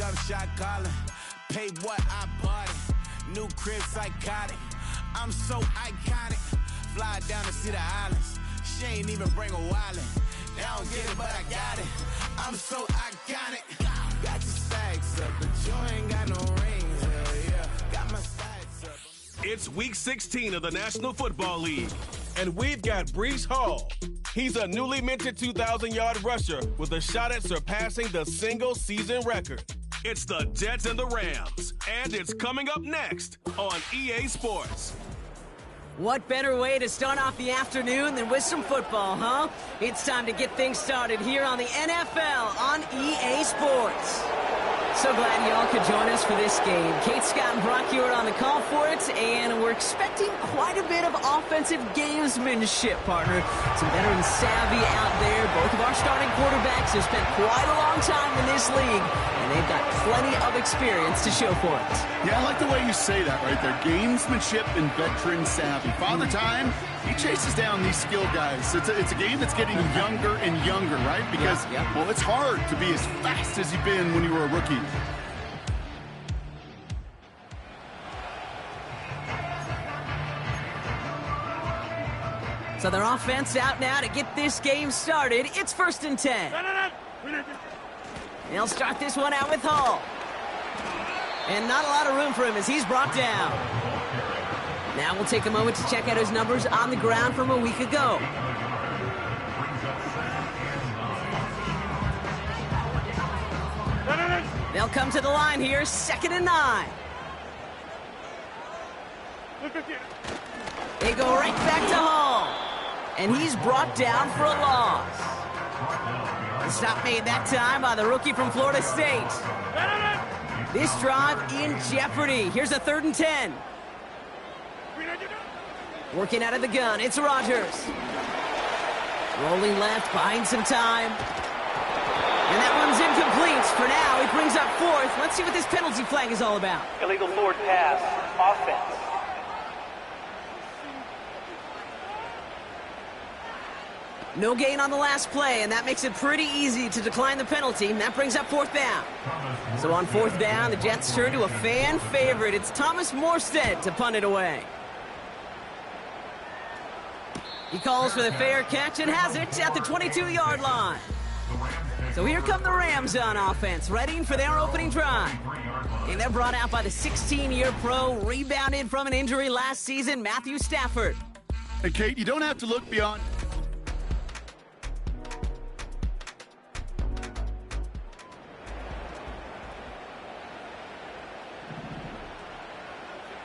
up shot calling. Pay what I bought it. New crib psychotic. I'm so iconic. Fly down to see the islands. She ain't even bring a wallet. They don't get it, but I got it. I'm so iconic. Got your stacks up, but you ain't got no rings. Hell yeah. Got my stacks up. It's week 16 of the National Football League, and we've got Breece Hall. He's a newly minted 2,000-yard rusher with a shot at surpassing the single-season record. It's the Jets and the Rams, and it's coming up next on EA Sports. What better way to start off the afternoon than with some football, huh? It's time to get things started here on the NFL on EA Sports. So glad y'all could join us for this game. Kate, Scott, and Brock here on the call for it, and we're expecting quite a bit of offensive gamesmanship, partner. Some veteran savvy out there. Both of our starting quarterbacks have spent quite a long time in this league, and they've got plenty of experience to show for it. Yeah, I like the way you say that right there. Gamesmanship and veteran savvy. Father Time, he chases down these skilled guys. It's a game that's getting younger and younger, right? Because, well, it's hard to be as fast as you've been when you were a rookie. So their offense out now to get this game started. It's 1st and 10. They'll start this one out with Hall. And not a lot of room for him as he's brought down. Now we'll take a moment to check out his numbers on the ground from a week ago. They'll come to the line here, 2nd and 9. They go right back to Hall. And he's brought down for a loss. The stop made that time by the rookie from Florida State. This drive in jeopardy. Here's a 3rd and 10. Working out of the gun, it's Rodgers. Rolling left, buying some time. And that one's incomplete. For now, he brings up 4th. Let's see what this penalty flag is all about. Illegal forward pass, offense. No gain on the last play, and that makes it pretty easy to decline the penalty. And that brings up 4th down. So on 4th down, the Jets turn to a fan favorite. It's Thomas Morstead to punt it away. He calls for the fair catch and has it at the 22-yard line. So here come the Rams on offense, readying for their opening drive. And they're brought out by the 16-year pro, rebounded from an injury last season, Matthew Stafford. Hey, Kate, you don't have to look beyond...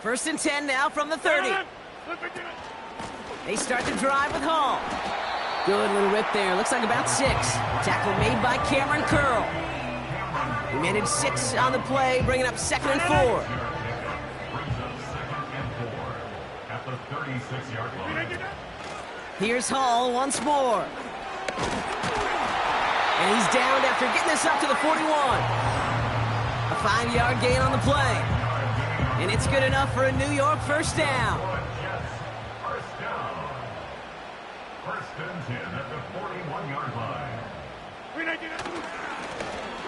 First and 10 now from the 30. They start the drive with Hall. Good little rip there. Looks like about 6. Tackle made by Cameron Curl. He managed 6 on the play, bringing up 2nd and 4. Here's Hall once more. And he's downed after getting this up to the 41. A 5-yard gain on the play. And it's good enough for a New York 1st down.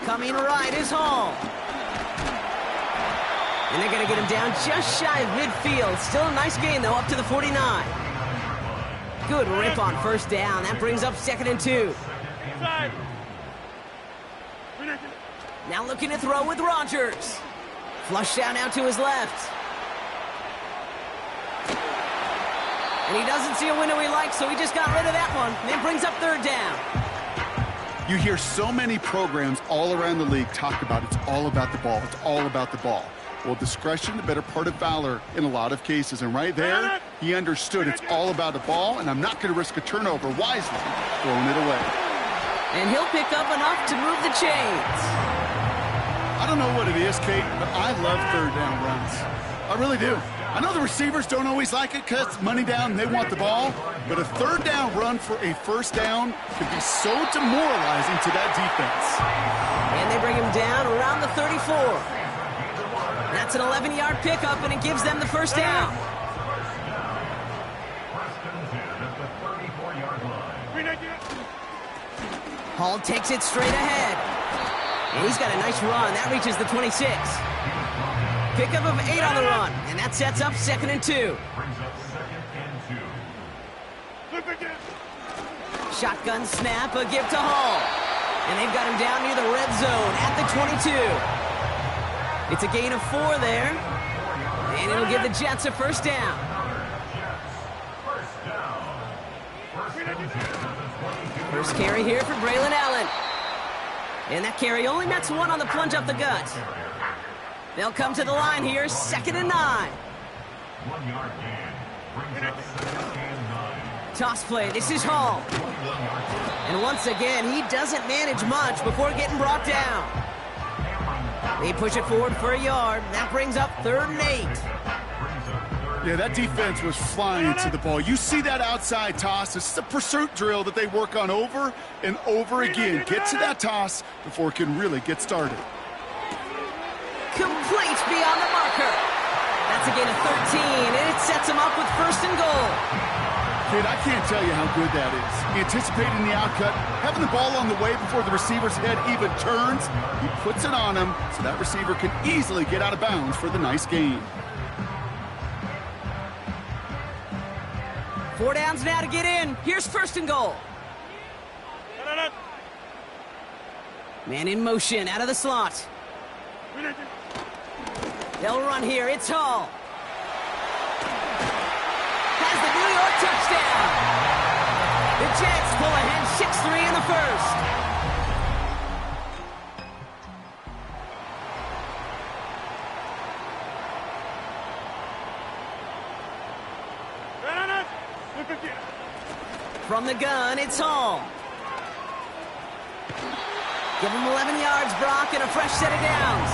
Coming right is Hall. And they're going to get him down just shy of midfield. Still a nice gain, though, up to the 49. Good rip on 1st down. That brings up 2nd and 2. Now looking to throw with Rodgers. Flush down out to his left. And he doesn't see a window he likes, so he just got rid of that one. And it brings up 3rd down. You hear so many programs all around the league talk about it's all about the ball. It's all about the ball. Well, discretion, the better part of valor in a lot of cases. And right there, he understood it's all about the ball, and I'm not going to risk a turnover wisely, throwing it away. And he'll pick up enough to move the chains. I don't know what it is, Kate, but I love 3rd down runs. I really do. I know the receivers don't always like it because it's money down and they want the ball, but a 3rd down run for a 1st down can be so demoralizing to that defense. And they bring him down around the 34. That's an 11-yard pickup, and it gives them the 1st down. Hall takes it straight ahead. And he's got a nice run. That reaches the 26. Pickup of 8 on the run. And that sets up 2nd and 2. Shotgun snap, a give to Hall. And they've got him down near the red zone at the 22. It's a gain of 4 there. And it'll give the Jets a first down. First carry here for Braylon Allen. And that carry only nets 1 on the plunge up the gut. They'll come to the line here, 2nd and 9. Toss play, this is Hall. And once again, he doesn't manage much before getting brought down. They push it forward for a yard. That brings up 3rd and 8. Yeah, that defense was flying to the ball. You see that outside toss. This is a pursuit drill that they work on over and over again. Get to that toss before it can really get started. Complete beyond the marker. That's a gain of 13, and it sets him up with 1st and goal. Kid, I can't tell you how good that is. Anticipating the outcut, having the ball on the way before the receiver's head even turns. He puts it on him so that receiver can easily get out of bounds for the nice gain. 4 downs now to get in. Here's 1st and goal. Man in motion out of the slot. They'll run here. It's Hall. Has the New York touchdown. The Jets pull ahead 6-3 in the first. From the gun, it's Hall. Give him 11 yards, Brock, and a fresh set of downs.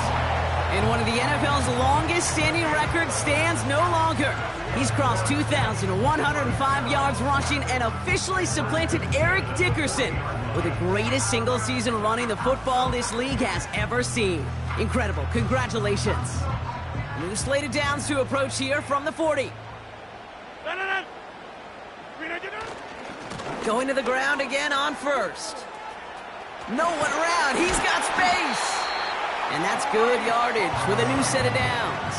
And one of the NFL's longest standing records stands no longer. He's crossed 2,105 yards rushing and officially supplanted Eric Dickerson with the greatest single season running the football this league has ever seen. Incredible. Congratulations. New slated downs to approach here from the 40. Going to the ground again on 1st. No one around. He's got space. And that's good yardage with a new set of downs.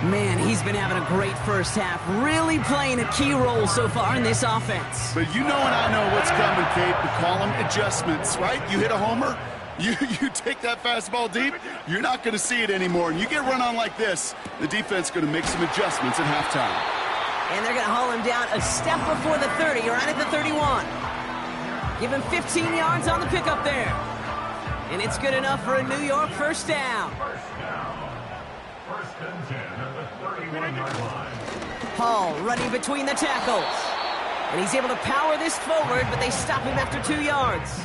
Man, he's been having a great first half, really playing a key role so far in this offense. But you know and I know what's coming, Kate. We call them adjustments, right? You hit a homer, you take that fastball deep, you're not going to see it anymore. And you get run on like this, the defense is going to make some adjustments at halftime. And they're going to haul him down a step before the 30, right at the 31. Give him 15 yards on the pickup there. And it's good enough for a New York first down. Hall running between the tackles. And he's able to power this forward, but they stop him after 2 yards.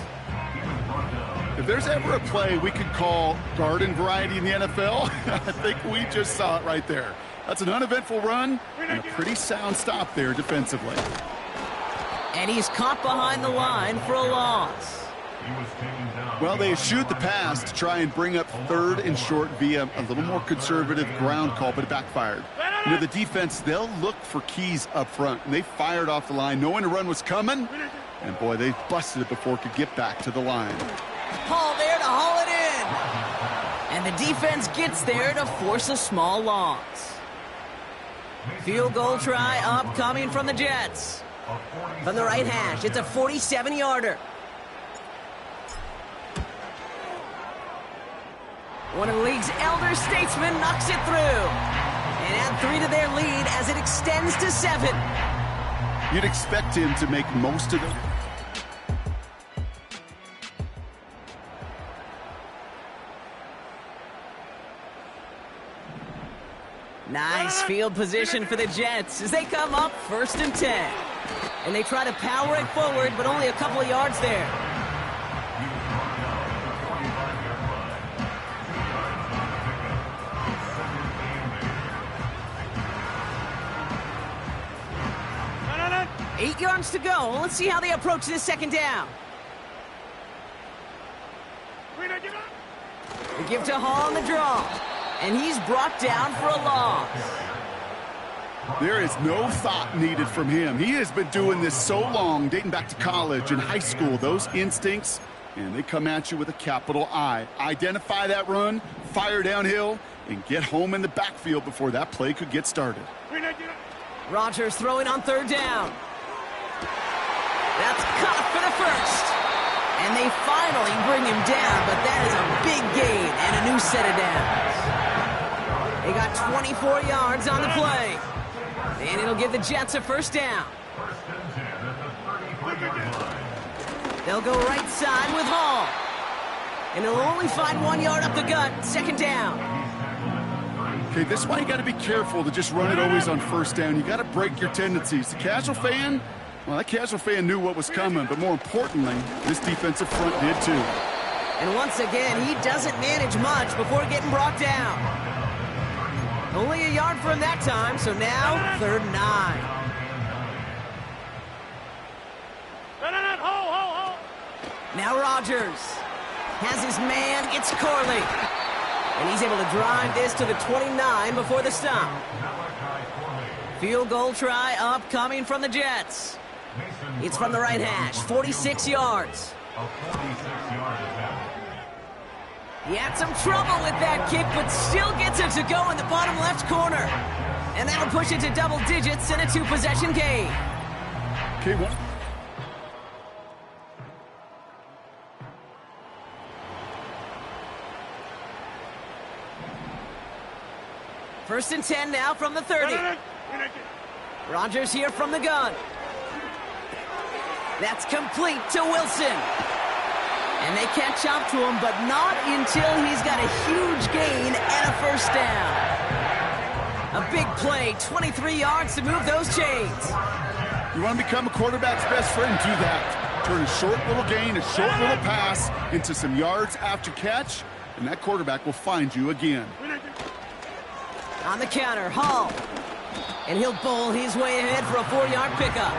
If there's ever a play we could call garden variety in the NFL, I think we just saw it right there. That's an uneventful run and a pretty sound stop there defensively. And he's caught behind the line for a loss. Well, they eschewed the pass to try and bring up 3rd and short via a little more conservative ground call, but it backfired. You know, the defense, they'll look for keys up front, and they fired off the line knowing a run was coming, and boy, they busted it before it could get back to the line. Hall there to haul it in. And the defense gets there to force a small loss. Field goal try upcoming from the Jets. From the right hash, it's a 47-yarder. One of the league's elder statesmen knocks it through. And add 3 to their lead as it extends to 7. You'd expect him to make most of it. Nice field position for the Jets as they come up 1st and 10. And they try to power it forward, but only a couple of yards there. Eight yards to go. Let's see how they approach this 2nd down. They give to Hall on the draw. And he's brought down for a loss. There is no thought needed from him. He has been doing this so long, dating back to college and high school. Those instincts, and they come at you with a capital I. Identify that run, fire downhill, and get home in the backfield before that play could get started. Rodgers throwing on third down. That's caught for the first. And they finally bring him down, but that is a big gain and a new set of downs. They got 24 yards on the play. And it'll give the Jets a first down. They'll go right side with Hall. And he'll only find 1 yard up the gut, second down. Okay, this is why you got to be careful to just run it always on first down. You got to break your tendencies. The casual fan, well, that casual fan knew what was coming, but more importantly, this defensive front did too. And once again, he doesn't manage much before getting brought down. Only a yard for him that time, so now 3rd and 9. Now Rodgers has his man, it's Corley. And he's able to drive this to the 29 before the stop. Field goal try upcoming from the Jets. It's from the right hash, 46 yards. He had some trouble with that kick, but still gets it to go in the bottom left corner. And that'll push it to double digits in a 2-possession game. Okay, well. First and 10 now from the 30. Rodgers here from the gun. That's complete to Wilson. And they catch up to him, but not until he's got a huge gain and a first down. A big play, 23 yards to move those chains. You want to become a quarterback's best friend? Do that. Turn a short little gain, a short little pass into some yards after catch, and that quarterback will find you again. On the counter, Hall. And he'll bowl his way ahead for a 4-yard pickup.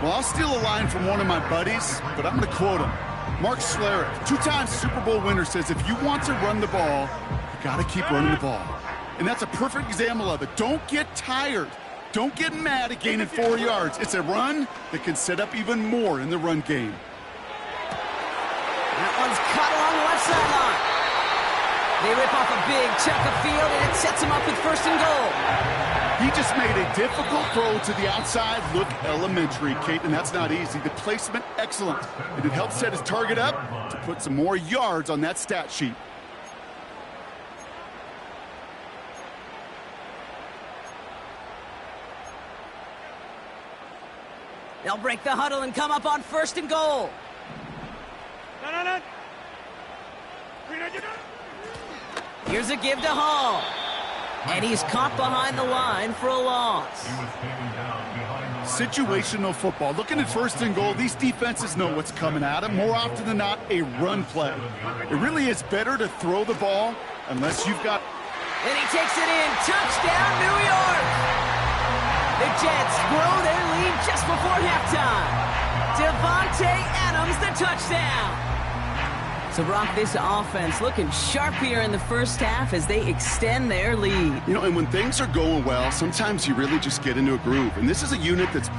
Well, I'll steal a line from one of my buddies, but I'm going to quote him. Mark Schlereth, 2-time Super Bowl winner, says if you want to run the ball, you got to keep running the ball. And that's a perfect example of it. Don't get tired. Don't get mad at gaining 4 yards. It's a run that can set up even more in the run game. That one's cut along the left sideline. They rip off a big chunk of field, and it sets him up with 1st and goal. He just made a difficult throw to the outside look elementary, Kate, and that's not easy. The placement, excellent. And it helped set his target up to put some more yards on that stat sheet. They'll break the huddle and come up on 1st and goal. Here's a give to Hall. And he's caught behind the line for a loss. Situational football. Looking at 1st and goal, these defenses know what's coming at them. More often than not, a run play. It really is better to throw the ball unless you've got... And he takes it in. Touchdown, New York! The Jets grow their lead just before halftime. Devontae Adams, the touchdown. So, Brock, this offense looking sharp here in the first half as they extend their lead. You know, and when things are going well, sometimes you really just get into a groove. And this is a unit that's...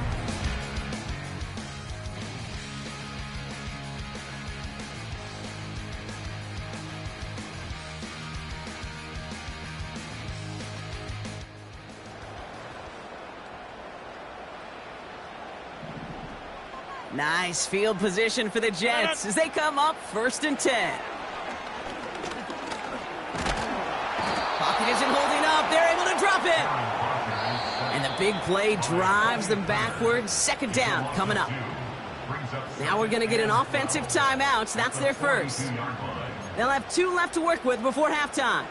Nice field position for the Jets as they come up 1st and 10. Pocket isn't holding up. They're able to drop it. And the big play drives them backwards. 2nd down coming up. Now we're going to get an offensive timeout. That's their first. They'll have 2 left to work with before halftime.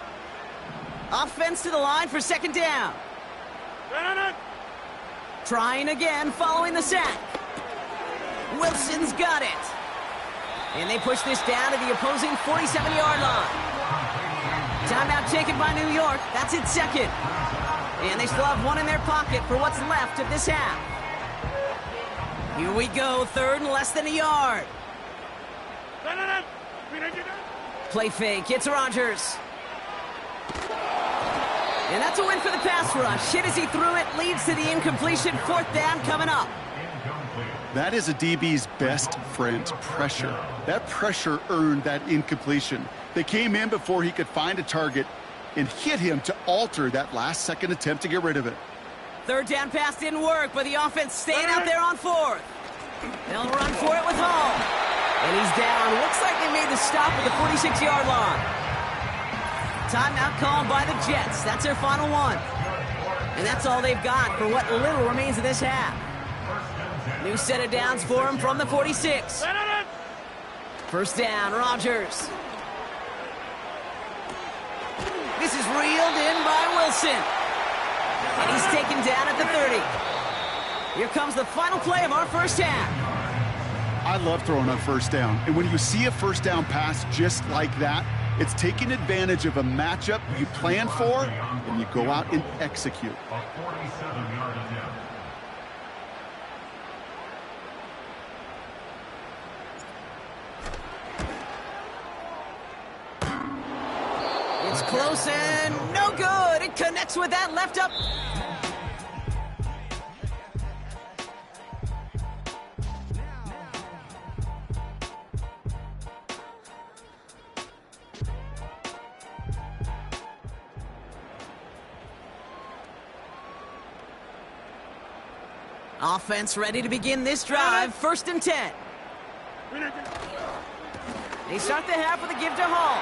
Offense to the line for 2nd down. Trying again following the sack. Wilson's got it. And they push this down to the opposing 47-yard line. Timeout taken by New York. That's its 2nd. And they still have 1 in their pocket for what's left of this half. Here we go. 3rd and less than a yard. Play fake. It's Rodgers. And that's a win for the pass rush. Hit as he threw it. Leads to the incompletion. 4th down coming up. That is a DB's best friend, pressure. That pressure earned that incompletion. They came in before he could find a target and hit him to alter that last-second attempt to get rid of it. Third down pass didn't work, but the offense staying out there on fourth. They'll run for it with Hall. And he's down. Looks like they made the stop at the 46-yard line. Timeout called by the Jets. That's their final one. And that's all they've got for what little remains of this half. New set of downs for him from the 46. First down, Rodgers. This is reeled in by Wilson. And he's taken down at the 30. Here comes the final play of our first half. I love throwing on first down. And when you see a first down pass just like that, it's taking advantage of a matchup you plan for, and you go out and execute. It's close and no good. It connects with that left up. Offense ready to begin this drive. First and 10. They start the half with a give to Hall.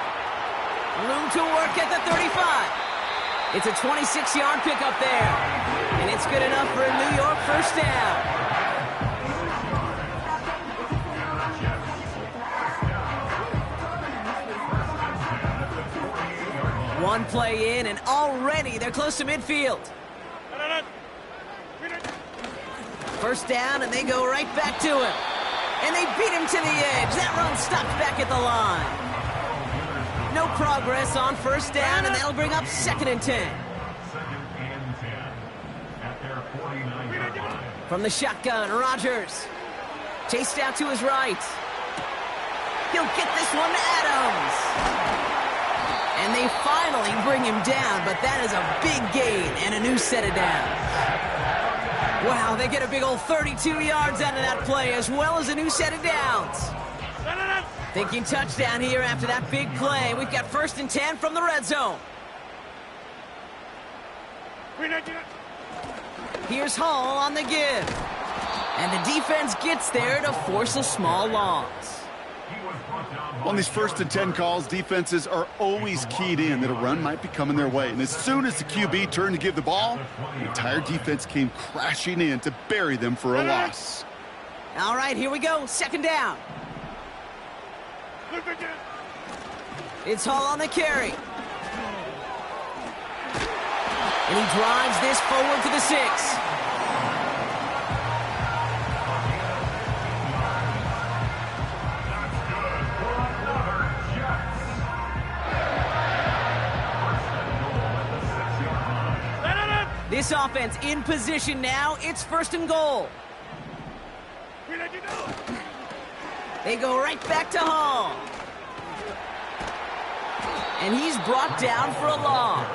Room to work at the 35. It's a 26-yard pickup there. And it's good enough for a New York first down. One play in, and already they're close to midfield. First down, and they go right back to him. And they beat him to the edge. That run stops back at the line. No progress on first down, and that'll bring up second and 10. From the shotgun, Rodgers. Chased out to his right. He'll get this one to Adams. And they finally bring him down, but that is a big gain and a new set of downs. Wow, they get a big old 32 yards out of that play, as well as a new set of downs. Thinking touchdown here after that big play. We've got first and 10 from the red zone. Here's Hall on the give. And the defense gets there to force a small loss. On these first and 10 calls, defenses are always keyed in that a run might be coming their way. And as soon as the QB turned to give the ball, the entire defense came crashing in to bury them for a loss. All right, here we go. Second down. It's Hall on the carry. And he drives this forward to the 6. This offense in position now. It's first and goal. They go right back to Hall. And he's brought down for a loss.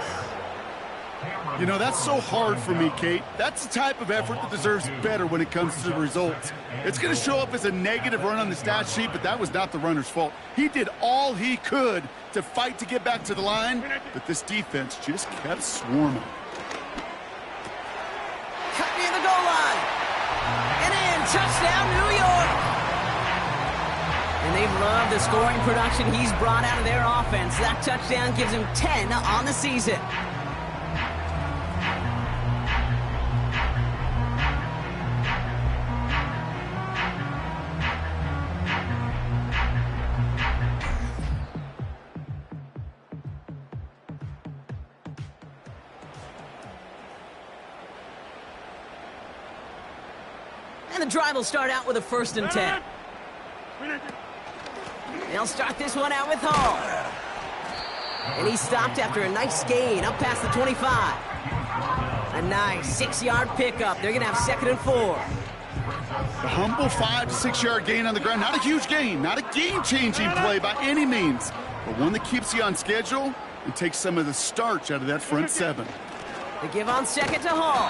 You know, that's so hard for me, Kate. That's the type of effort that deserves better when it comes to the results. It's going to show up as a negative run on the stat sheet, but that was not the runner's fault. He did all he could to fight to get back to the line, but this defense just kept swarming. Cut near the goal line. And in, touchdown, New York. And they've loved the scoring production he's brought out of their offense. That touchdown gives him 10 on the season. And the drive will start out with a first and 10. They'll start this one out with Hall. And he stopped after a nice gain up past the 25. A nice 6-yard pickup. They're going to have second and 4. The humble 5 to 6 yard gain on the ground. Not a huge gain, not a game-changing play by any means, but one that keeps you on schedule and takes some of the starch out of that front 7. They give on second to Hall.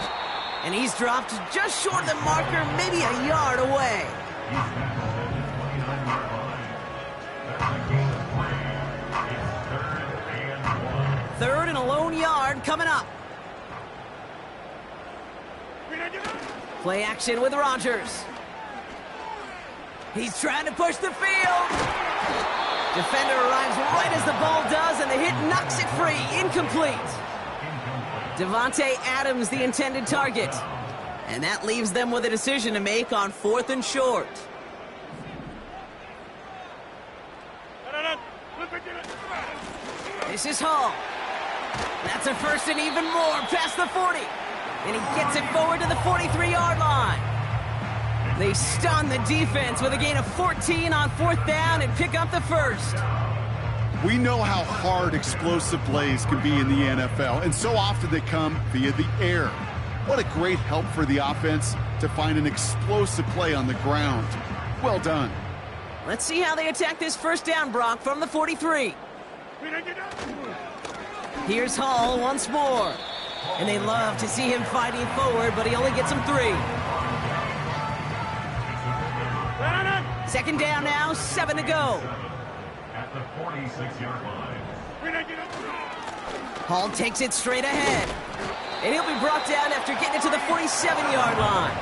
And he's dropped just short of the marker, maybe a yard away. Third and a lone yard coming up. Play action with Rodgers. He's trying to push the field. Defender arrives right as the ball does, and the hit knocks it free. Incomplete. Devontae Adams, the intended target. And that leaves them with a decision to make on 4th and short. This is Hall. That's a first and even more past the 40. And he gets it forward to the 43-yard line. They stun the defense with a gain of 14 on 4th down and pick up the first. We know how hard explosive plays can be in the NFL, and so often they come via the air. What a great help for the offense to find an explosive play on the ground. Well done. Let's see how they attack this first down, Brock, from the 43. Here's Hall once more. And they love to see him fighting forward, but he only gets them 3. Second down now, 7 to go. At the 46-yard line. Hall takes it straight ahead. And he'll be brought down after getting it to the 47-yard line.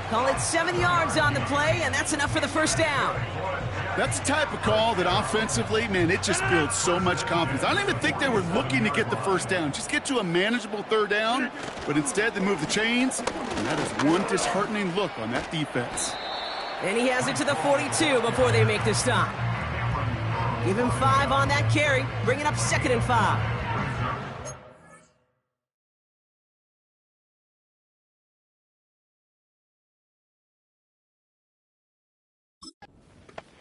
Call it 7 yards on the play, and that's enough for the first down. That's the type of call that offensively, man, it just builds so much confidence. I don't even think they were looking to get the first down. Just get to a manageable 3rd down, but instead they move the chains, and that is one disheartening look on that defense. And he has it to the 42 before they make the stop. Give him 5 on that carry, bring it up 2nd and 5.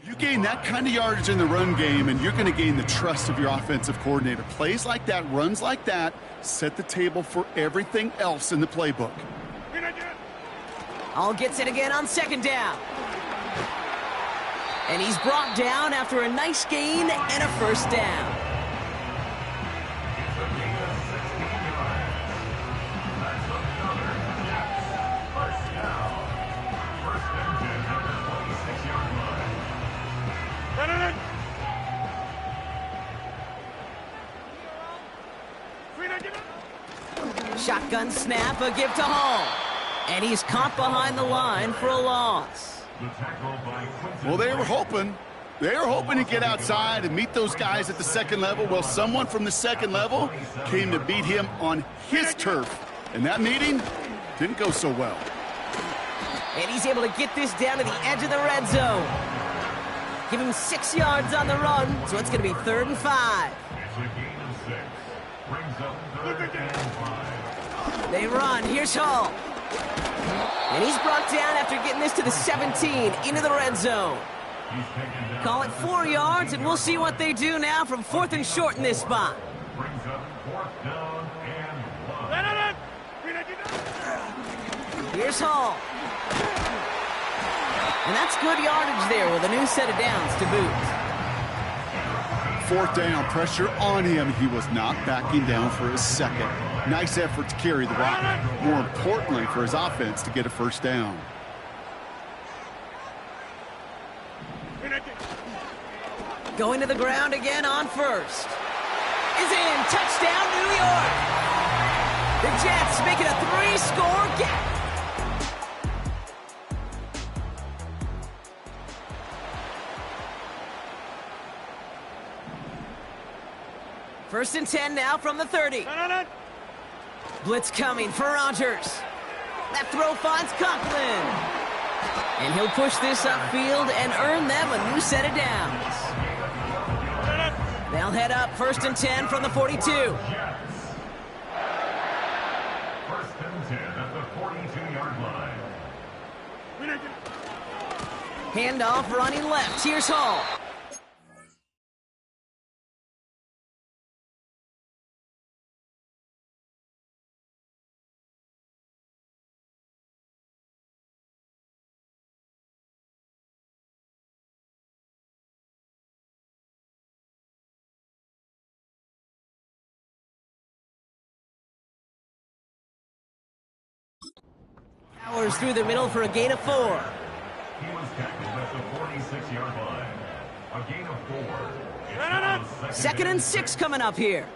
You gain that kind of yardage in the run game, and you're going to gain the trust of your offensive coordinator. Plays like that, runs like that, set the table for everything else in the playbook. Hall gets it again on 2nd down. And he's brought down after a nice gain and a first down. Shotgun snap, a give to Hall. And he's caught behind the line for a loss. Well, they were hoping to get outside and meet those guys at the 2nd level. Well, someone from the 2nd level came to beat him on his turf. And that meeting didn't go so well. And he's able to get this down to the edge of the red zone. Give him 6 yards on the run, so it's going to be 3rd and 5. They run. Here's Hall. And he's brought down after getting this to the 17 into the red zone. Call it 4 yards, and we'll see what they do now from 4th and short in this spot. Here's Hall. And that's good yardage there with a new set of downs to boot. 4th down, pressure on him. He was not backing down for a second. Nice effort to carry the rock. More importantly, for his offense to get a first down. Going to the ground again on first. Is in. Touchdown, New York. The Jets make it a 3-score gap. First and 10 now from the 30. Blitz coming for Rodgers. That throw finds Conklin. And he'll push this upfield and earn them a new set of downs. They'll head up 1st and 10 from the 42. First and 10 at the 42-yard line. Handoff running left. Here's Hall. Powers through the middle for a gain of 4. He was tackled at the 46-yard line. A gain of 4. It's now Second and 6 coming up here.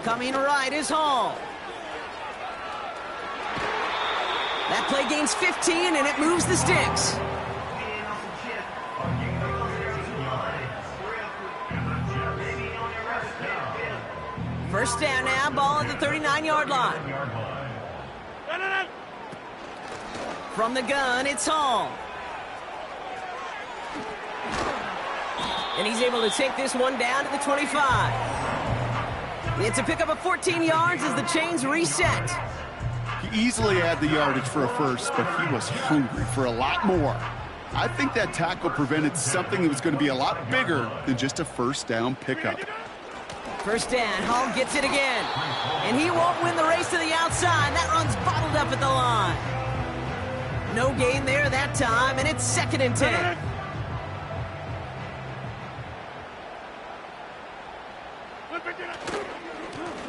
Coming right is Hall. That play gains 15, and it moves the sticks. First down now, ball at the 39-yard line. From the gun, it's Hall. And he's able to take this one down to the 25. It's a pickup of 14 yards as the chains reset. He easily had the yardage for a first, but he was hungry for a lot more. I think that tackle prevented something that was going to be a lot bigger than just a first down pickup. First down, Hall gets it again. And he won't win the race to the outside. That run's bottled up at the line. No gain there that time, and it's second and 10.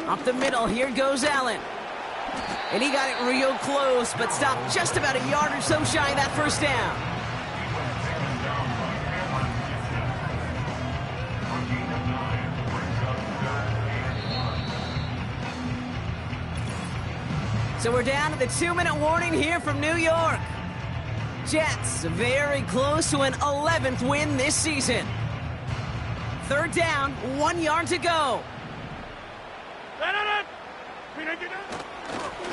Up the middle, here goes Allen. And he got it real close, but stopped just about a yard or so shy of that first down. So we're down to the 2-minute warning here from New York. Jets very close to an 11th win this season. Third down, 1 yard to go.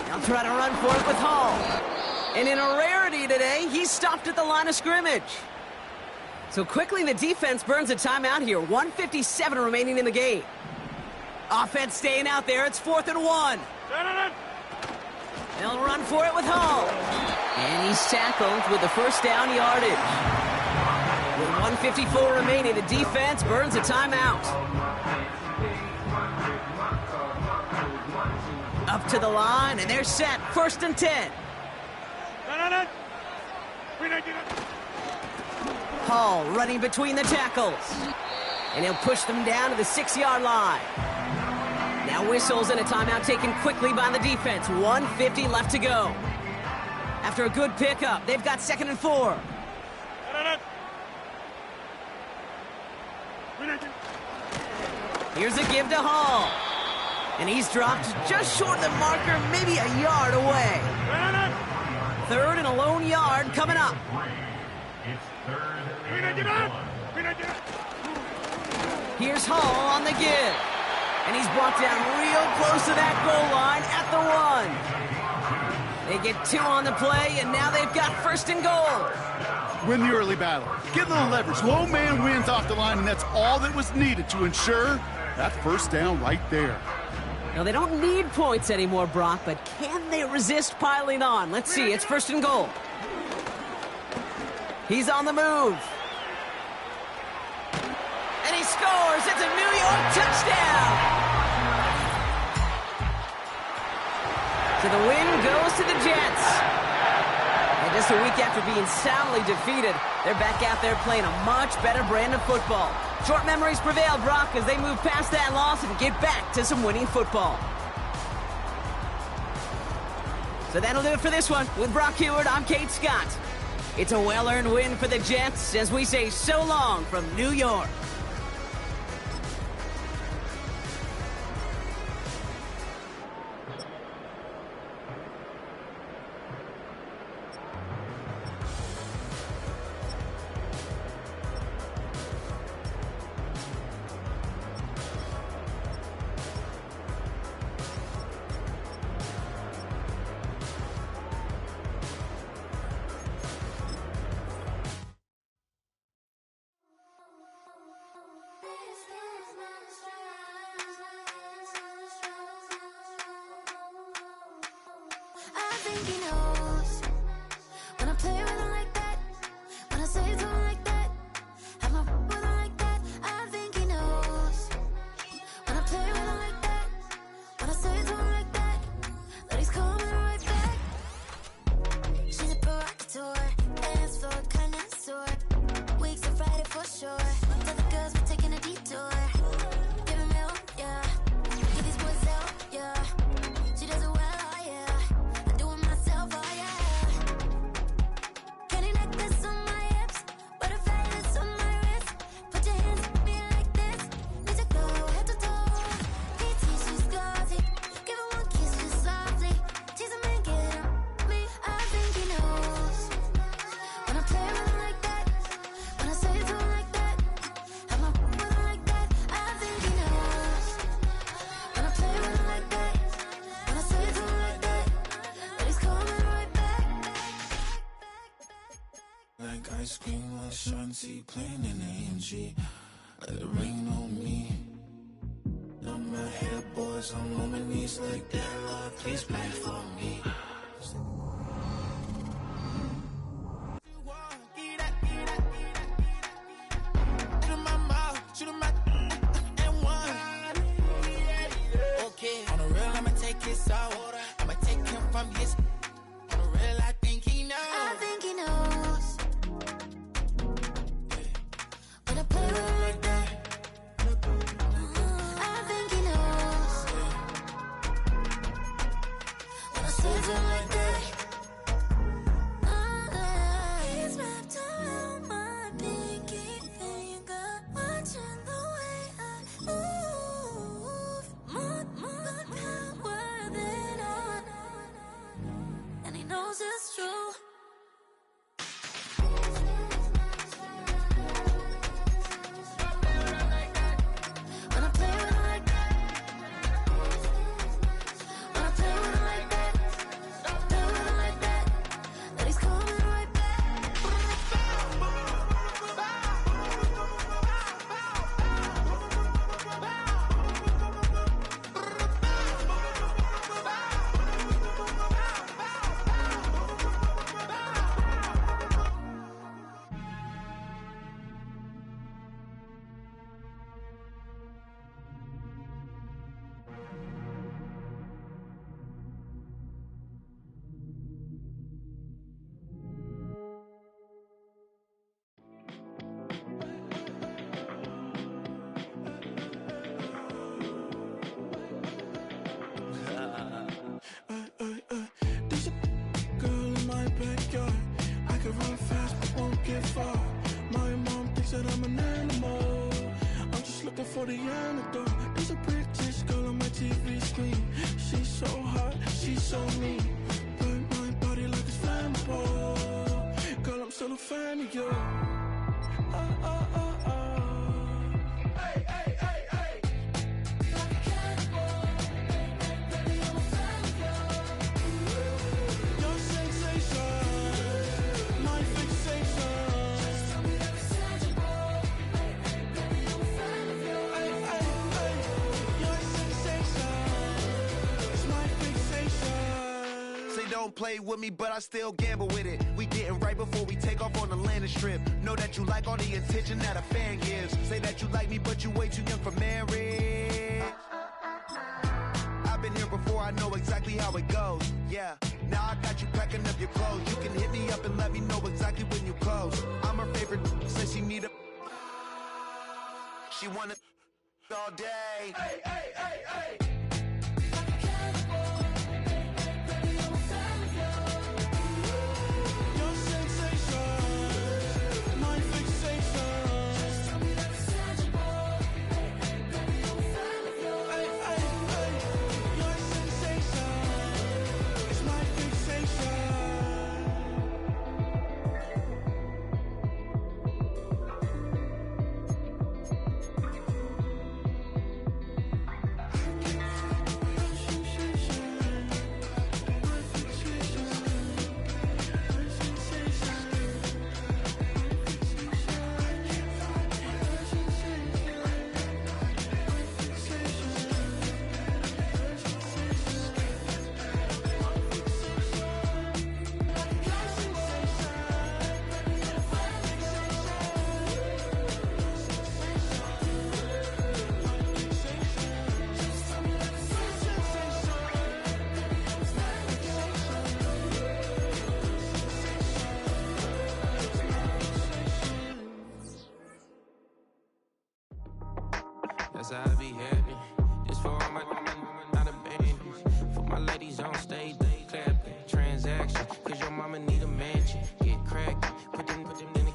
They'll try to run for it with Hall. And in a rarity today, he stopped at the line of scrimmage. So quickly the defense burns a timeout here. 1:57 remaining in the game. Offense staying out there. It's 4th and 1. They'll run for it with Hall. And he's tackled with the first down yardage. With 1:54 remaining, the defense burns a timeout. Up to the line, and they're set. 1st and 10. Hall running between the tackles. And he'll push them down to the 6-yard line. Now whistles and a timeout taken quickly by the defense. 1:50 left to go. After a good pickup, they've got 2nd and 4. Here's a give to Hall. And he's dropped just short of the marker, maybe a yard away. 3rd and a lone yard coming up. It's 3rd and 1. Here's Hall on the give. And he's brought down real close to that goal line at the 1. They get 2 on the play, and now they've got 1st and goal. Win the early battle. Get a little leverage. Low man wins off the line, and that's all that was needed to ensure that first down right there. Now, they don't need points anymore, Brock, but can they resist piling on? Let's see. It's 1st and goal. He's on the move. And he scores. It's a New York touchdown. So the win goes to the Jets. And just a week after being soundly defeated, they're back out there playing a much better brand of football. Short memories prevail, Brock, as they move past that loss and get back to some winning football. So that'll do it for this one. With Brock Heward, I'm Kate Scott. It's a well-earned win for the Jets as we say so long from New York. I think he knows when I play with him like that, when I say to him like that, have my with him like that. I think he knows when I play with him like that, when I say to him like that, that he's coming right back. She's a provocateur, dance floor connoisseur, weeks of Friday for sure. Tell the girls we're taking a detour, give him milk, yeah, give these boys out, yeah. champagne and AMG. Let it rain on me. I'm my head, boys. I'm on my knees like that. Lord, please pray for me. Shoot my mouth, shoot my and one. Okay, on the real, I'ma take his soul. I'ma take him from his. On the real, I think he knows. I think he knows. When I play with him like that, I think he knows. When I say to him like that, he's wrapped around my pinky finger, watching the way I move. More power than on, and he knows it's true. When I play with him like that, when I play with him like that, play with him like that, then he's coming right back. There's a girl in my backyard. I can run fast but won't get far. My mom thinks that I'm an animal. I'm just looking for the antidote. There's a British girl on my TV screen. She's so hot, she's so mean. Burn my body like it's flammable. Girl, I'm still a fan of you. Hey, hey, hey, hey. Like a cannibal. Baby, I'm a fan of you. Your sensation, my fixation. Just tell me that it's tangible. Baby, I'm a fan of you. Hey, hey, hey. Your sensation is my fixation. Say don't play with me, but I still gamble with it. We getting right before we take off on the landing strip. Know that you like all the attention that a fan gives. Say that you like me, but you way too young for marriage. I've been here before, I know exactly how it goes. Yeah, now I got you packing up your clothes. You can hit me up and let me know exactly when you close. I'm her favorite, says she need a. She wanna all day. Hey, hey, hey, hey. Your sensation, my fixation. Just tell me that it's tangible. Baby, I'm a fan of you. Hey, hey, hey. Your sensation is my fixation. That's how I be happy. This for all my not abandoned. For my ladies on stage, they clapping. Transaction, cause your mama need a mansion. Get crackin', put them in the.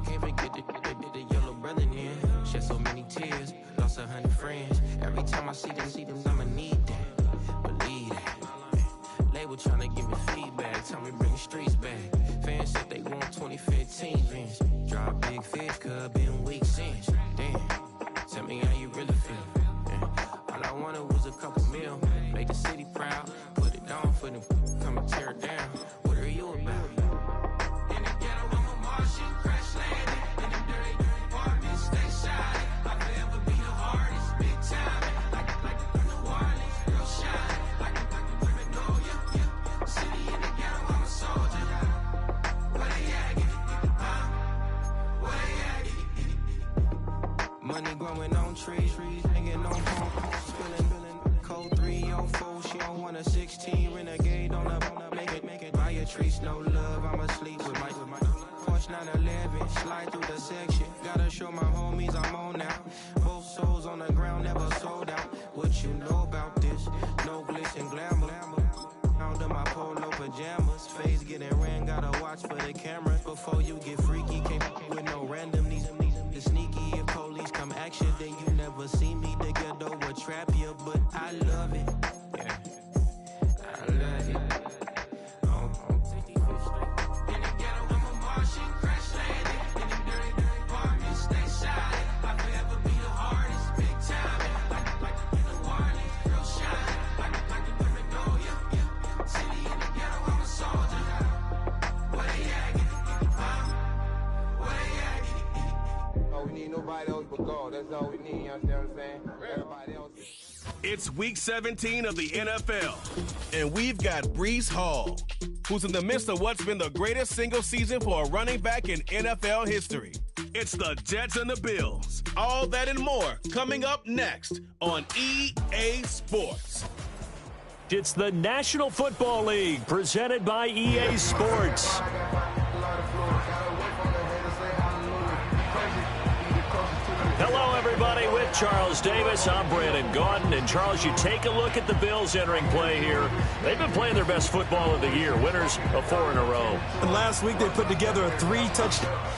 Can't forget the yellow brother in. Shed so many tears, lost 100 friends. Every time I see them, I'ma need that. Believe that. Label tryna give me feedback, tell me bring the streets back. Fans said they want 2015 Vince. Drop big fish, cuz been weak since. Damn. Tell me how you really feel. Yeah. All I wanted was a couple mil. Make the city proud. Put it down for them. Come and tear it down. What are you about? In the ghetto, I'm a Martian crash landing. In the Money growing on trees, hanging on palm, spilling cold 304. She don't want a 16 renegade on a make it. Buy your trees, no love. I'ma sleep with my Porsche 911, slide through the section. Gotta show my homies I'm on now. Both souls on the ground, never sold out. What you know about this? No glitz and glamour. Under my polo pajamas, face getting ran, gotta watch for the cameras. Before you get freaky, can't with no random. These sneaky, if police come action, then you never see me. The ghetto would trap you, but I love it. Yeah, I love it. In the ghetto, I'm a Martian, crash landing. In the dirty apartments, stay silent. I'll forever be the hardest, big time. Like the warning, real shine. Like the women know you. City in the ghetto, I'm a soldier. Where they at? Where they at? Oh, we need nobody else but God. That's all we need, you understand what I'm saying? Everybody else. It's week 17 of the NFL, and we've got Breece Hall, who's in the midst of what's been the greatest single season for a running back in NFL history. It's the Jets and the Bills. All that and more coming up next on EA Sports. It's the National Football League presented by EA Sports. Hello, everybody. With Charles Davis, I'm Brandon Gaudin. And, Charles, you take a look at the Bills entering play here. They've been playing their best football of the year, winners of 4 in a row. And last week they put together a 3-touchdown.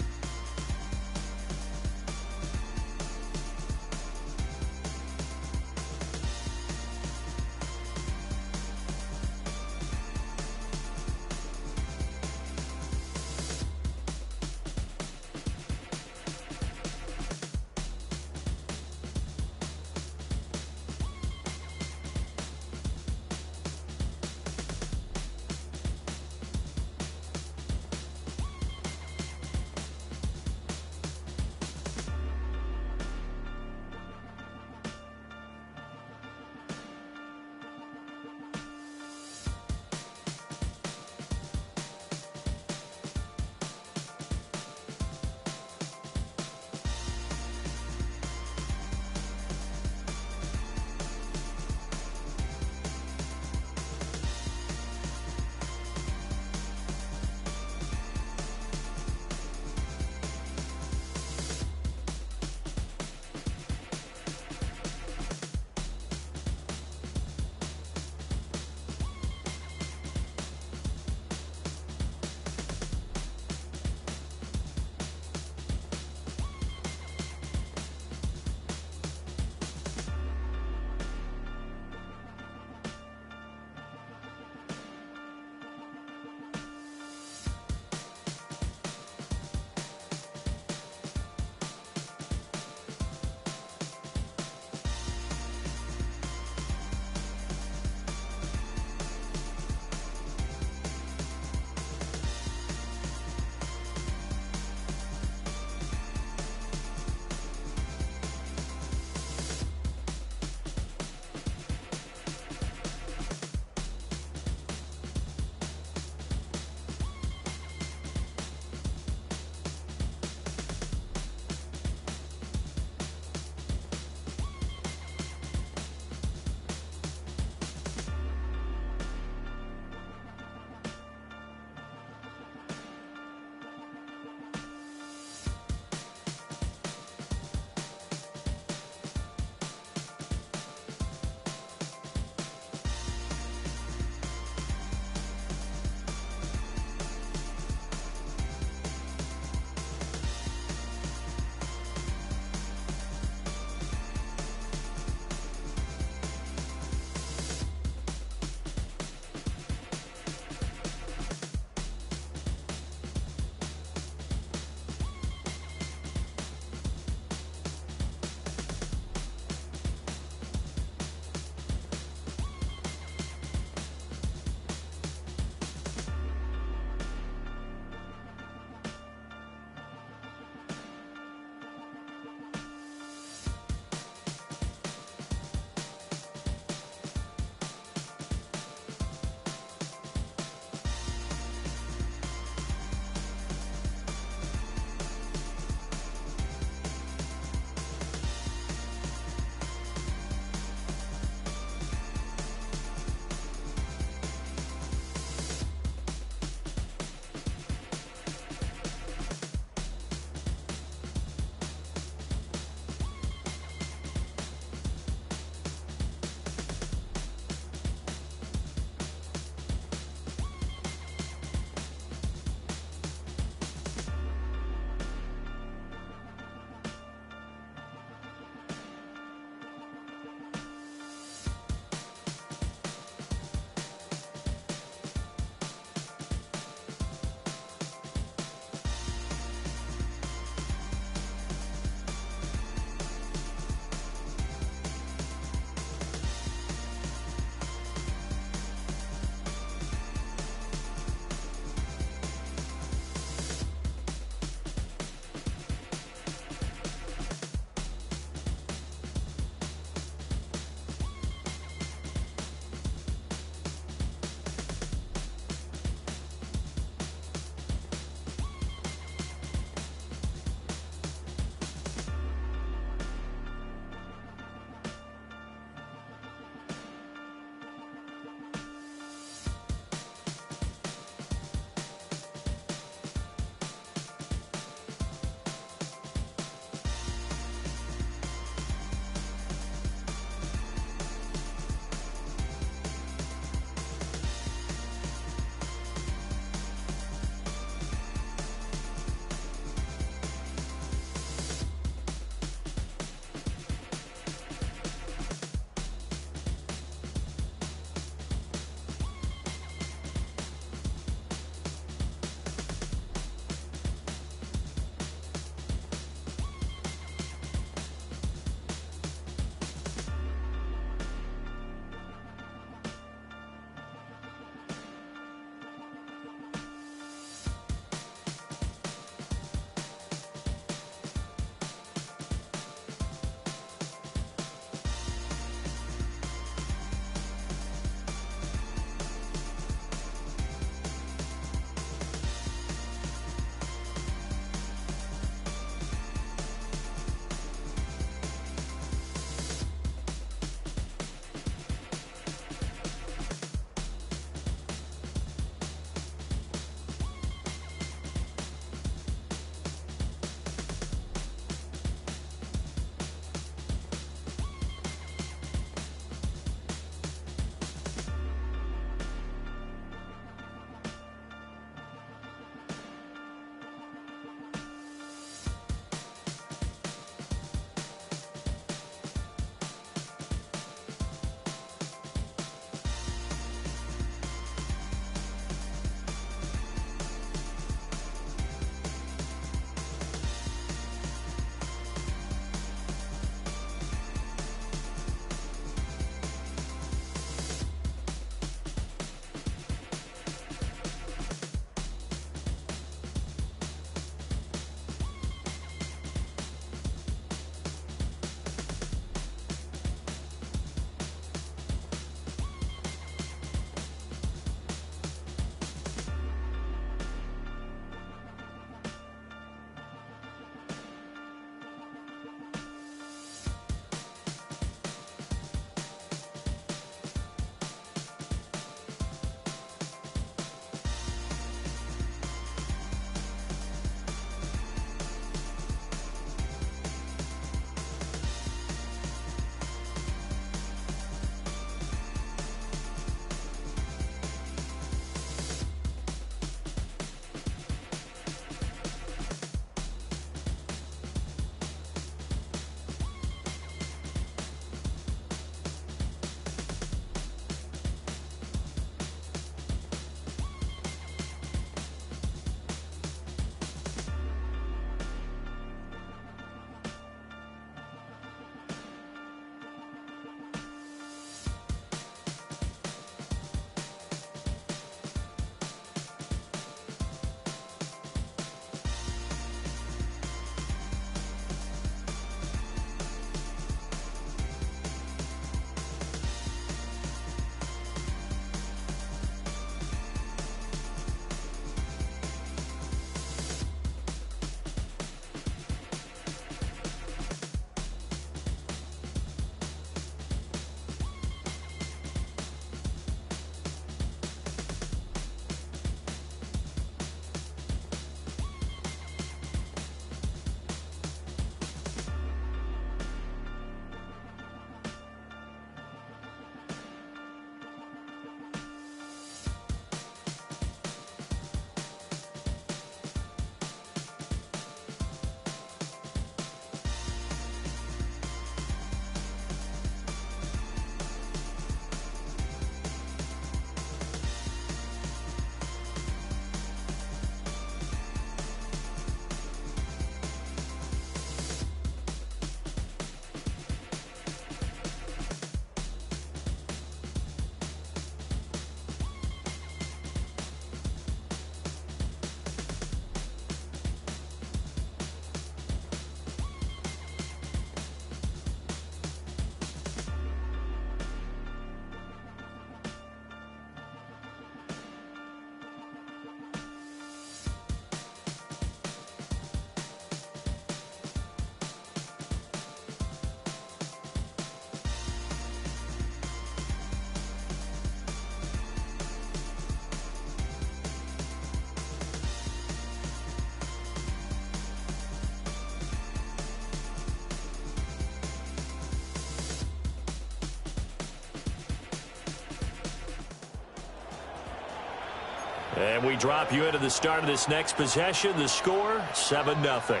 And we drop you into the start of this next possession. The score, 7-0.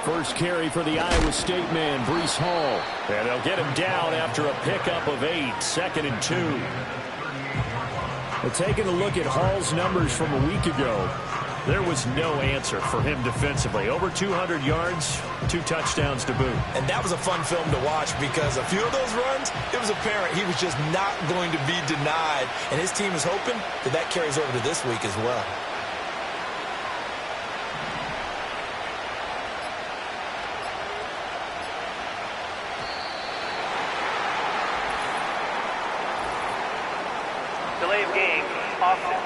First carry for the Iowa State man, Breece Hall. And they'll get him down after a pickup of 8, 2nd and 2. Well, taking a look at Hall's numbers from a week ago, there was no answer for him defensively. Over 200 yards, 2 touchdowns to boot. And that was a fun film to watch because a few of those runs, it was apparent he was just not going to be denied. And his team is hoping that carries over to this week as well. Delay of game, offense.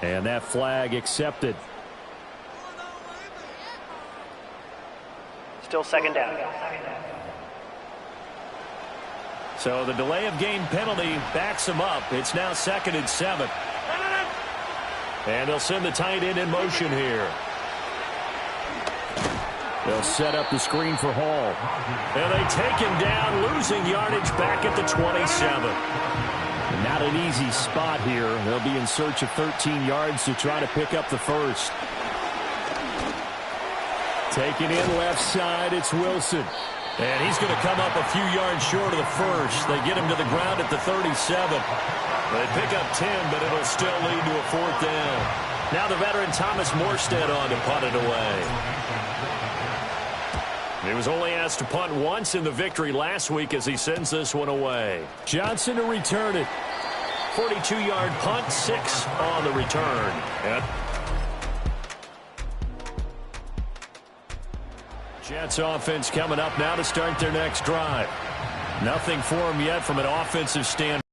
And that flag accepted. Still 2nd down. So the delay of game penalty backs him up. It's now 2nd and 7. And they'll send the tight end in motion here. They'll set up the screen for Hall. And they take him down, losing yardage back at the 27. Not an easy spot here. They'll be in search of 13 yards to try to pick up the first. Taking in left side, it's Wilson. And he's going to come up a few yards short of the first. They get him to the ground at the 37. They pick up 10, but it'll still lead to a 4th down. Now the veteran Thomas Morstead on to punt it away. He was only asked to punt once in the victory last week as he sends this one away. Johnson to return it. 42-yard punt, 6 on the return. Jets offense coming up now to start their next drive. Nothing for them yet from an offensive standpoint.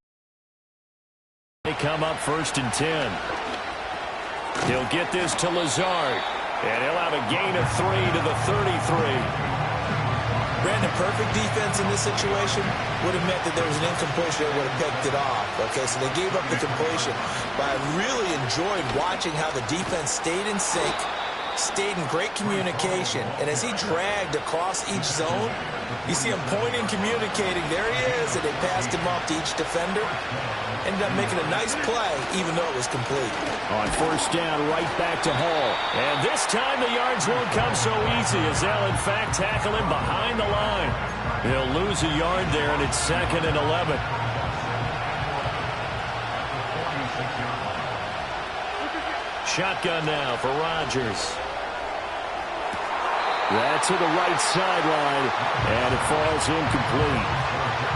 They come up 1st and 10. He'll get this to Lazard. And he'll have a gain of 3 to the 33. Brandon, perfect defense in this situation would have meant that there was an incompletion that would have picked it off. Okay, so they gave up the completion. But I really enjoyed watching how the defense stayed in sync, stayed in great communication. And as he dragged across each zone, you see him pointing, communicating. There he is, and they passed him off to each defender. Ended up making a nice play, even though it was complete. On 1st down, right back to Hall. And this time the yards won't come so easy as they'll, in fact, tackle him behind the line. He'll lose a yard there, and it's 2nd and 11. Shotgun now for Rodgers. That's to the right sideline, and it falls incomplete.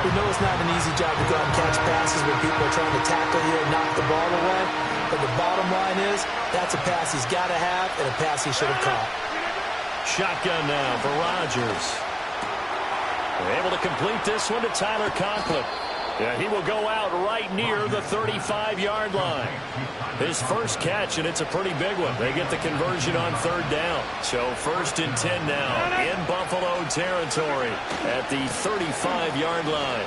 We know it's not an easy job to go out and catch passes when people are trying to tackle you and knock the ball away. But the bottom line is, that's a pass he's got to have and a pass he should have caught. Shotgun now for Rodgers. They're able to complete this one to Tyler Conklin. Yeah, he will go out right near the 35-yard line. His first catch, and it's a pretty big one. They get the conversion on 3rd down. So 1st and 10 now in Buffalo territory at the 35-yard line.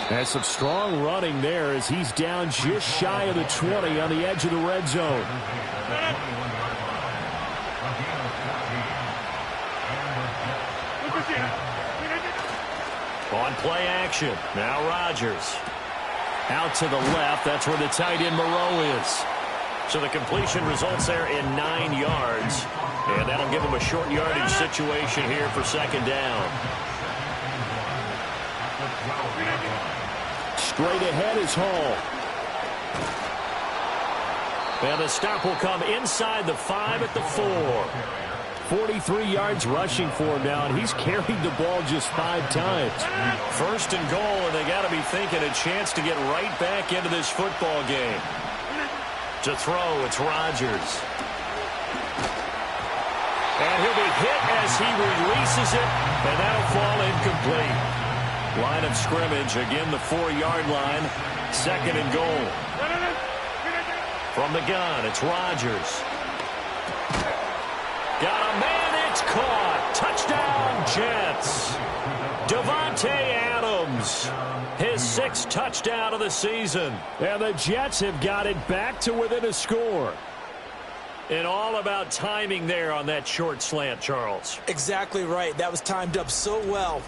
That's some strong running there as he's down just shy of the 20 on the edge of the red zone. On play action, now Rodgers. Out to the left, that's where the tight end Moreau is. So the completion results there in 9 yards. And that'll give him a short yardage situation here for 2nd down. Straight ahead is Hall. And the stop will come inside the 5 at the 4. 43 yards rushing for him now, and he's carried the ball just 5 times. 1st and goal, and they got to be thinking a chance to get right back into this football game. To throw, it's Rodgers. And he'll be hit as he releases it, and that'll fall incomplete. Line of scrimmage, again the 4-yard line. 2nd and goal. From the gun, it's Rodgers. Got a man, it's caught. Touchdown, Jets. Davante Adams, his 6th touchdown of the season. And the Jets have got it back to within a score. And all about timing there on that short slant, Charles. Exactly right. That was timed up so well.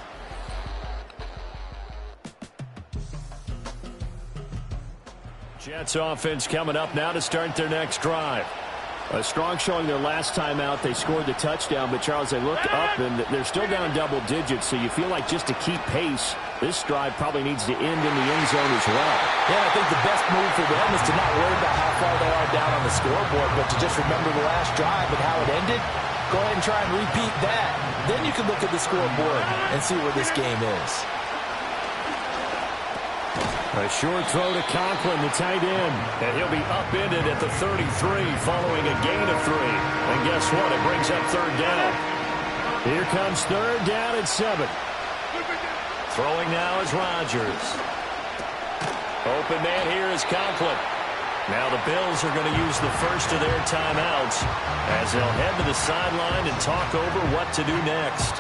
Jets offense coming up now to start their next drive. A strong showing their last time out. They scored the touchdown, but Charles, they looked up and they're still down double digits, so you feel like just to keep pace, this drive probably needs to end in the end zone as well. Yeah, I think the best move for them is to not worry about how far they are down on the scoreboard, but to just remember the last drive and how it ended. Go ahead and try and repeat that. Then you can look at the scoreboard and see where this game is. A short throw to Conklin, the tight end. And he'll be upended at the 33 following a gain of 3. And guess what? It brings up 3rd down. Here comes 3rd down at 7. Throwing now is Rodgers. Open man here is Conklin. Now the Bills are going to use the first of their timeouts as they'll head to the sideline and talk over what to do next.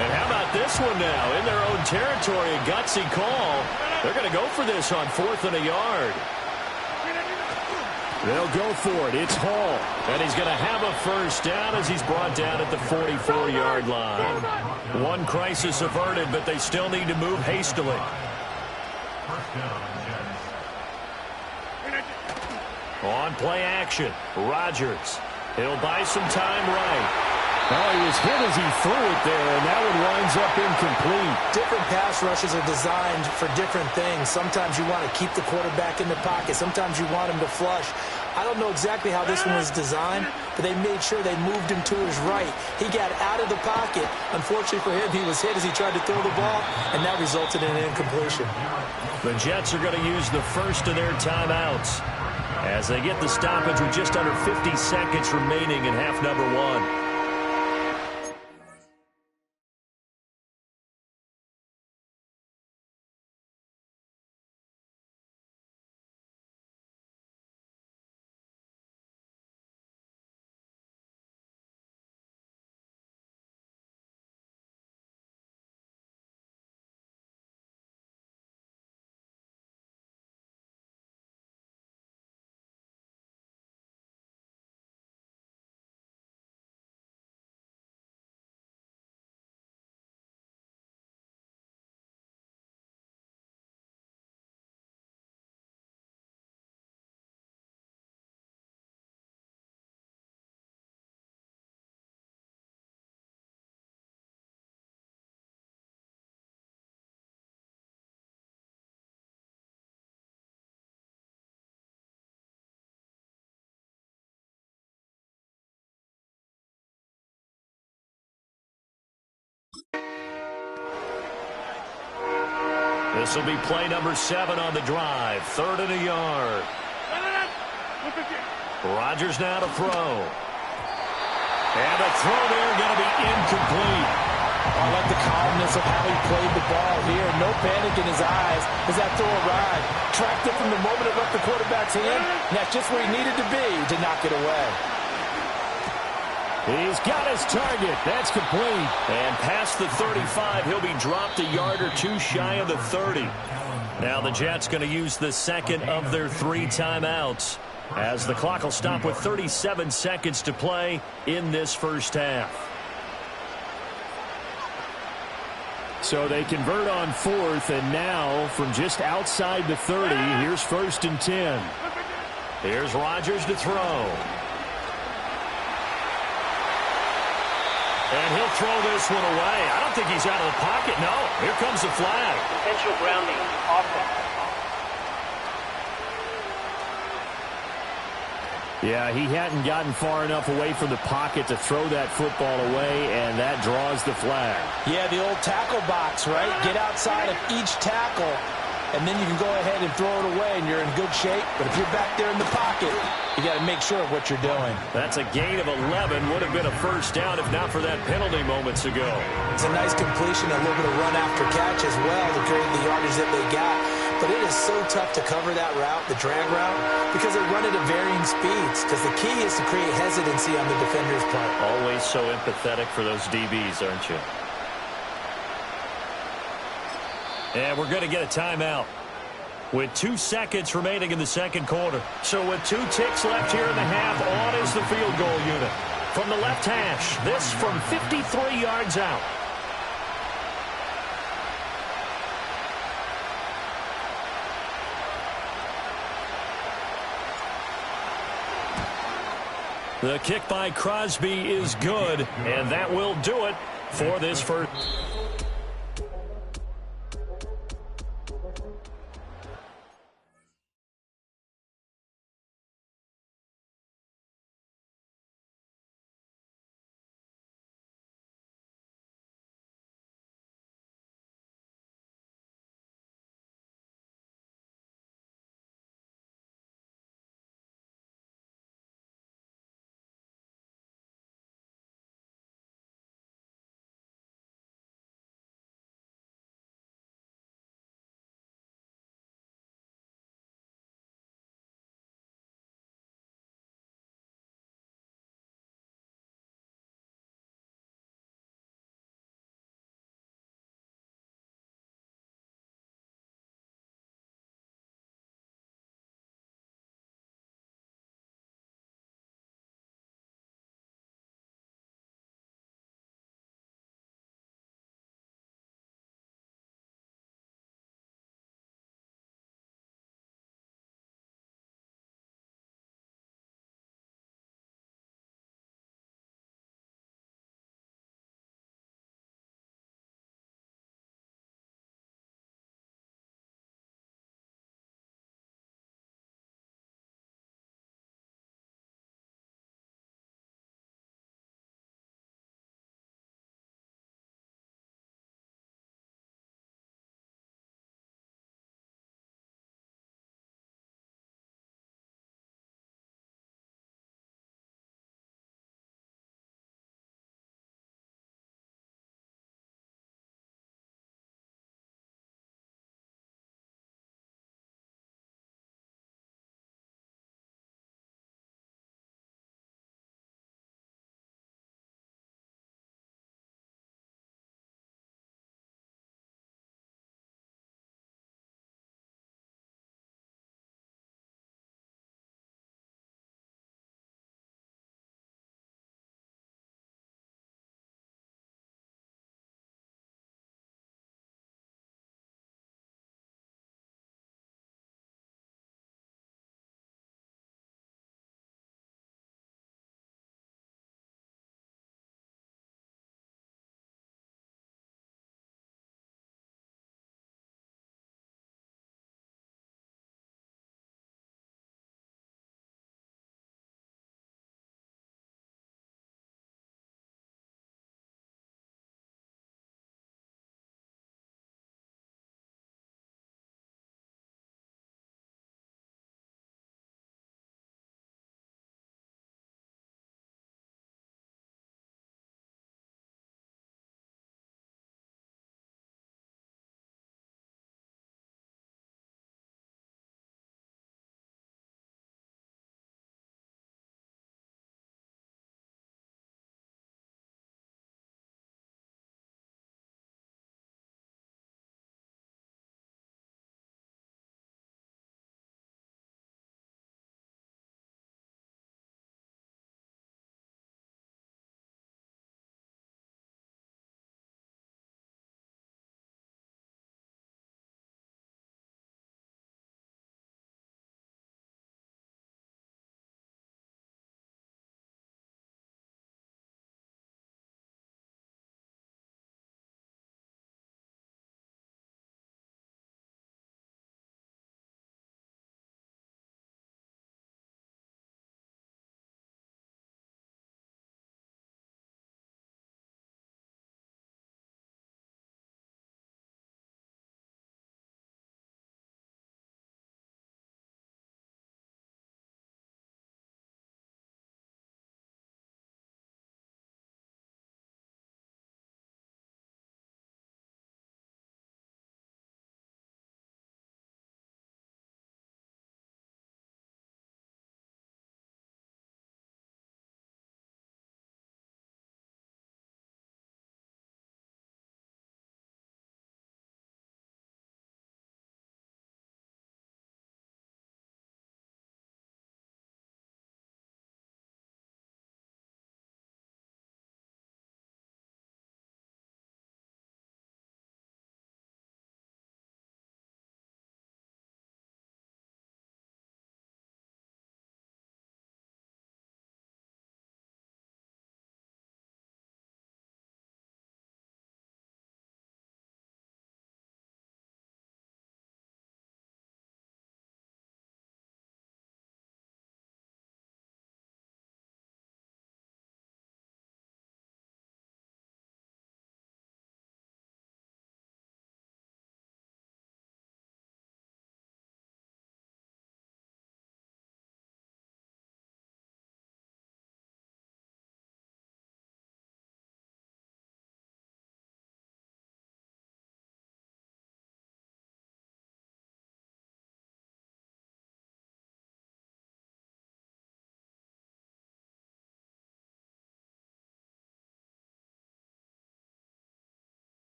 And how about this one now? In their own territory, a gutsy call. They're going to go for this on 4th and a yard. They'll go for it. It's Hall. And he's going to have a first down as he's brought down at the 44-yard line. One crisis averted, but they still need to move hastily. On play action, Rodgers. He'll buy some time right. Oh, he was hit as he threw it there, and that one winds up incomplete. Different pass rushes are designed for different things. Sometimes you want to keep the quarterback in the pocket. Sometimes you want him to flush. I don't know exactly how this one was designed, but they made sure they moved him to his right. He got out of the pocket. Unfortunately for him, he was hit as he tried to throw the ball, and that resulted in an incompletion. The Jets are going to use the first of their timeouts as they get the stoppage with just under 50 seconds remaining in half number 1. This will be play number 7 on the drive. 3rd and a yard. Rodgers now to throw. And the throw there going to be incomplete. I like the calmness of how he played the ball here. No panic in his eyes as that throw arrived. Tracked it from the moment it left the quarterback's hand. And that's just where he needed to be to knock it away. He's got his target. That's complete. And past the 35, he'll be dropped a yard or 2 shy of the 30. Now the Jets going to use the second of their 3 timeouts as the clock will stop with 37 seconds to play in this first half. So they convert on 4th, and now from just outside the 30, here's 1st and 10. Here's Rodgers to throw. And he'll throw this one away. I don't think he's out of the pocket. No, here comes the flag. Potential grounding, offense. Yeah, he hadn't gotten far enough away from the pocket to throw that football away, and that draws the flag. Yeah, the old tackle box, right? Get outside of each tackle, and then you can go ahead and throw it away, and you're in good shape. But if you're back there in the pocket, you got to make sure of what you're doing. That's a gain of 11. Would have been a first down if not for that penalty moments ago. It's a nice completion, a little bit of run after catch as well to create the yardage that they got. but it is so tough to cover that route, the drag route, because they run it at varying speeds, because the key is to create hesitancy on the defender's part. Always so empathetic for those DBs, aren't you? And we're going to get a timeout with 2 seconds remaining in the second quarter. So with 2 ticks left here in the half, on is the field goal unit. From the left hash, this from 53 yards out. The kick by Crosby is good, and that will do it for this first.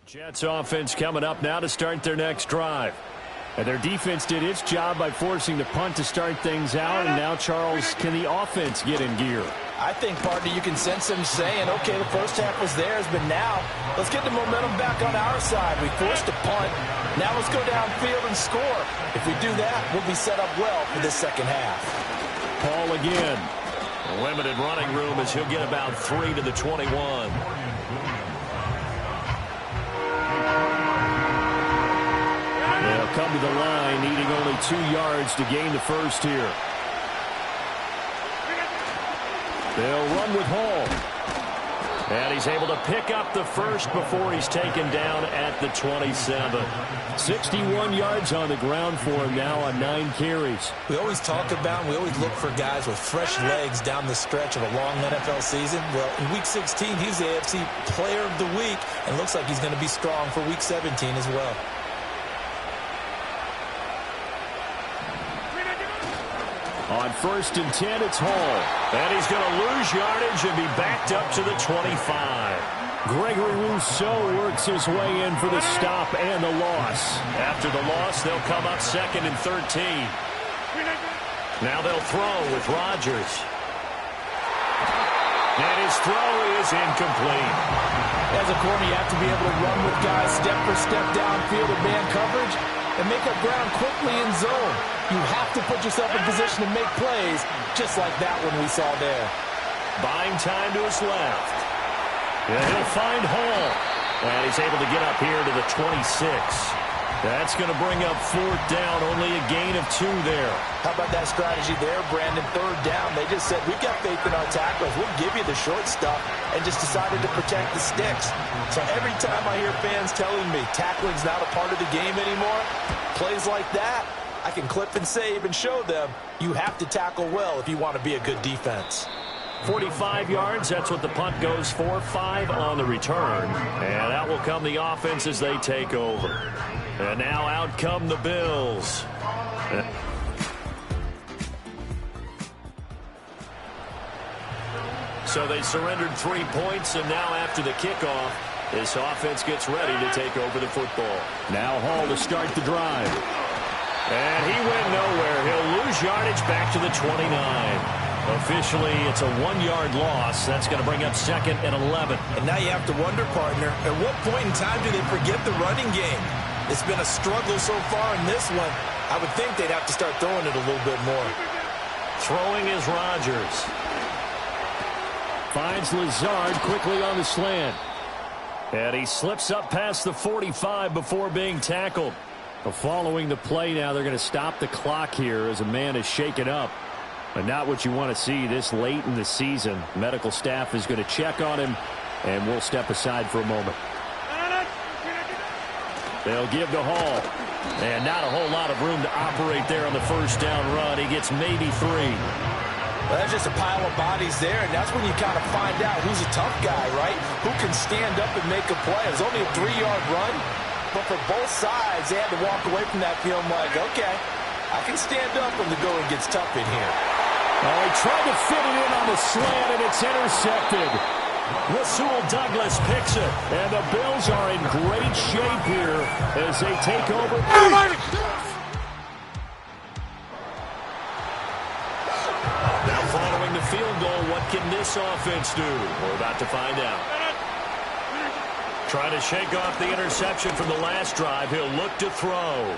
Jets offense coming up now to start their next drive. And their defense did its job by forcing the punt to start things out. And now, Charles, can the offense get in gear? I think, partner, you can sense them saying, okay, the first half was theirs, but now let's get the momentum back on our side. We forced a punt. Now let's go downfield and score. If we do that, we'll be set up well for this second half. Paul again. Limited running room as he'll get about 3 to the 21. They'll come to the line, needing only 2 yards to gain the first here. They'll run with Hall. And he's able to pick up the first before he's taken down at the 27. 61 yards on the ground for him now on 9 carries. We always talk about and we always look for guys with fresh legs down the stretch of a long NFL season. Well, in Week 16, he's the AFC Player of the Week, and looks like he's going to be strong for Week 17 as well. On 1st and 10, it's Hall. And he's going to lose yardage and be backed up to the 25. Gregory Rousseau works his way in for the stop and the loss. After the loss, they'll come up 2nd and 13. Now they'll throw with Rodgers. And his throw is incomplete. As a corner, you have to be able to run with guys step for step downfield in man coverage and make up ground quickly in zone. You have to put yourself in position to make plays, just like that one we saw there. Buying time to his left. And he'll find Hall. And he's able to get up here to the 26. That's going to bring up 4th down, only a gain of 2 there. How about that strategy there, Brandon? 3rd down, they just said, we've got faith in our tacklers. We'll give you the short stuff, and just decided to protect the sticks. So every time I hear fans telling me tackling's not a part of the game anymore, plays like that, I can clip and save and show them you have to tackle well if you want to be a good defense. 45 yards, that's what the punt goes for. 5 on the return. And out will come the offense as they take over. And now out come the Bills. So they surrendered 3 points, and now after the kickoff, this offense gets ready to take over the football. Now Hall to start the drive. And he went nowhere. He'll lose yardage back to the 29. Officially, it's a 1-yard loss. That's going to bring up 2nd and 11. And now you have to wonder, partner, at what point in time do they forget the running game? It's been a struggle so far in this one. I would think they'd have to start throwing it a little bit more. Throwing is Rodgers. Finds Lazard quickly on the slant. And he slips up past the 45 before being tackled. Following the play now, they're going to stop the clock here as a man is shaken up. But not what you want to see this late in the season. Medical staff is going to check on him, and we'll step aside for a moment. They'll give to Hall. And not a whole lot of room to operate there on the 1st down run. He gets maybe 3. Well, that's just a pile of bodies there, and that's when you kind of find out who's a tough guy, right? Who can stand up and make a play. It was only a 3-yard run, but for both sides, they had to walk away from that feeling like, okay, I can stand up when the going gets tough in here. Oh, he tried to fit it in on the slant, and it's intercepted. Rasul Douglas picks it, and the Bills are in great shape here as they take over. Now following the field goal, what can this offense do? We're about to find out. Trying to shake off the interception from the last drive. He'll look to throw.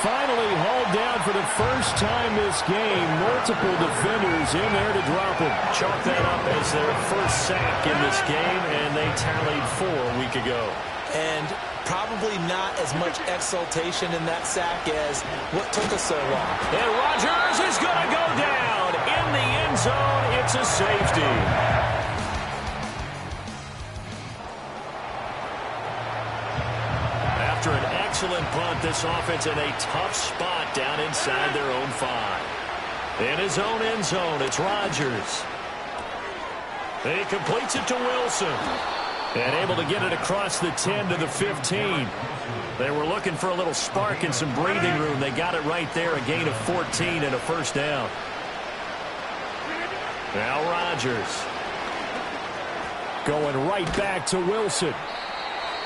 Finally hauled down for the first time this game. Multiple defenders in there to drop him. Chalk that up as their first sack in this game, and they tallied 4 a week ago. And probably not as much exultation in that sack as what took us so long. And Rodgers is going to go down. In the end zone, it's a safety. After an excellent punt, this offense in a tough spot down inside their own 5. In his own end zone, it's Rodgers. And he completes it to Wilson. And able to get it across the 10 to the 15. They were looking for a little spark and some breathing room. They got it right there, a gain of 14 and a first down. Now Rodgers. Going right back to Wilson.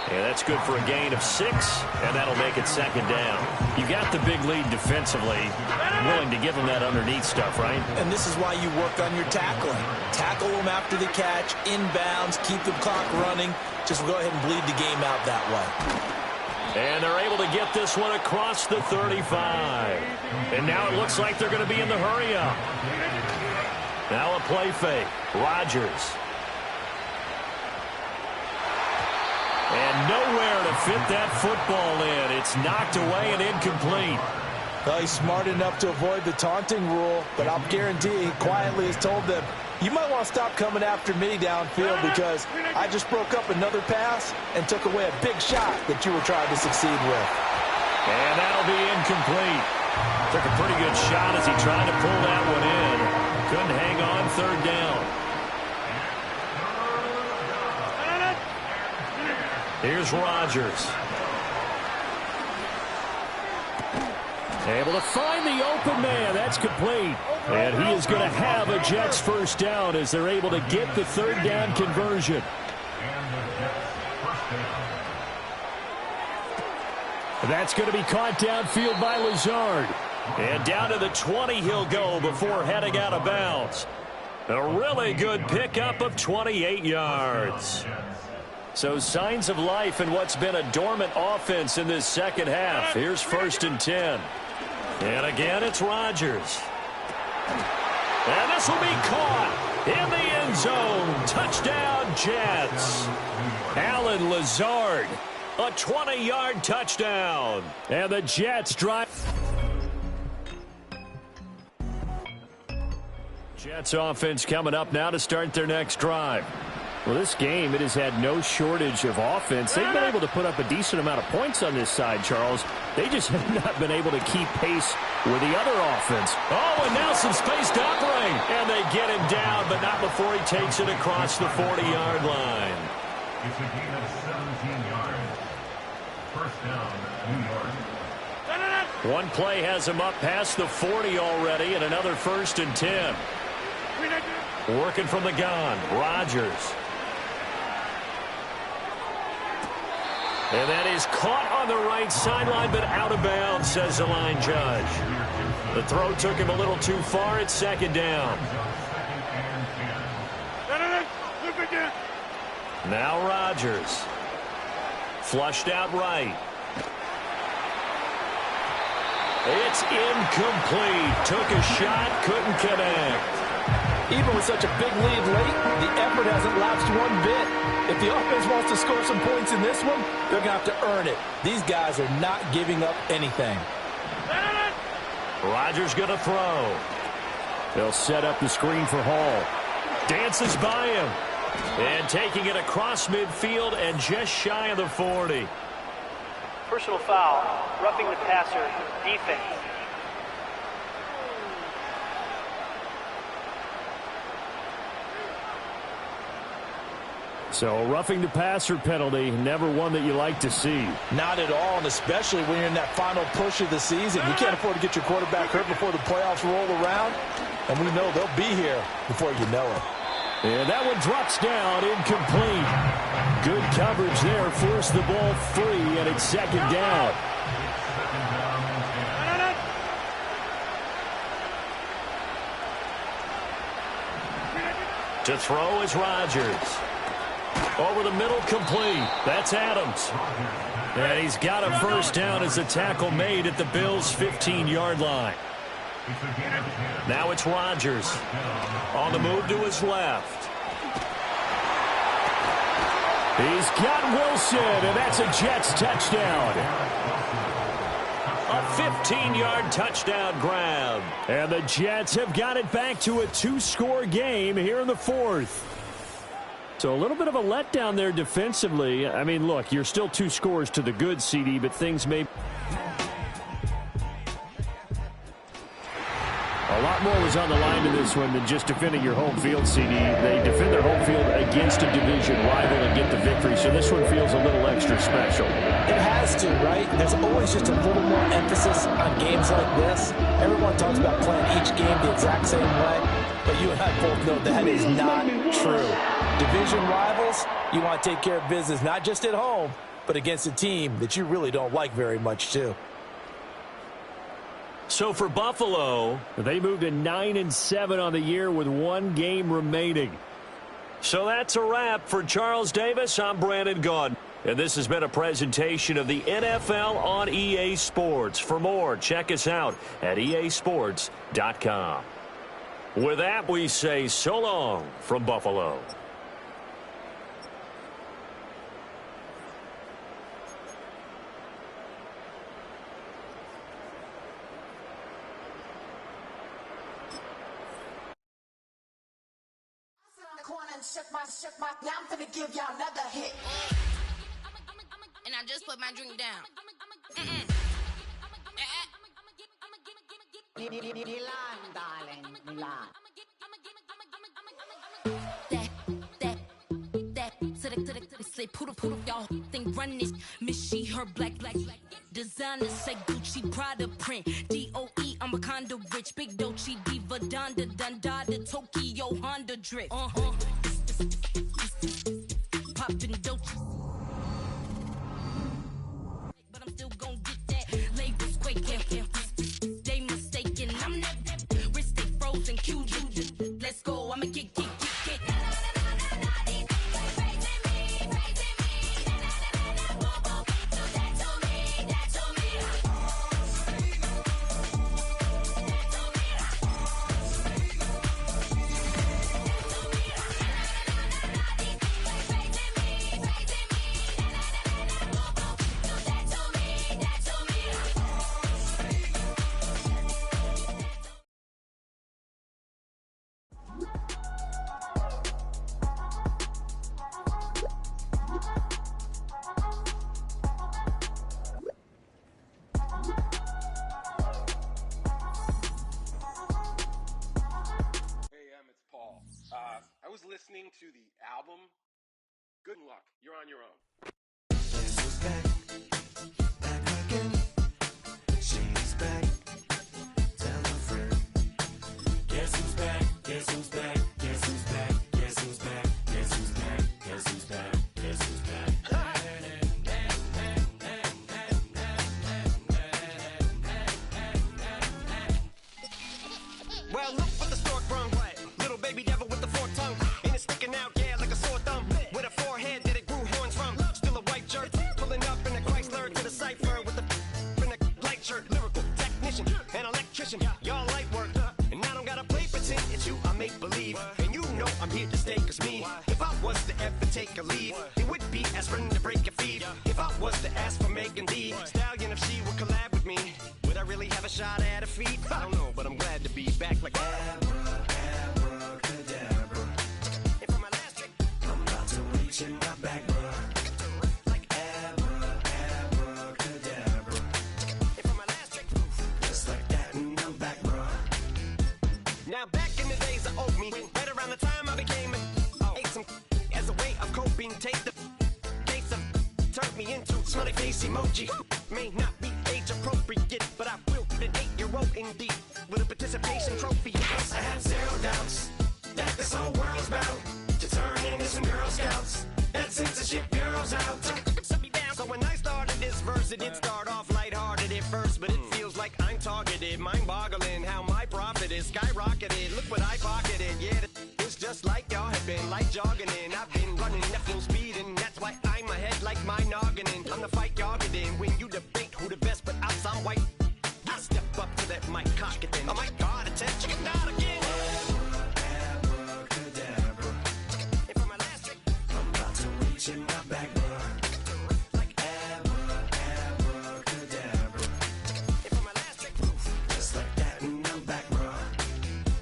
Yeah, that's good for a gain of 6, and that'll make it second down. You got the big lead defensively. Willing to give them that underneath stuff, right? And this is why you work on your tackling. Tackle them after the catch, inbounds, keep the clock running. Just go ahead and bleed the game out that way. And they're able to get this one across the 35. And now it looks like they're going to be in the hurry-up. Now a play fake. Rodgers. And nowhere to fit that football in. It's knocked away and incomplete. Well, he's smart enough to avoid the taunting rule, but I'll guarantee he quietly has told them, you might want to stop coming after me downfield because I just broke up another pass and took away a big shot that you were trying to succeed with. And that'll be incomplete. Took a pretty good shot as he tried to pull that one in. Couldn't hang on third down. Here's Rodgers. Able to find the open man. That's complete. And he is going to have a Jets first down as they're able to get the third down conversion. That's going to be caught downfield by Lazard. And down to the 20 he'll go before heading out of bounds. A really good pickup of 28 yards. So signs of life in what's been a dormant offense in this second half. Here's 1st and 10. And again, it's Rodgers. And this will be caught in the end zone. Touchdown, Jets. Alan Lazard, a 20-yard touchdown. And the Jets drive. Jets offense coming up now to start their next drive. Well, this game, it has had no shortage of offense. They've been able to put up a decent amount of points on this side, Charles. They just have not been able to keep pace with the other offense. Oh, and now some space to operate. And they get him down, but not before he takes it across the 40-yard line. It's a gain of 17 yards. First down, New York. One play has him up past the 40 already, and another 1st and 10. Working from the gun, Rodgers. And that is caught on the right sideline, but out of bounds, says the line judge. The throw took him a little too far. It's second down. Now Rodgers. Flushed out right. It's incomplete. Took a shot, couldn't connect. Even with such a big lead late, the effort hasn't lapsed one bit. If the offense wants to score some points in this one, they're going to have to earn it. These guys are not giving up anything. Rodgers going to throw. They'll set up the screen for Hall. Dances by him. And taking it across midfield and just shy of the 40. Personal foul, roughing the passer, defense. So a roughing the passer penalty, never one that you like to see. Not at all, and especially when you're in that final push of the season. You can't afford to get your quarterback hurt before the playoffs roll around, and we know they'll be here before you know it. And that one drops down, incomplete. Good coverage there, forced the ball free, and it's second down. To throw is Rodgers. Over the middle, complete. That's Adams. And he's got a first down as the tackle made at the Bills' 15-yard line. Now it's Rodgers. On the move to his left. He's got Wilson, and that's a Jets touchdown. A 15-yard touchdown grab. And the Jets have got it back to a 2-score game here in the fourth. So a little bit of a letdown there defensively. I mean, look, you're still 2 scores to the good, CD, but things may... A lot more was on the line in this one than just defending your home field, CD. They defend their home field against a division rival and get the victory, so this one feels a little extra special. It has to, right? There's always just a little more emphasis on games like this. Everyone talks about playing each game the exact same way, but you and I both know that is not true. Division rivals, you want to take care of business, not just at home, but against a team that you really don't like very much, too. So for Buffalo, they moved to 9-7 on the year with one game remaining. So that's a wrap for Charles Davis. I'm Brandon Gaudin. And this has been a presentation of the NFL on EA Sports. For more, check us out at easports.com. With that, we say so long from Buffalo. Now I'm gonna give y'all another hit. And I just put my drink down. Milan, darling, Milan. That, say poodle, y'all think run this. Miss she, her black. Designers say Gucci, Prada print. DOE, I'm a condo rich. Big Dolce, Diva, Donda, Dundada, Tokyo, Honda drip. Poppin' Dolce. But I'm still gon' get that. Labels quaking. They mistaken. I'm that wrist stay frozen. QU. Let's go. I'ma get. I was listening to the album. Good luck. You're on your own. Guess who's back? Back again. She's back. Tell a friend. Guess who's back? Guess who's back? Guess who's back? Guess who's back? Guess who's back? Guess who's back? Guess who's back? Well, look what the stork brung. Little baby devil with the forked tongue. And it's sticking out, yeah, like a sore thumb. With a forehead that it grew horns from. Still a white jerk. Pulling up in a Chrysler to the cipher with in a light shirt. Lyrical technician and electrician. Y'all light work. And I don't gotta play pretend. It's you I make believe. And you know I'm here to stay. Cause me, if I was to ever take a leave, it would be aspirin to break your feet. If I was to ask for Megan D Stallion, if she would collab with me, would I really have a shot at her feet? I don't know, but I'm glad to be back like in my back, bruh. Like abracadabra. For my last trick, just like that, and I'm back, bruh. Now back in the days of old me, right around the time I became ate some as a way of coping. Take the dates of turned me into smiley face emoji. May not be age appropriate, but I will an 8-year-old indeed with a participation trophy. I have zero doubts that this whole world's bound to turn into some Girl Scouts. That censorship bureau's out. So when I started this verse, it did start off lighthearted at first, but it feels like I'm targeted. Mind-boggling how my profit is skyrocketed. Look what I pocketed. Yeah, it's just like y'all have been like jogging in. I've been running at full speed, and that's why I'm ahead like my noggin. I'm the fight y'all get in when you debate who the best, but I'm some white. I step up to that mic, cock it then. Oh my God, attention, not again. In my back, bruh. Like abracadabra. For my last trick, just like that, and I'm back, bruh.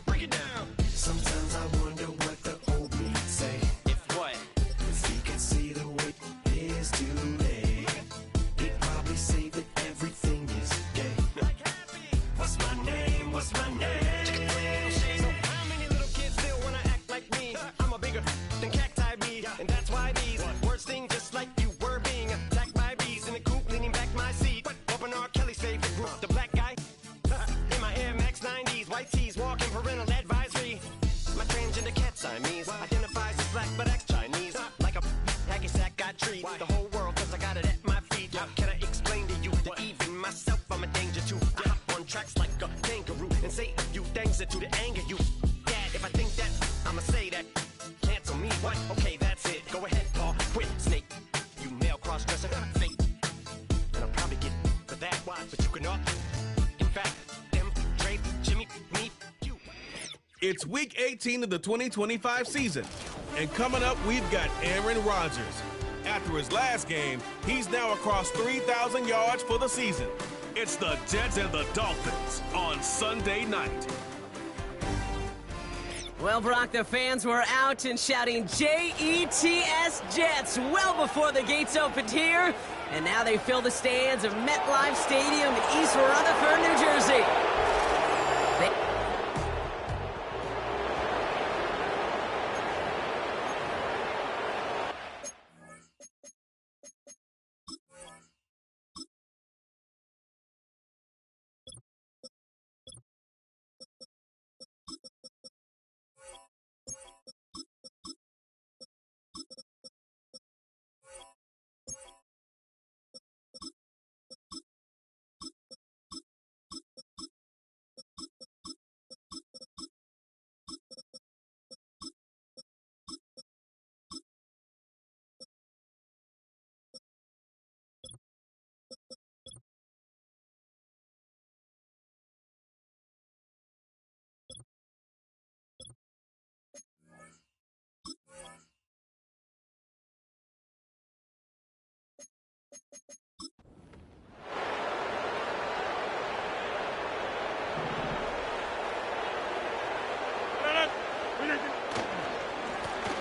Break it down. Sometimes I wonder what the old me'd say. If what? If he could see the way it is today. street. The whole world, cause I got it at my feet. How can I explain to you that even myself I'm a danger to? I hop on tracks like a kangaroo and say a few things that do to anger you. Dad, if I think that, I'ma say that. Cancel me, what? Okay, that's it. Go ahead, Paul. Quit, Snake. You male cross-dresser, fake. And I'll probably get for that. But you can all. In fact, them, Dre, Jimmy, me, you. It's week 18 of the 2025 season. And coming up, we've got Aaron Rodgers. After his last game, he's now across 3,000 yards for the season. It's the Jets and the Dolphins on Sunday night. Well, Brock, the fans were out and shouting J-E-T-S Jets well before the gates opened here. And now they fill the stands of MetLife Stadium in East Rutherford, New Jersey.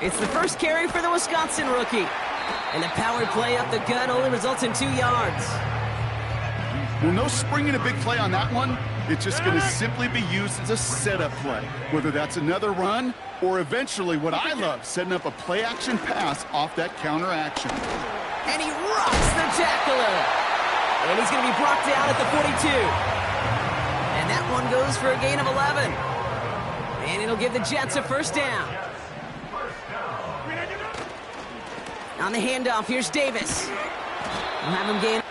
It's the first carry for the Wisconsin rookie. And the power play up the gut only results in 2 yards. Well, no springing a big play on that one. It's just going to simply be used as a setup play, whether that's another run or eventually what I love, setting up a play-action pass off that counter action. And he rocks the tackler. And he's going to be brought down at the 42. And that one goes for a gain of 11. And it'll give the Jets a first down. On the handoff, here's Davis. We'll have him gain.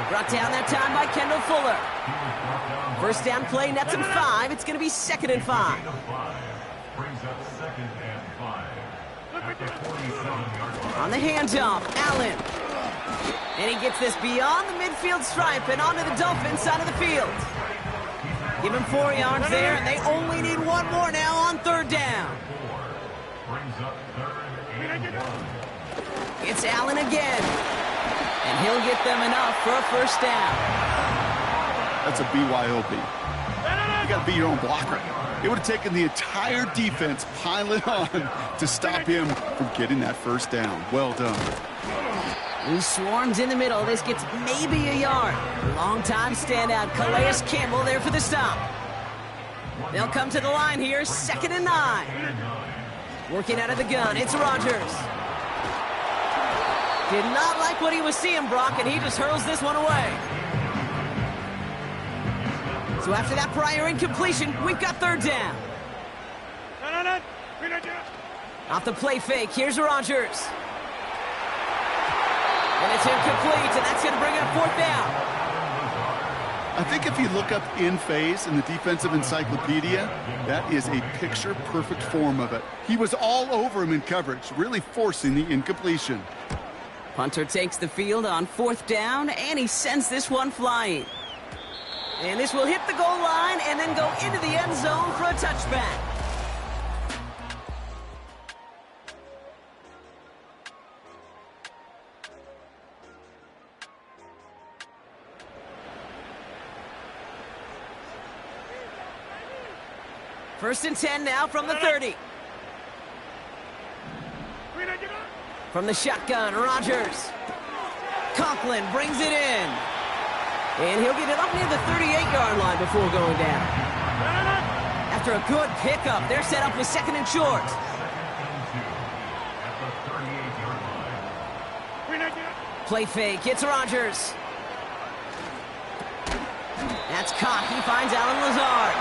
Brought down that time by Kendall Fuller. First down play nets him 5. It's going to be 2nd and 5. Brings up 2nd and 5. At the 47-yard line. On the handoff, Allen. And he gets this beyond the midfield stripe and onto the Dolphins side of the field. Give him 4 yards there, and they only need 1 more now on 3rd down. Brings up 3rd and 1. It's Allen again. And he'll get them enough for a first down. That's a BYOB. You got to be your own blocker. It would have taken the entire defense piling on to stop him from getting that first down. Well done. He swarms in the middle. This gets maybe a yard. Long-time standout Calais Campbell there for the stop. They'll come to the line here, 2nd and 9. Working out of the gun, it's Rodgers. Did not like what he was seeing, Brock, and he just hurls this one away. So after that prior incompletion, we've got 3rd down. Off the play fake, here's Rodgers. And it's incomplete, and that's going to bring up 4th down. I think if you look up in phase in the defensive encyclopedia, that is a picture-perfect form of it. He was all over him in coverage, really forcing the incompletion. Punter takes the field on 4th down, and he sends this one flying. And this will hit the goal line and then go into the end zone for a touchback. First and 10 now from the 30. From the shotgun, Rodgers. Conklin brings it in. And he'll get it up near the 38-yard line before going down. After a good pickup, they're set up with second and short. Play fake, it's Rodgers. That's caught, he finds Alan Lazard.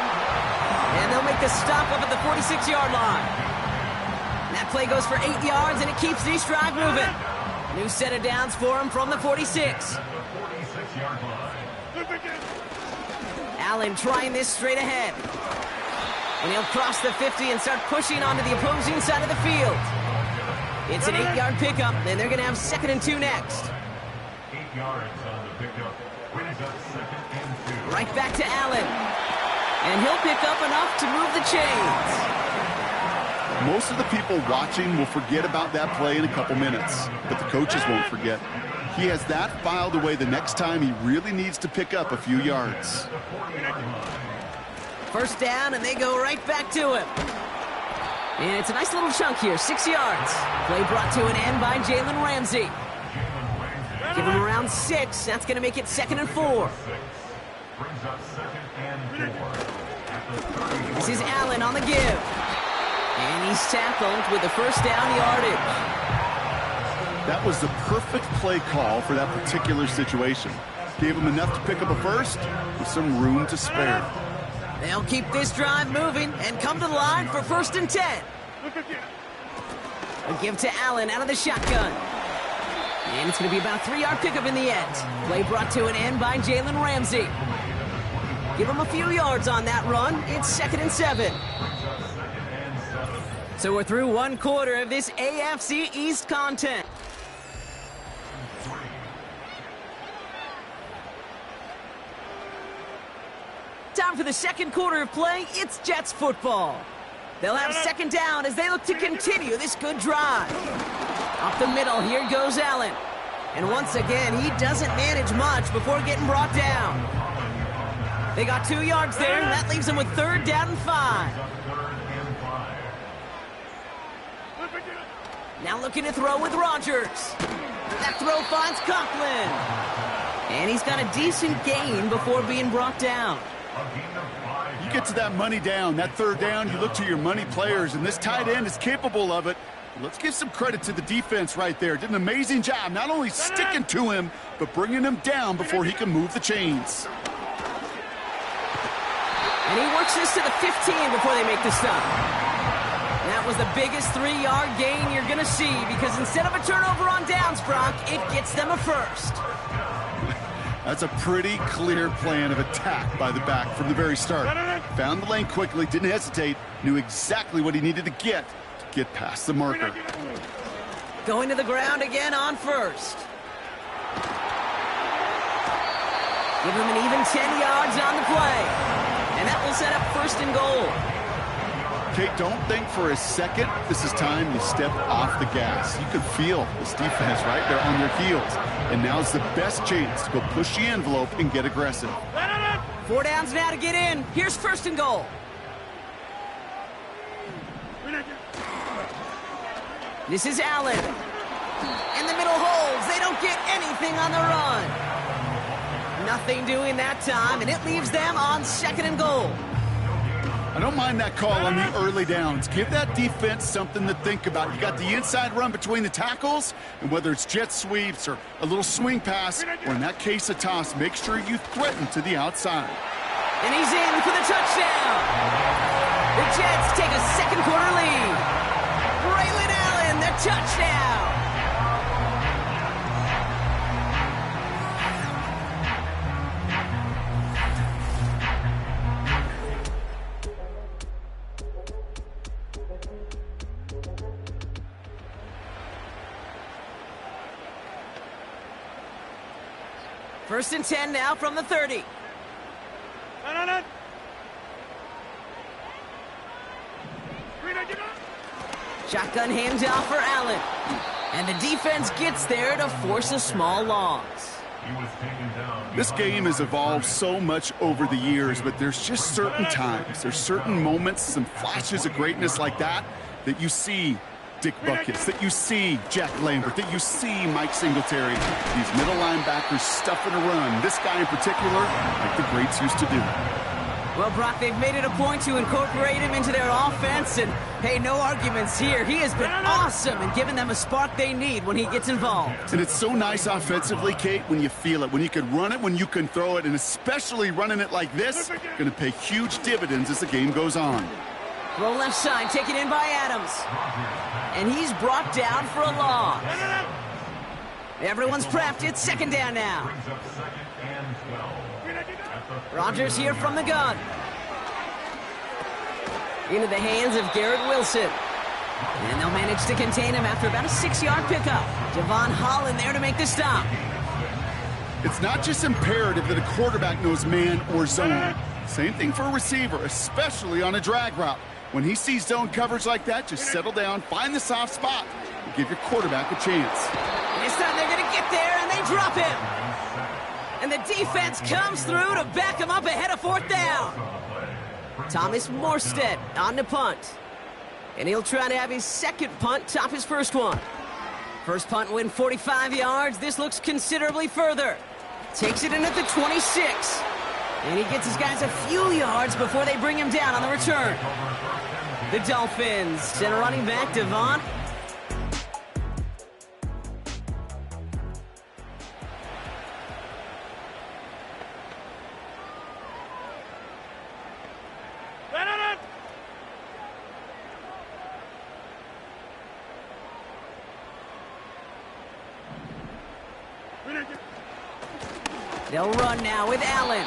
And they'll make the stop up at the 46-yard line. That play goes for 8 yards, and it keeps this drive moving. New set of downs for him from the 46. Allen trying this straight ahead. And he'll cross the 50 and start pushing onto the opposing side of the field. It's an 8-yard pickup, and they're going to have second and 2 next. 8 yards on the pickup. Brings up second and 2. Right back to Allen. And he'll pick up enough to move the chains. Most of the people watching will forget about that play in a couple minutes, but the coaches won't forget. He has that filed away the next time he really needs to pick up a few yards. First down, and they go right back to him. And it's a nice little chunk here, 6 yards. Play brought to an end by Jalen Ramsey. Give him around 6. That's going to make it second and 4. This is Allen on the give. And he's tackled with the first down yardage. That was the perfect play call for that particular situation. Gave him enough to pick up a first with some room to spare. They'll keep this drive moving and come to the line for first and 10. A give to Allen out of the shotgun. And it's going to be about a 3-yard pickup in the end. Play brought to an end by Jalen Ramsey. Give him a few yards on that run. It's second and 7. So we're through one quarter of this AFC East content. Time for the second quarter of play. It's Jets football. They'll have second down as they look to continue this good drive. Up the middle, here goes Allen. And once again, he doesn't manage much before getting brought down. They got 2 yards there, and that leaves them with third down and 5. Now looking to throw with Rodgers. That throw finds Conklin. And he's got a decent gain before being brought down. You get to that money down, that third down, you look to your money players, and this tight end is capable of it. Let's give some credit to the defense right there. Did an amazing job, not only sticking to him, but bringing him down before he can move the chains. And he works this to the 15 before they make the stop. That was the biggest 3-yard gain you're going to see because instead of a turnover on downs, Brock, it gets them a first. That's a pretty clear plan of attack by the back from the very start. Found the lane quickly, didn't hesitate, knew exactly what he needed to get past the marker. Going to the ground again on first. Give him an even 10 yards on the play. And that will set up first and goal. Okay, don't think for a second this is time you step off the gas. You could feel this defense right there on their heels. And now's the best chance to go push the envelope and get aggressive. 4 downs now to get in. Here's first and goal. This is Allen. And the middle holds. They don't get anything on the run. Nothing doing that time, and it leaves them on second and goal. I don't mind that call on the early downs. Give that defense something to think about. You got the inside run between the tackles, and whether it's jet sweeps or a little swing pass, or in that case a toss, make sure you threaten to the outside. And he's in for the touchdown. The Jets take a second quarter lead. Braylon Allen, the touchdown. First and 10 now from the 30. Shotgun handoff for Allen. And the defense gets there to force a small loss. This game has evolved so much over the years, but there's just certain times, there's certain moments, some flashes of greatness like that you see Dick Butkus, that you see Jack Lambert, that you see Mike Singletary. These middle linebackers stuffing a run. This guy in particular, like the greats used to do. Well, Brock, they've made it a point to incorporate him into their offense, and hey, no arguments here. He has been awesome and given them a spark they need when he gets involved. And it's so nice offensively, Kate, when you feel it, when you can run it, when you can throw it, and especially running it like this, going to pay huge dividends as the game goes on. Throw left side, taken in by Adams. And he's brought down for a loss. Everyone's prepped. It's second down now. Rodgers here from the gun. Into the hands of Garrett Wilson. And they'll manage to contain him after about a 6-yard pickup. Javon Holland there to make the stop. It's not just imperative that a quarterback knows man or zone. Same thing for a receiver, especially on a drag route. When he sees zone coverage like that, just settle down, find the soft spot, and give your quarterback a chance. And this time they're going to get there, and they drop him. And the defense comes through to back him up ahead of fourth down. Thomas Morstead on the punt. And he'll try to have his second punt top his first one. First punt win 45 yards. This looks considerably further. Takes it in at the 26. And he gets his guys a few yards before they bring him down on the return. The Dolphins send a running back, Devon. They'll run now with Allen.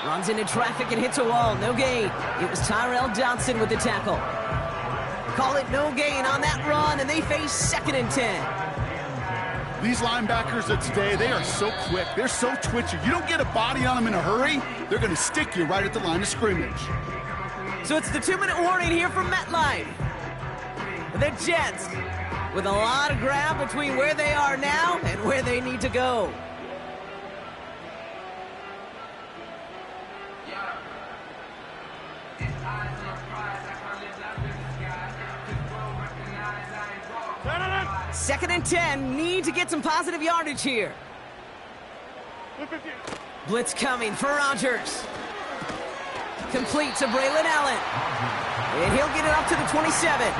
Runs into traffic and hits a wall. No gain. It was Tyrell Dodson with the tackle. Call it no gain on that run, and they face 2nd and 10. These linebackers of today, they are so quick. They're so twitchy. You don't get a body on them in a hurry, they're going to stick you right at the line of scrimmage. So it's the 2-minute warning here from MetLife. The Jets with a lot of ground between where they are now and where they need to go. Second and 10, need to get some positive yardage here. Blitz coming for Rodgers. Complete to Braylon Allen. And he'll get it up to the 27.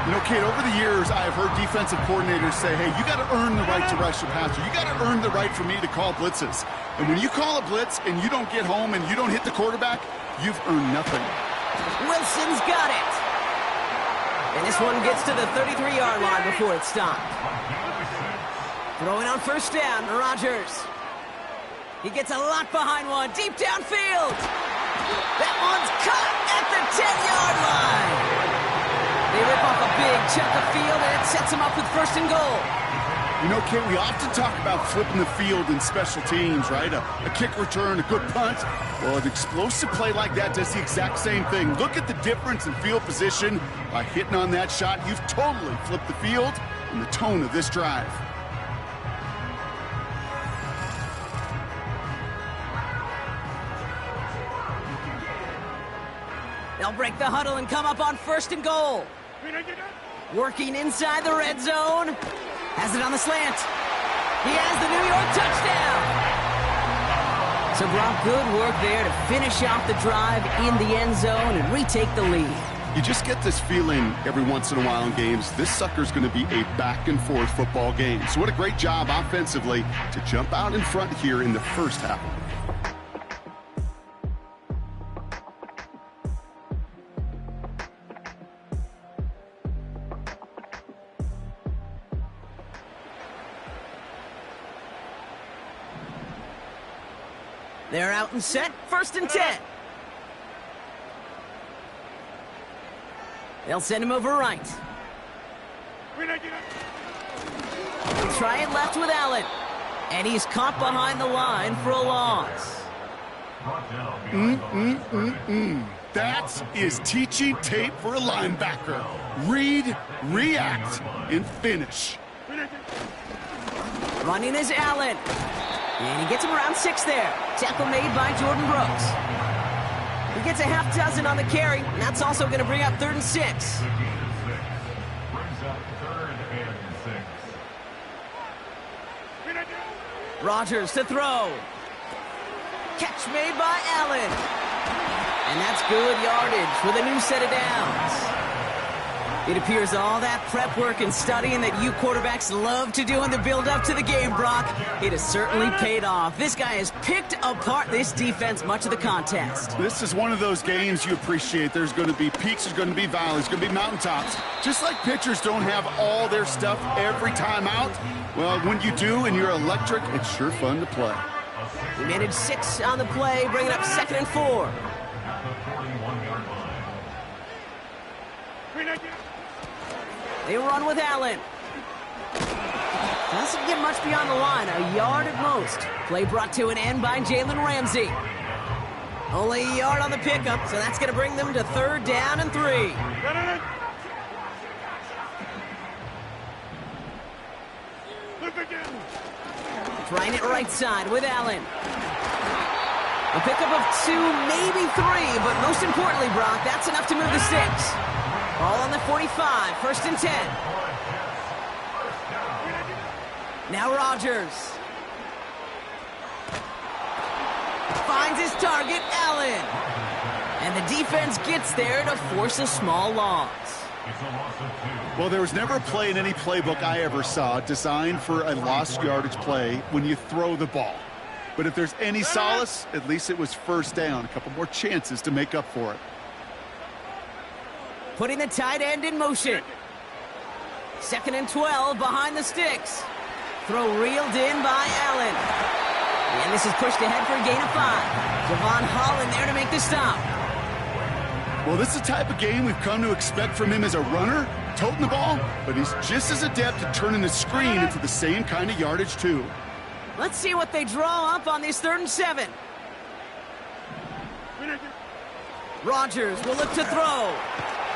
You know, Kate, over the years, I have heard defensive coordinators say, hey, you got to earn the right to rush your passer. You got to earn the right for me to call blitzes. And when you call a blitz and you don't get home and you don't hit the quarterback, you've earned nothing. Wilson's got it. And this one gets to the 33-yard line before it's stopped. Throwing on first down, Rodgers. He gets a lot behind one, deep downfield. That one's caught at the 10-yard line. They rip off a big chunk of field, and it sets them up with first and goal. You know, Kate, we often talk about flipping the field in special teams, right? A kick return, a good punt. Well, an explosive play like that does the exact same thing. Look at the difference in field position. By hitting on that shot, you've totally flipped the field and the tone of this drive. They'll break the huddle and come up on first and goal. Working inside the red zone. Has it on the slant. He has the New York touchdown. So, Brock, good work there to finish off the drive in the end zone and retake the lead. You just get this feeling every once in a while in games, this sucker's going to be a back-and-forth football game. So what a great job offensively to jump out in front here in the first half. They're out and set, first and 10. They'll send him over right. They try it left with Allen. And he's caught behind the line for a loss. That is teaching tape for a linebacker. Read, react, and finish. Running is Allen. And he gets him around 6 there. Tackle made by Jordan Brooks. He gets a half dozen on the carry, and that's also going to bring up 3rd and 6. Rodgers to throw. Catch made by Allen. And that's good yardage with a new set of downs. It appears all that prep work and studying that you quarterbacks love to do in the build-up to the game, Brock, it has certainly paid off. This guy has picked apart this defense much of the contest. This is one of those games you appreciate. There's going to be peaks, there's going to be valleys, there's going to be mountaintops. Just like pitchers don't have all their stuff every time out, well, when you do and you're electric, it's sure fun to play. He managed 6 on the play, bringing up 2nd and 4. They run with Allen. Doesn't get much beyond the line, a yard at most. Play brought to an end by Jalen Ramsey. Only a yard on the pickup, so that's going to bring them to 3rd down and 3. Trying it right side with Allen. A pickup of 2, maybe 3, but most importantly, Brock, that's enough to move the sticks. Ball on the 45, 1st and 10. Now Rodgers. Finds his target, Allen. And the defense gets there to force a small loss. Well, there was never a play in any playbook I ever saw designed for a lost yardage play when you throw the ball. But if there's any solace, at least it was 1st down. A couple more chances to make up for it. Putting the tight end in motion. 2nd and 12 behind the sticks. Throw reeled in by Allen. And this is pushed ahead for a gain of 5. Javon Holland there to make the stop. Well, this is the type of game we've come to expect from him as a runner, toting the ball, but he's just as adept at turning the screen into the same kind of yardage, too. Let's see what they draw up on this 3rd and 7. Rodgers will look to throw.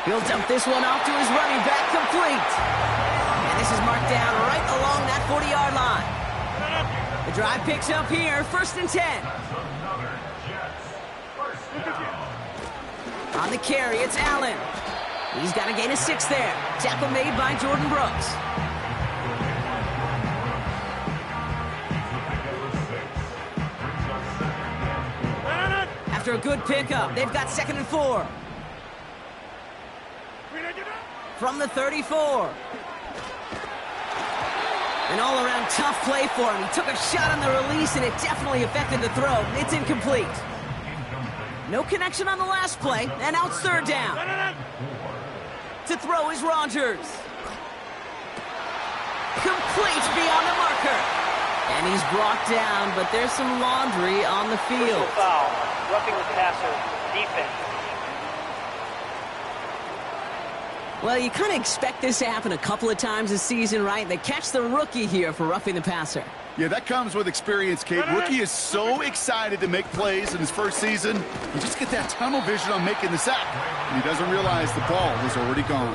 He'll dump this one off to his running back, complete. And this is marked down right along that 40-yard line. The drive picks up here, 1st and 10. On the carry, it's Allen. He's got a gain of 6 there. Tackle made by Jordan Brooks. After a good pickup, they've got 2nd and 4. From the 34. An all-around tough play for him. He took a shot on the release, and it definitely affected the throw. It's incomplete. No connection on the last play, and now it's 3rd down. To throw is Rodgers. Complete beyond the marker. And he's brought down, but there's some laundry on the field. Foul, roughing the passer, defense. Well, you kind of expect this to happen a couple of times this season, right? They catch the rookie here for roughing the passer. Yeah, that comes with experience, Kate. Rookie is so excited to make plays in his 1st season. You just get that tunnel vision on making the sack. And he doesn't realize the ball is already gone.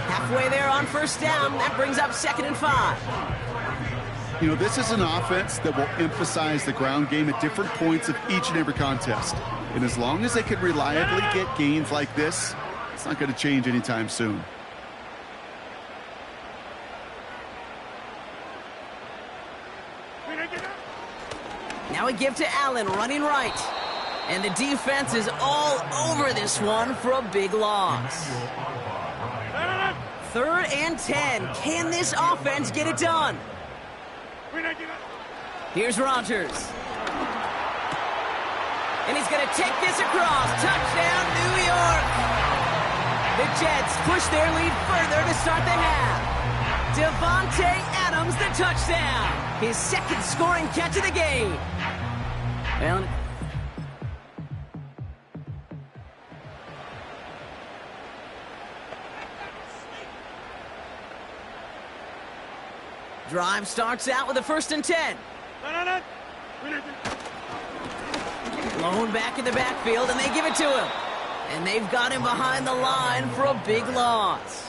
Halfway there on 1st down. That brings up 2nd and 5. You know, this is an offense that will emphasize the ground game at different points of each and every contest. And as long as they can reliably get gains like this, it's not going to change anytime soon. Now a give to Allen, running right. And the defense is all over this one for a big loss. 3rd and 10. Can this offense get it done? Here's Rodgers. And he's going to take this across. Touchdown, New York. The Jets push their lead further to start the half. Devontae Adams, the touchdown. His 2nd scoring catch of the game. Well, drive starts out with a 1st and 10. Blown back in the backfield, and they give it to him. And they've got him behind the line for a big loss.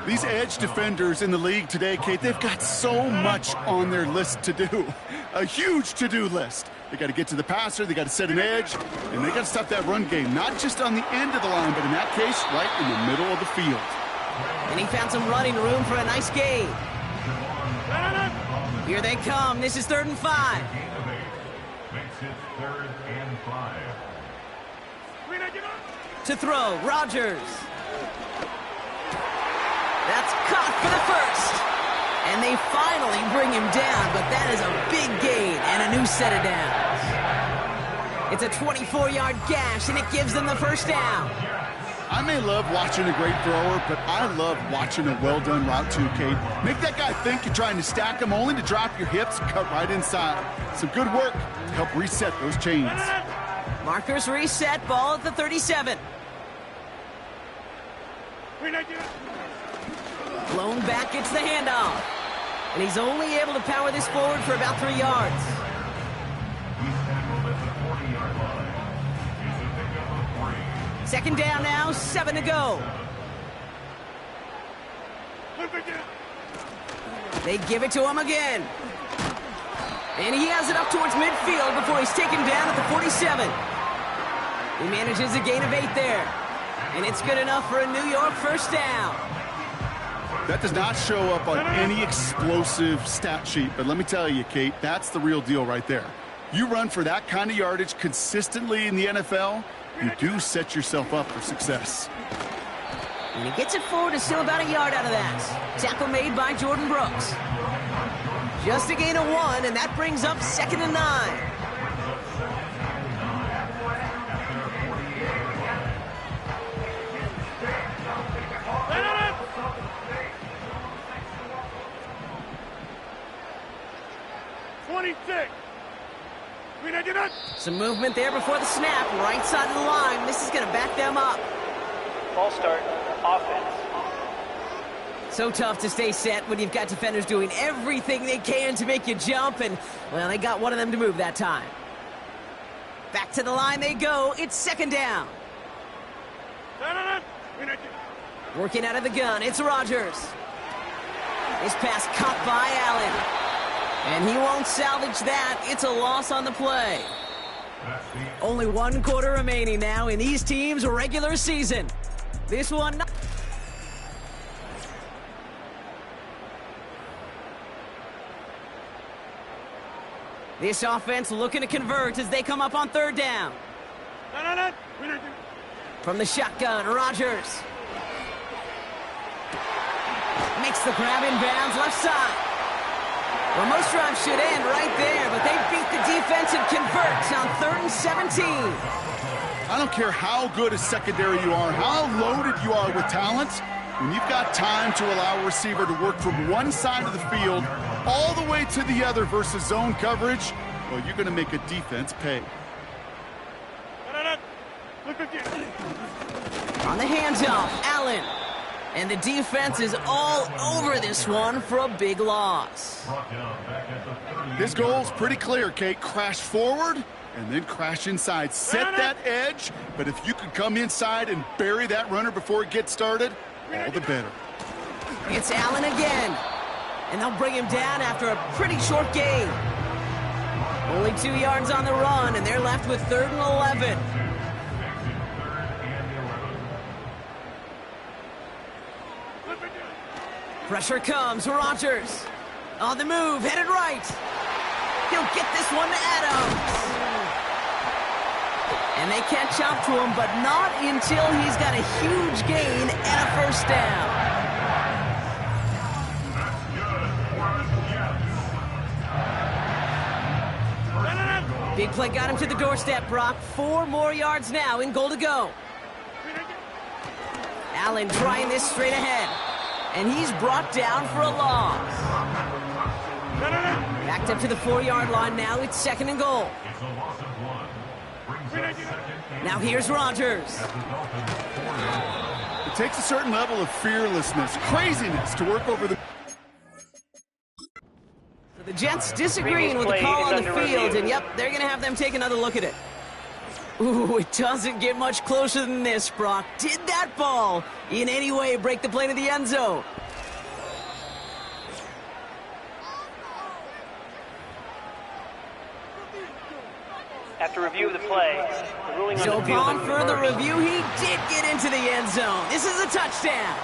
These edge defenders in the league today, Kate, they've got so much on their list to do. A huge to-do list. They got to get to the passer, they got to set an edge, and they got to stop that run game, not just on the end of the line, but in that case, right in the middle of the field. And he found some running room for a nice gain. Here they come. This is 3rd and 5. Makes it 3rd and 5. To throw, Rodgers. That's caught for the first. And they finally bring him down, but that is a big gain and a new set of downs. It's a 24-yard gash, and it gives them the first down. I may love watching a great thrower, but I love watching a well-done route too, Kate. Make that guy think you're trying to stack him, only to drop your hips and cut right inside. Some good work to help reset those chains. Markers reset, ball at the 37. Blown back, gets the handoff. And he's only able to power this forward for about 3 yards. Second down now, 7 to go. They give it to him again. And he has it up towards midfield before he's taken down at the 47. He manages a gain of 8 there. And it's good enough for a New York first down. That does not show up on any explosive stat sheet, but let me tell you, Kate, that's the real deal right there. You run for that kind of yardage consistently in the NFL, you do set yourself up for success. And he gets it forward and still about a yard out of that. Tackle made by Jordan Brooks. Just a gain of 1, and that brings up 2nd and 9. Some movement there before the snap, right side of the line. This is going to back them up. Ball start, offense. So tough to stay set when you've got defenders doing everything they can to make you jump, and, well, they got one of them to move that time. Back to the line they go. It's 2nd down. Working out of the gun, it's Rodgers. This pass caught by Allen. And he won't salvage that. It's a loss on the play. Only 1 quarter remaining now in these teams' regular season. This one... This offense looking to convert as they come up on 3rd down. From the shotgun, Rodgers. Makes the grab in bounds, left side. Well, most drives should end right there, but they beat the defense and converts on 3rd and 17. I don't care how good a secondary you are, how loaded you are with talent, when you've got time to allow a receiver to work from one side of the field all the way to the other versus zone coverage, well, you're going to make a defense pay. On the handoff, Allen. And the defense is all over this one for a big loss. This goal's pretty clear, Kate. Crash forward and then crash inside. Set that edge, but if you can come inside and bury that runner before it gets started, all the better. It's Allen again. And they'll bring him down after a pretty short gain. Only 2 yards on the run, and they're left with 3rd and 11. Pressure comes, Rodgers. On the move, headed right. He'll get this one to Adams. And they catch up to him, but not until he's got a huge gain and a first down. Big play got him to the doorstep, Brock. 4 more yards now in goal to go. Allen trying this straight ahead. And he's brought down for a loss. Backed up to the 4-yard line now. It's 2nd and goal. Now here's Rodgers. It takes a certain level of fearlessness, craziness to work over the... So the Jets disagreeing with the call on the field, and yep, they're going to have them take another look at it. Ooh, it doesn't get much closer than this, Brock. Did that ball in any way break the play to the end zone? After review of the play, the ruling on So the field upon is further reversed. review, he did get into the end zone. This is a touchdown.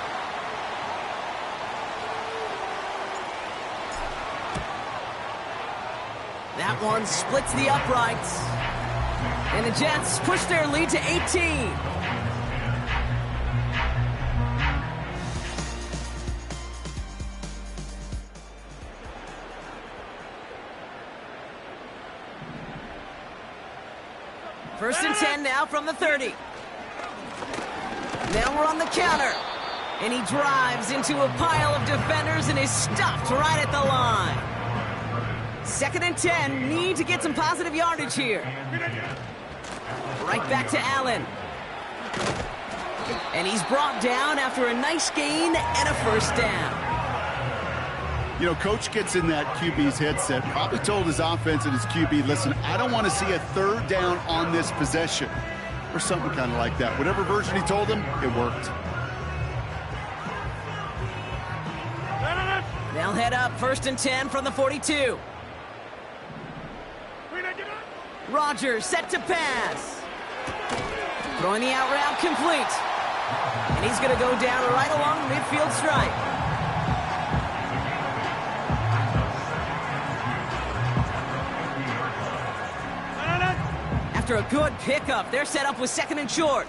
That one splits the uprights. And the Jets push their lead to 18. First and 10 now from the 30. Now we're on the counter. And he drives into a pile of defenders and is stopped right at the line. Second and 10, need to get some positive yardage here. Right back to Allen. And he's brought down after a nice gain and a first down. You know, Coach gets in that QB's headset, probably told his offense and his QB, listen, I don't want to see a third down on this possession. Or something kind of like that. Whatever version he told him, it worked. They'll head up first and 10 from the 42. Rodgers set to pass. Throwing the out route complete. And he's going to go down right along the midfield stripe. After a good pickup, they're set up with second and short.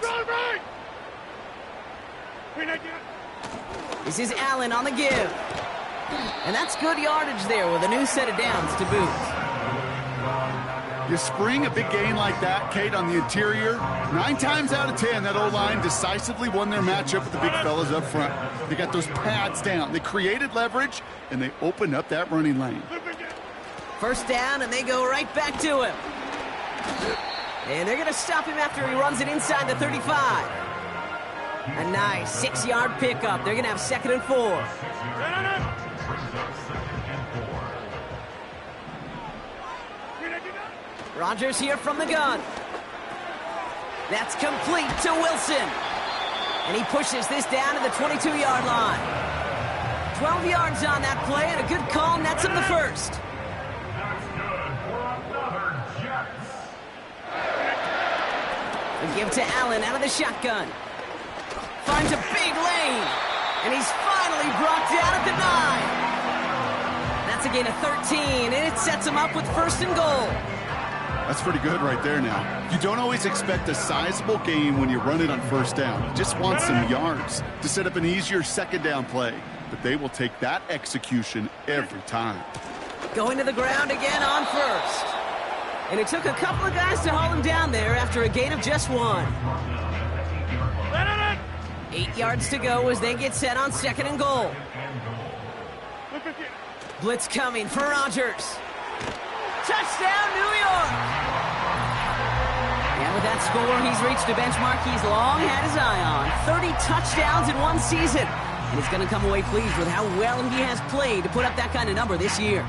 This is Allen on the give. And that's good yardage there with a new set of downs to boot. You spring a big gain like that, Kate, on the interior, 9 times out of 10, that O-line decisively won their matchup with the big fellas up front. They got those pads down. They created leverage, and they opened up that running lane. First down, and they go right back to him. And they're going to stop him after he runs it inside the 35. A nice 6-yard pickup. They're going to have second and 4. Rodgers here from the gun. That's complete to Wilson. And he pushes this down to the 22-yard line. 12 yards on that play, and a good call nets him the first. We give to Allen out of the shotgun. Finds a big lane. And he's finally brought down at the 9. That's a gain of 13, and it sets him up with first and goal. That's pretty good right there now. You don't always expect a sizable gain when you run it on first down. You just want some yards to set up an easier second down play. But they will take that execution every time. Going to the ground again on first. And it took a couple of guys to haul him down there after a gain of just 1. 8 yards to go as they get set on second and goal. Blitz coming for Rodgers. Touchdown, New York! And with that score, he's reached a benchmark he's long had his eye on. 30 touchdowns in one season. And he's going to come away pleased with how well he has played to put up that kind of number this year.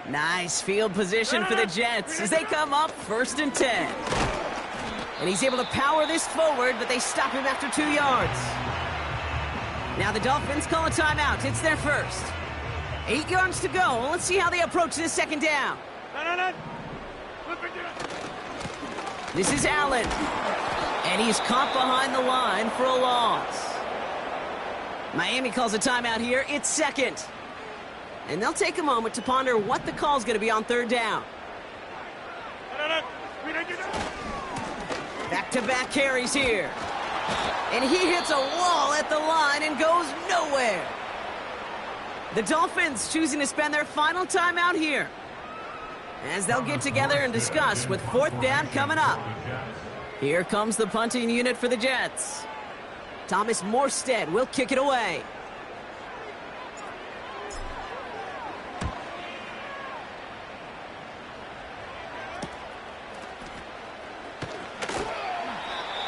Nice field position for the Jets as they come up first and 10. And he's able to power this forward, but they stop him after 2 yards. Now the Dolphins call a timeout. It's their first. 8 yards to go. Let's see how they approach this second down. This is Allen. And he's caught behind the line for a loss. Miami calls a timeout here. It's second. And they'll take a moment to ponder what the call's going to be on third down. Back-to-back carries here. And he hits a wall at the line and goes nowhere. The Dolphins choosing to spend their final timeout here, as they'll get together and discuss with fourth down coming up. Here comes the punting unit for the Jets. Thomas Morstead will kick it away.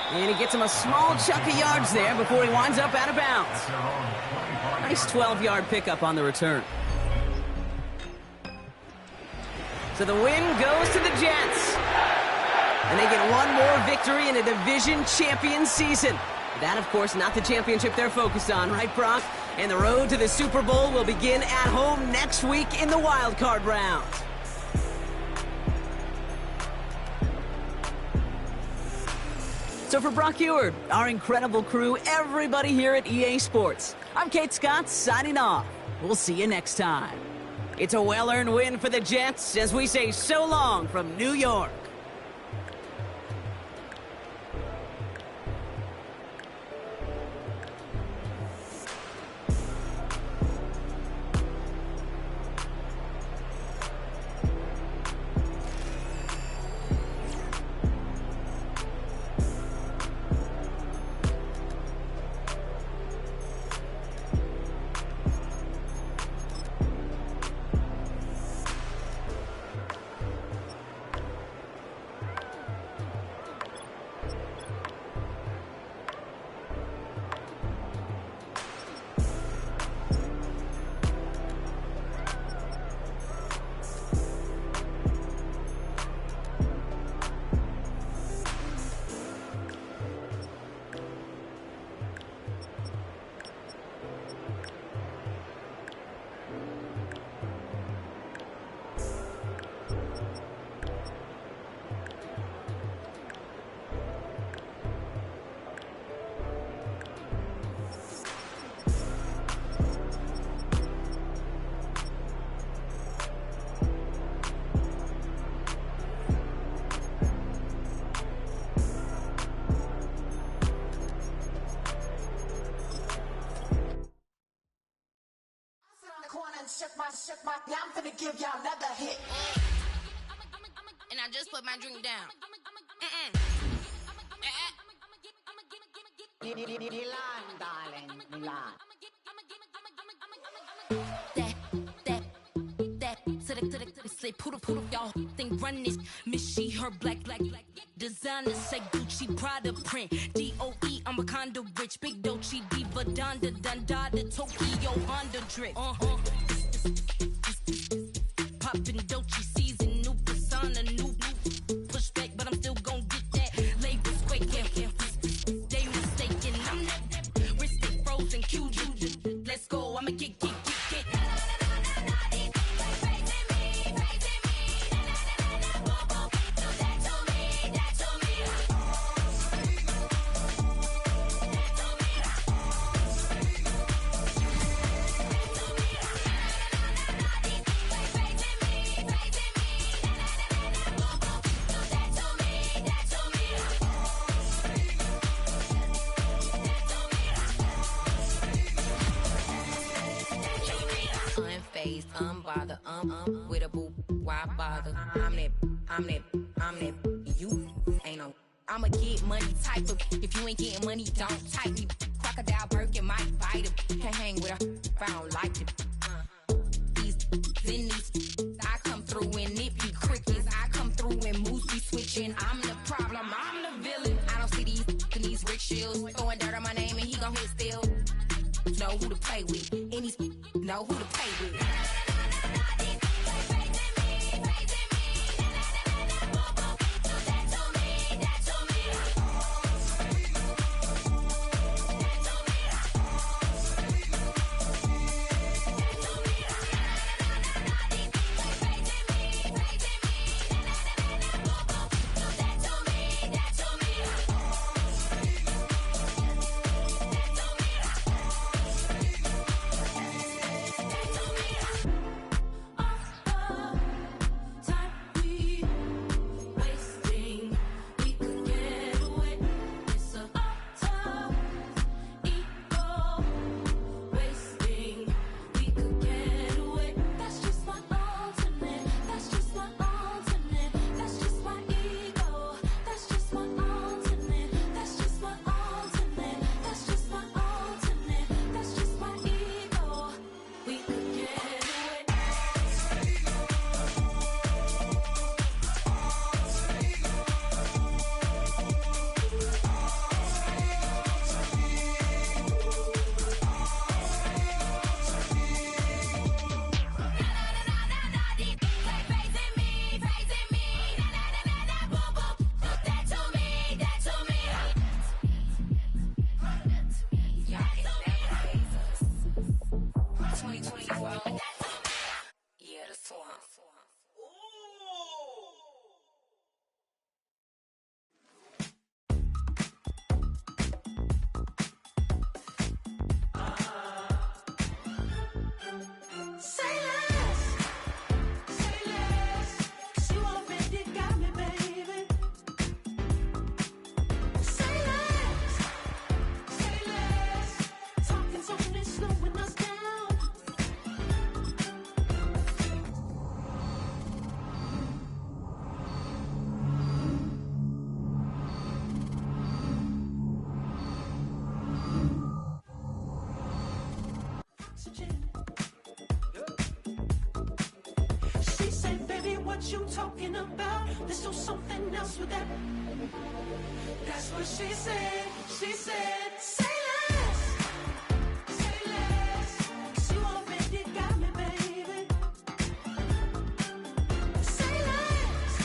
And he gets him a small chunk of yards there before he winds up out of bounds. Nice 12-yard pickup on the return. So the win goes to the Jets. And they get one more victory in a division champion season. That, of course, not the championship they're focused on, right, Brock? And the road to the Super Bowl will begin at home next week in the wild card round. So for Brock Eward, our incredible crew, everybody here at EA Sports, I'm Kate Scott signing off. We'll see you next time. It's a well-earned win for the Jets as we say so long from New York. Yeah, I'm finna give y'all another hit. And I just put my drink down. Milan, darling, Milan. Say poodle, y'all think run this. Miss she, her black. Designer say Gucci, Prada print. DOE, I'm a condo rich. Big Dolce, Diva, Donda, Tokyo, Honda drip. Poppin' Dolce season, new persona, new pushback, but I'm still gon' get that. Labels quaking, they mistaken. I'm that wrist stay frozen, Q. Let's go, I'ma get. Unbothered, with a boo, why bother? I'm that, you ain't no. I'ma get money type of, if you ain't getting money, don't type me. Crocodile Birkin might bite him. Can't hang with her if I don't like it. These, I come through and nip you crickets. I come through and moves be switching. I'm the problem, I'm the villain. I don't see these rickshaws throwing dirt on my name and he gon' hit still. Know who to play with, and these know who to play with. what you talking about. Let's do something else with that. That's what she said. She said, say less. Say less. 'Cause you already got me, baby. Say less.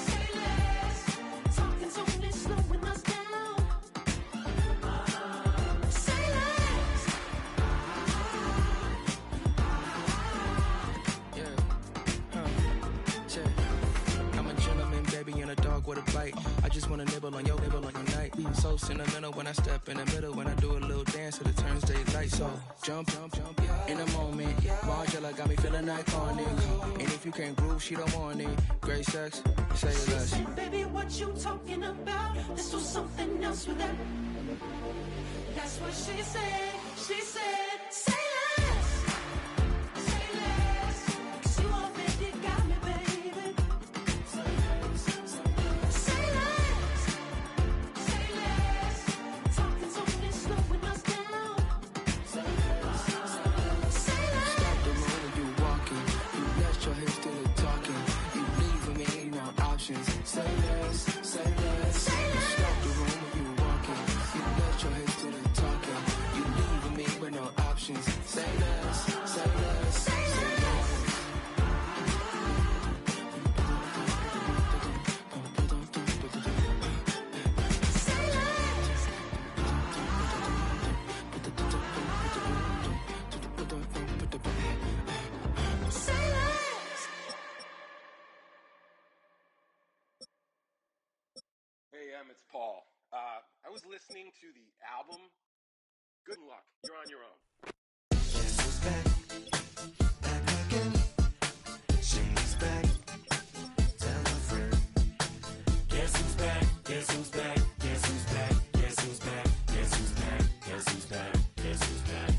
Say less. Talking's only slowing us down. Say less. I'm a gentleman, baby, and a dog with a bite. I just wanna nibble on your night. So sentimental when I step in the middle. When I do a little dance till it turns daylight. So jump, in a moment. Margella got me feeling iconic. And if you can't groove, she don't want it. Great sex, say She less. said, baby, what you talking about? Let's do something else with that. That's what she said. She said, say less. Say less. 'Cause you already got me, baby. Say less. Say less. Talking's only slowing us down. Say less. Say less. Stop the road when you walking. You let your hips do the talking. You leaving me no options. Say less, say less. You stop the room when you walking. You let your hips do the talking. You leaving me with no options. Say less, say less, say less. Say less. Hey, it's Paul. I was listening to the album. Good luck. You're on your own. Guess who's back? Back again. She's back. Tell a friend. Guess who's back? Guess who's back? Guess who's back? Guess who's back? Guess who's back? Guess who's back? Guess who's back?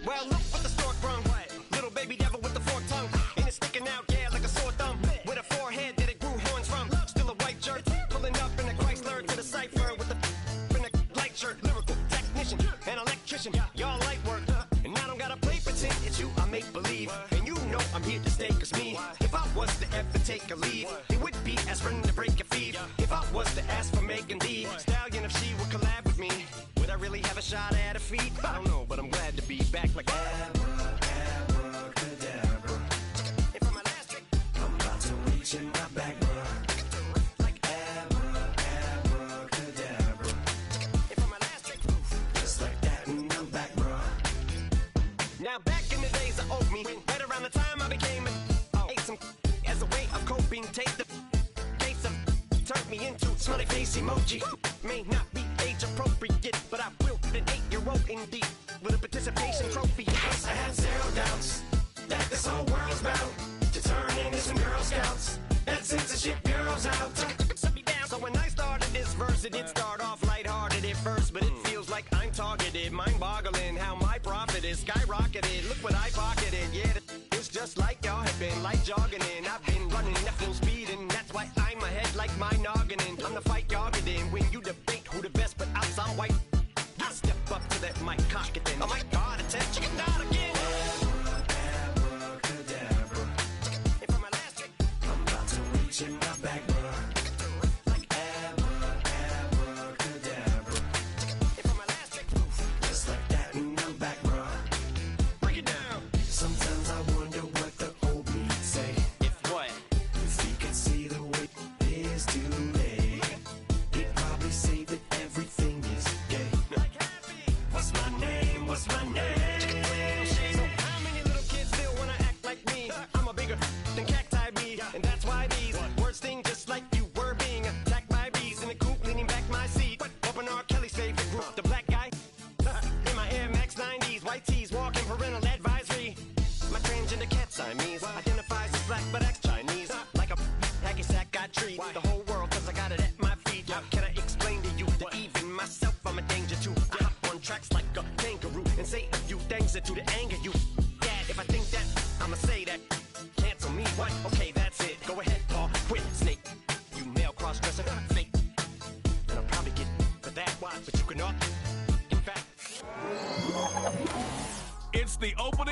Well, look what the stork brung. Little baby devil with the forked tongue. And it's sticking out, yeah, like a sore thumb. With a forehead that it grew horns from. Still a white shirt, pulling up in a Chrysler to the cipher with the in a light shirt. Lyrical technician, an electrician, y'all light work. And I don't gotta play pretend, it's you I make believe. And you know I'm here to stay, 'cause me, if I was to ever take a leave, it would be aspirin to break a feed. If I was to ask for Megan D Stallion, if she would collab with me, would I really have a shot at her feet? I don't know, but I'm glad to be back like Abracadabra. And for my last trick, I'm about to reach in my back, bruh. like Abracadabra. And for my last trick, Just like that, and I'm back, bruh. now back in the days of oat me, right around the time I became ate some as a way of coping. Take the case of turned me into smiley face emoji. May not be age appropriate, but I will be an 8-year-old indeed with a participation trophy. I have zero doubts that this whole world's bound to turn into some Girl Scouts. That censorship bureau's out. Set me down. So when I started this verse, it did start off lighthearted at first, but it feels like I'm targeted. Mind-boggling how my profit is skyrocketed. Look what I pocketed. Yeah, it's just like y'all have been like jogging in. I've been running at full speed, and that's why I'm ahead like my noggin. I'm the fight y'all get in when you debate who the best, but I'm some white. I step up to that mic, cock it then. Oh my God, it's that chicken out again. Abracadabra. And for my last trick, I'm about to reach in my back, bruh. like Abracadabra. and for my last trick, Just like that, and I'm back, bruh. break it down. Sometimes I wonder what the old me say. If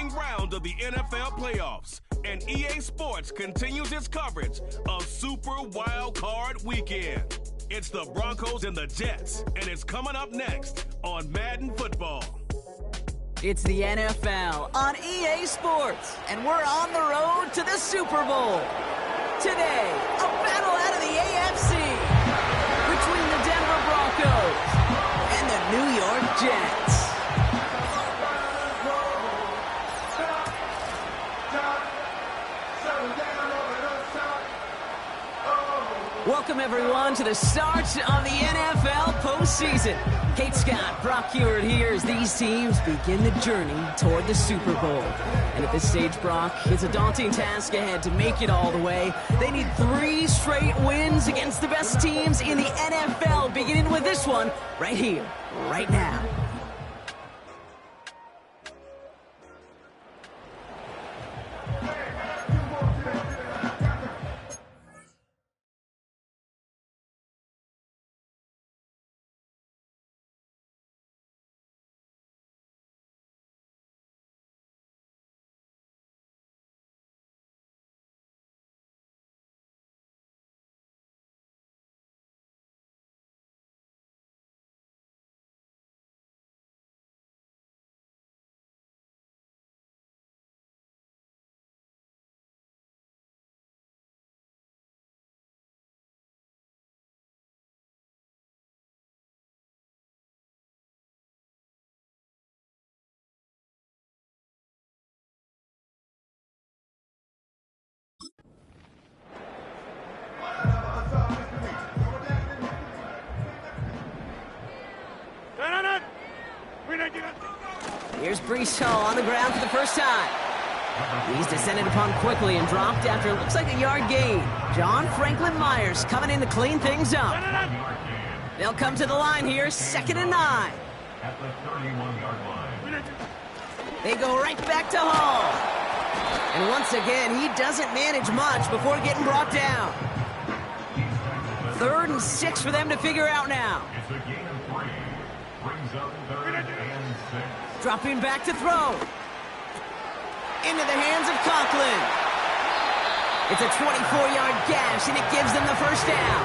opening round of the NFL playoffs, and EA Sports continues its coverage of Super Wild Card Weekend. It's the Broncos and the Jets, and it's coming up next on Madden Football. It's the NFL on EA Sports, and we're on the road to the Super Bowl. Today, a battle out of the AFC between the Denver Broncos and the New York Jets. Welcome, everyone, to the start of the NFL postseason. Kate Scott, Brock Heward here as these teams begin the journey toward the Super Bowl. And at this stage, Brock, it's a daunting task ahead to make it all the way. They need 3 straight wins against the best teams in the NFL, beginning with this one right here, right now. Here's Breece Hall on the ground for the first time. He's descended upon quickly and dropped after it looks like a yard gain. John Franklin Myers coming in to clean things up. They'll come to the line here, 2nd and 9. At the 31-yard line. They go right back to Hall. And once again, he doesn't manage much before getting brought down. 3rd and 6 for them to figure out now. It's a gain of 3. Brings up 3rd and 6. Dropping back to throw. Into the hands of Conklin. It's a 24-yard gash, and it gives them the first down.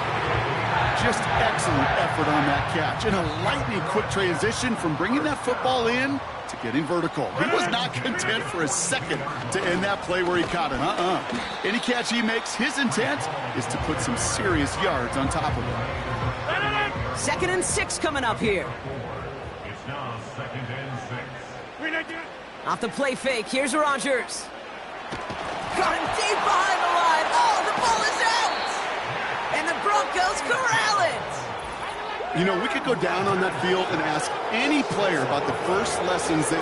Just excellent effort on that catch. And a lightning-quick transition from bringing that football in to getting vertical. He was not content for a second to end that play where he caught it. Any catch he makes, his intent is to put some serious yards on top of it. 2nd and 6 coming up here. It's now 2nd and 6. Off the play fake, here's Rodgers. Got him deep behind the line. Oh, the ball is out! And the Broncos corral it! You know, we could go down on that field and ask any player about the first lessons they...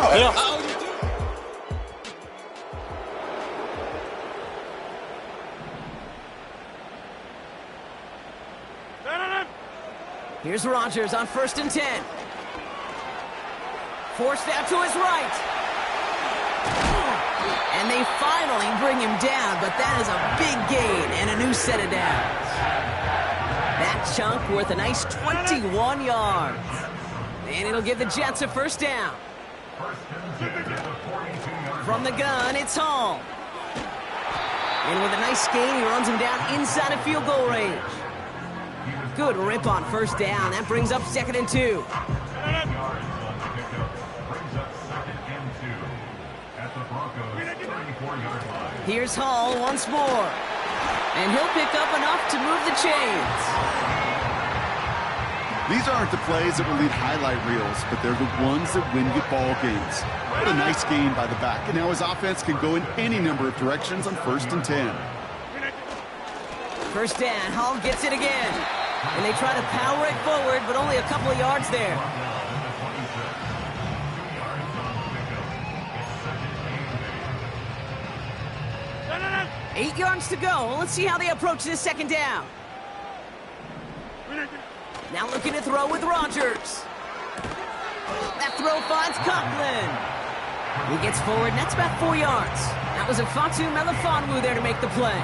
Here's Rodgers on 1st and 10. Forced out to his right. And they finally bring him down, but that is a big gain and a new set of downs. That chunk worth a nice 21 yards. And it'll give the Jets a first down. From the gun, it's Hall. And with a nice gain, he runs him down inside of field goal range. Good rip on first down. That brings up 2nd and 2. Here's Hall once more. And he'll pick up enough to move the chains. These aren't the plays that will lead highlight reels, but they're the ones that win you ball games. What a nice gain by the back. And now his offense can go in any number of directions on 1st and 10. First down, Hall gets it again. And they try to power it forward, but only a couple of yards there. 8 yards to go. Let's see how they approach this 2nd down. Now looking to throw with Rodgers. That throw finds Conklin. He gets forward, and that's about 4 yards. That was a Fatu Melifonwu there to make the play.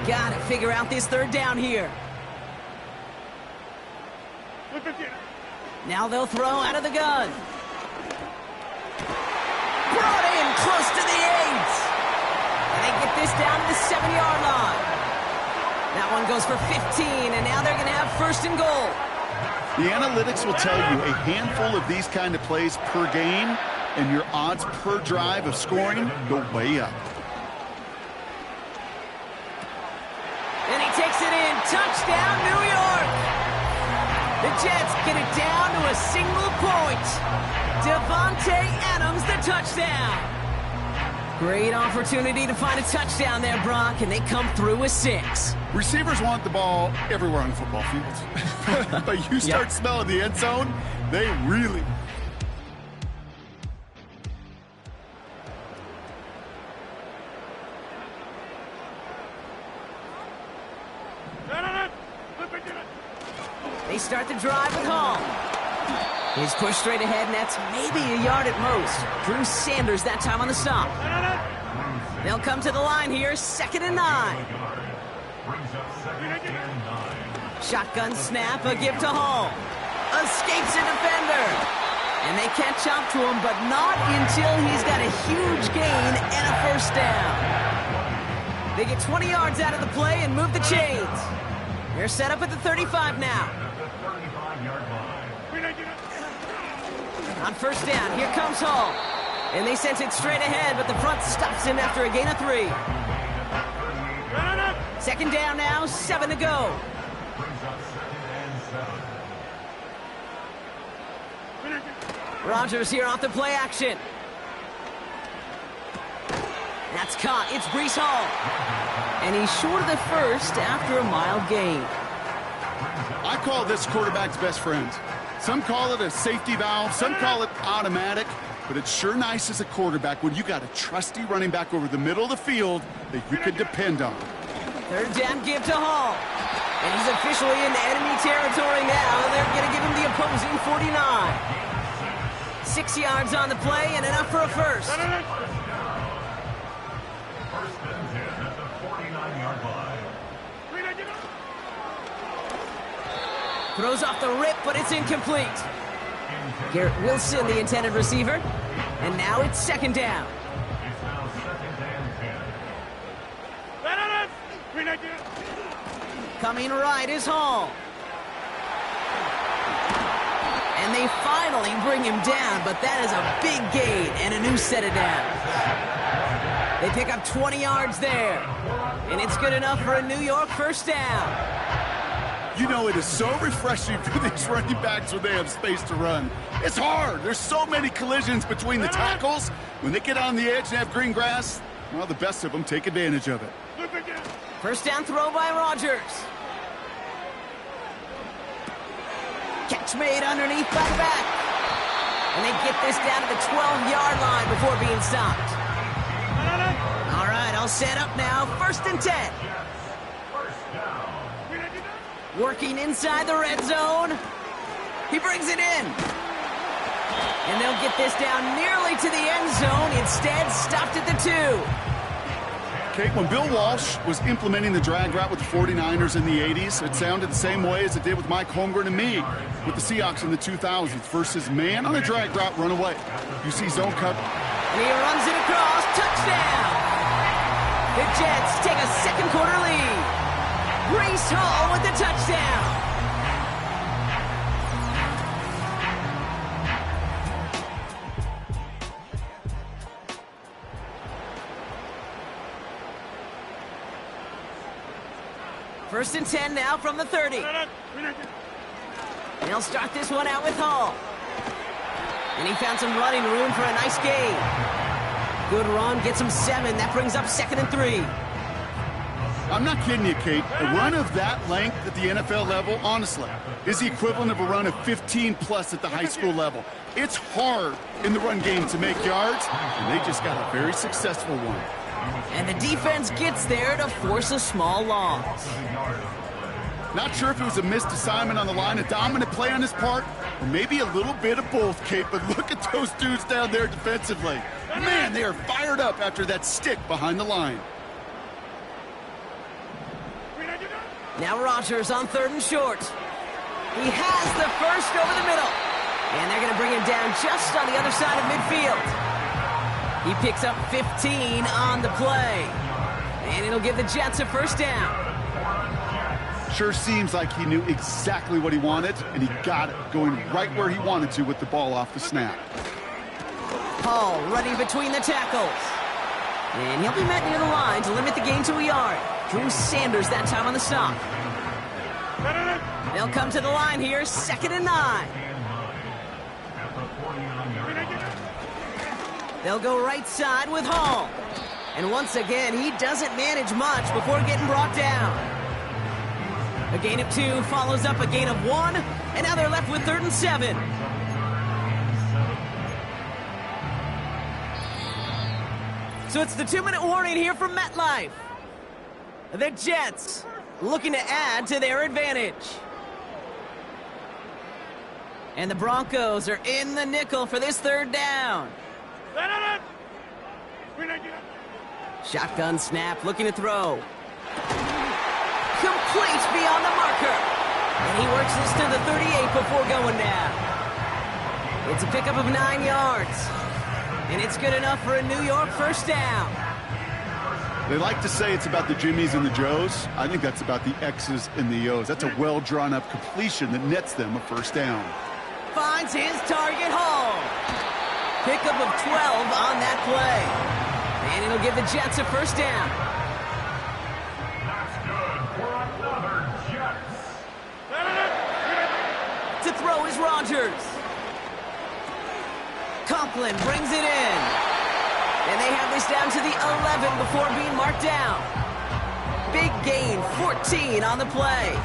Got to figure out this 3rd down here. Now they'll throw out of the gun. they get this down to the 7-yard line. That one goes for 15, and now they're going to have first and goal. The analytics will tell you a handful of these kind of plays per game, and your odds per drive of scoring go way up. And he takes it in. Touchdown, New York. The Jets get it down to a single point. Devontae Adams, the touchdown. Great opportunity to find a touchdown there, Brock, and they come through with 6. Receivers want the ball everywhere on the football field. But you start smelling the end zone, they really... They start the drive with Hall. He's pushed straight ahead, and that's maybe a yard at most. Drew Sanders that time on the stop. They'll come to the line here, 2nd and 9. Shotgun snap, a give to Hall. Escapes a defender. And they catch up to him, but not until he's got a huge gain and a first down. They get 20 yards out of the play and move the chains. They're set up at the 35 now. On first down, here comes Hall. And they sent it straight ahead, but the front stops him after a gain of 3. 2nd down now, 7 to go. Rodgers here off the play action. That's caught. It's Breece Hall. And he's short of the first after a mild gain. I call this quarterback's best friend. Some call it a safety valve, some call it automatic, but it's sure nice as a quarterback when you got a trusty running back over the middle of the field that you can depend on. 3rd down give to Hall. And he's officially in enemy territory now. They're going to give him the opposing 49. 6 yards on the play and enough for a first. First and 10 at the 49-yard line. Throws off the rip, but it's incomplete. Garrett Wilson, the intended receiver. And now it's 2nd down. It's now 2nd and 10. Coming right is Hall. And they finally bring him down, but that is a big gain and a new set of downs. They pick up 20 yards there. And it's good enough for a New York first down. You know, it is so refreshing for these running backs when they have space to run. It's hard. There's so many collisions between the tackles. When they get on the edge and have green grass, well, the best of them take advantage of it. First down throw by Rodgers. Catch made underneath by the back. And they get this down to the 12-yard line before being stopped. All right, all set up now. 1st and 10. Working inside the red zone. He brings it in. And they'll get this down nearly to the end zone. Instead, stopped at the 2. Kate, when Bill Walsh was implementing the drag route with the 49ers in the 80s, it sounded the same way as it did with Mike Holmgren and me with the Seahawks in the 2000s versus man on a drag route, run away. You see zone cover. And he runs it across. Touchdown! The Jets take a second quarter lead. Breece Hall with the touchdown. First and 10 now from the 30. And he'll start this one out with Hall. And he found some running room for a nice gain. Good run, gets him 7. That brings up 2nd and 3. I'm not kidding you, Kate. A run of that length at the NFL level, honestly, is the equivalent of a run of 15-plus at the high school level. It's hard in the run game to make yards, and they just got a very successful one. And the defense gets there to force a small loss. Not sure if it was a missed assignment on the line, a dominant play on his part, or maybe a little bit of both, Kate, but look at those dudes down there defensively. Man, they are fired up after that stick behind the line. Now Rodgers on 3rd and short. He has the first over the middle. And they're going to bring him down just on the other side of midfield. He picks up 15 on the play. And it'll give the Jets a first down. Sure seems like he knew exactly what he wanted, and he got it, going right where he wanted to with the ball off the snap. Hall running between the tackles. And he'll be met near the line to limit the gain to a yard. Drew Sanders that time on the stop. They'll come to the line here, 2nd and 9. They'll go right side with Hall. And once again, he doesn't manage much before getting brought down. A gain of 2 follows up a gain of 1, and now they're left with 3rd and 7. So it's the 2-minute warning here from MetLife. The Jets looking to add to their advantage. And the Broncos are in the nickel for this 3rd down. Shotgun snap, looking to throw. Complete beyond the marker. And he works this to the 38 before going down. It's a pickup of 9 yards. And it's good enough for a New York first down. They like to say it's about the Jimmies and the Joes. I think that's about the X's and the O's. That's a well-drawn-up completion that nets them a first down. Finds his target, Hall. Pickup of 12 on that play. And it'll give the Jets a first down. That's good for another Jets. To throw is Rodgers. Conklin brings it in. And they have this down to the 11 before being marked down. Big gain, 14 on the play.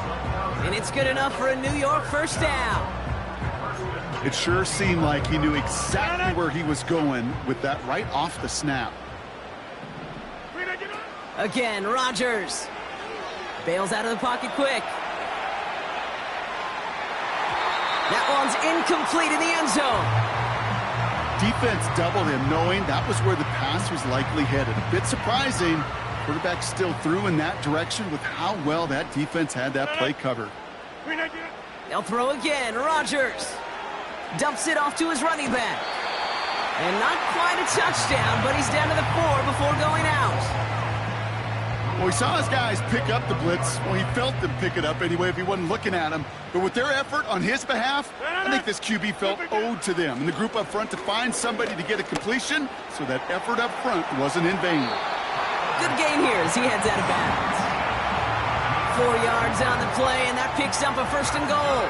And it's good enough for a New York first down. It sure seemed like he knew exactly where he was going with that right off the snap. Again, Rodgers bails out of the pocket quick. That one's incomplete in the end zone. Defense doubled him, knowing that was where the pass was likely headed. A bit surprising. Quarterback still threw in that direction with how well that defense had that play covered. They'll throw again. Rodgers dumps it off to his running back. And not quite a touchdown, but he's down to the 4 before going out. Well, he saw his guys pick up the blitz. Well, he felt them pick it up anyway if he wasn't looking at him. But with their effort on his behalf, I think this QB felt owed to them and the group up front to find somebody to get a completion, so that effort up front wasn't in vain. Good gain here as he heads out of bounds. 4 yards on the play, and that picks up a 1st and goal.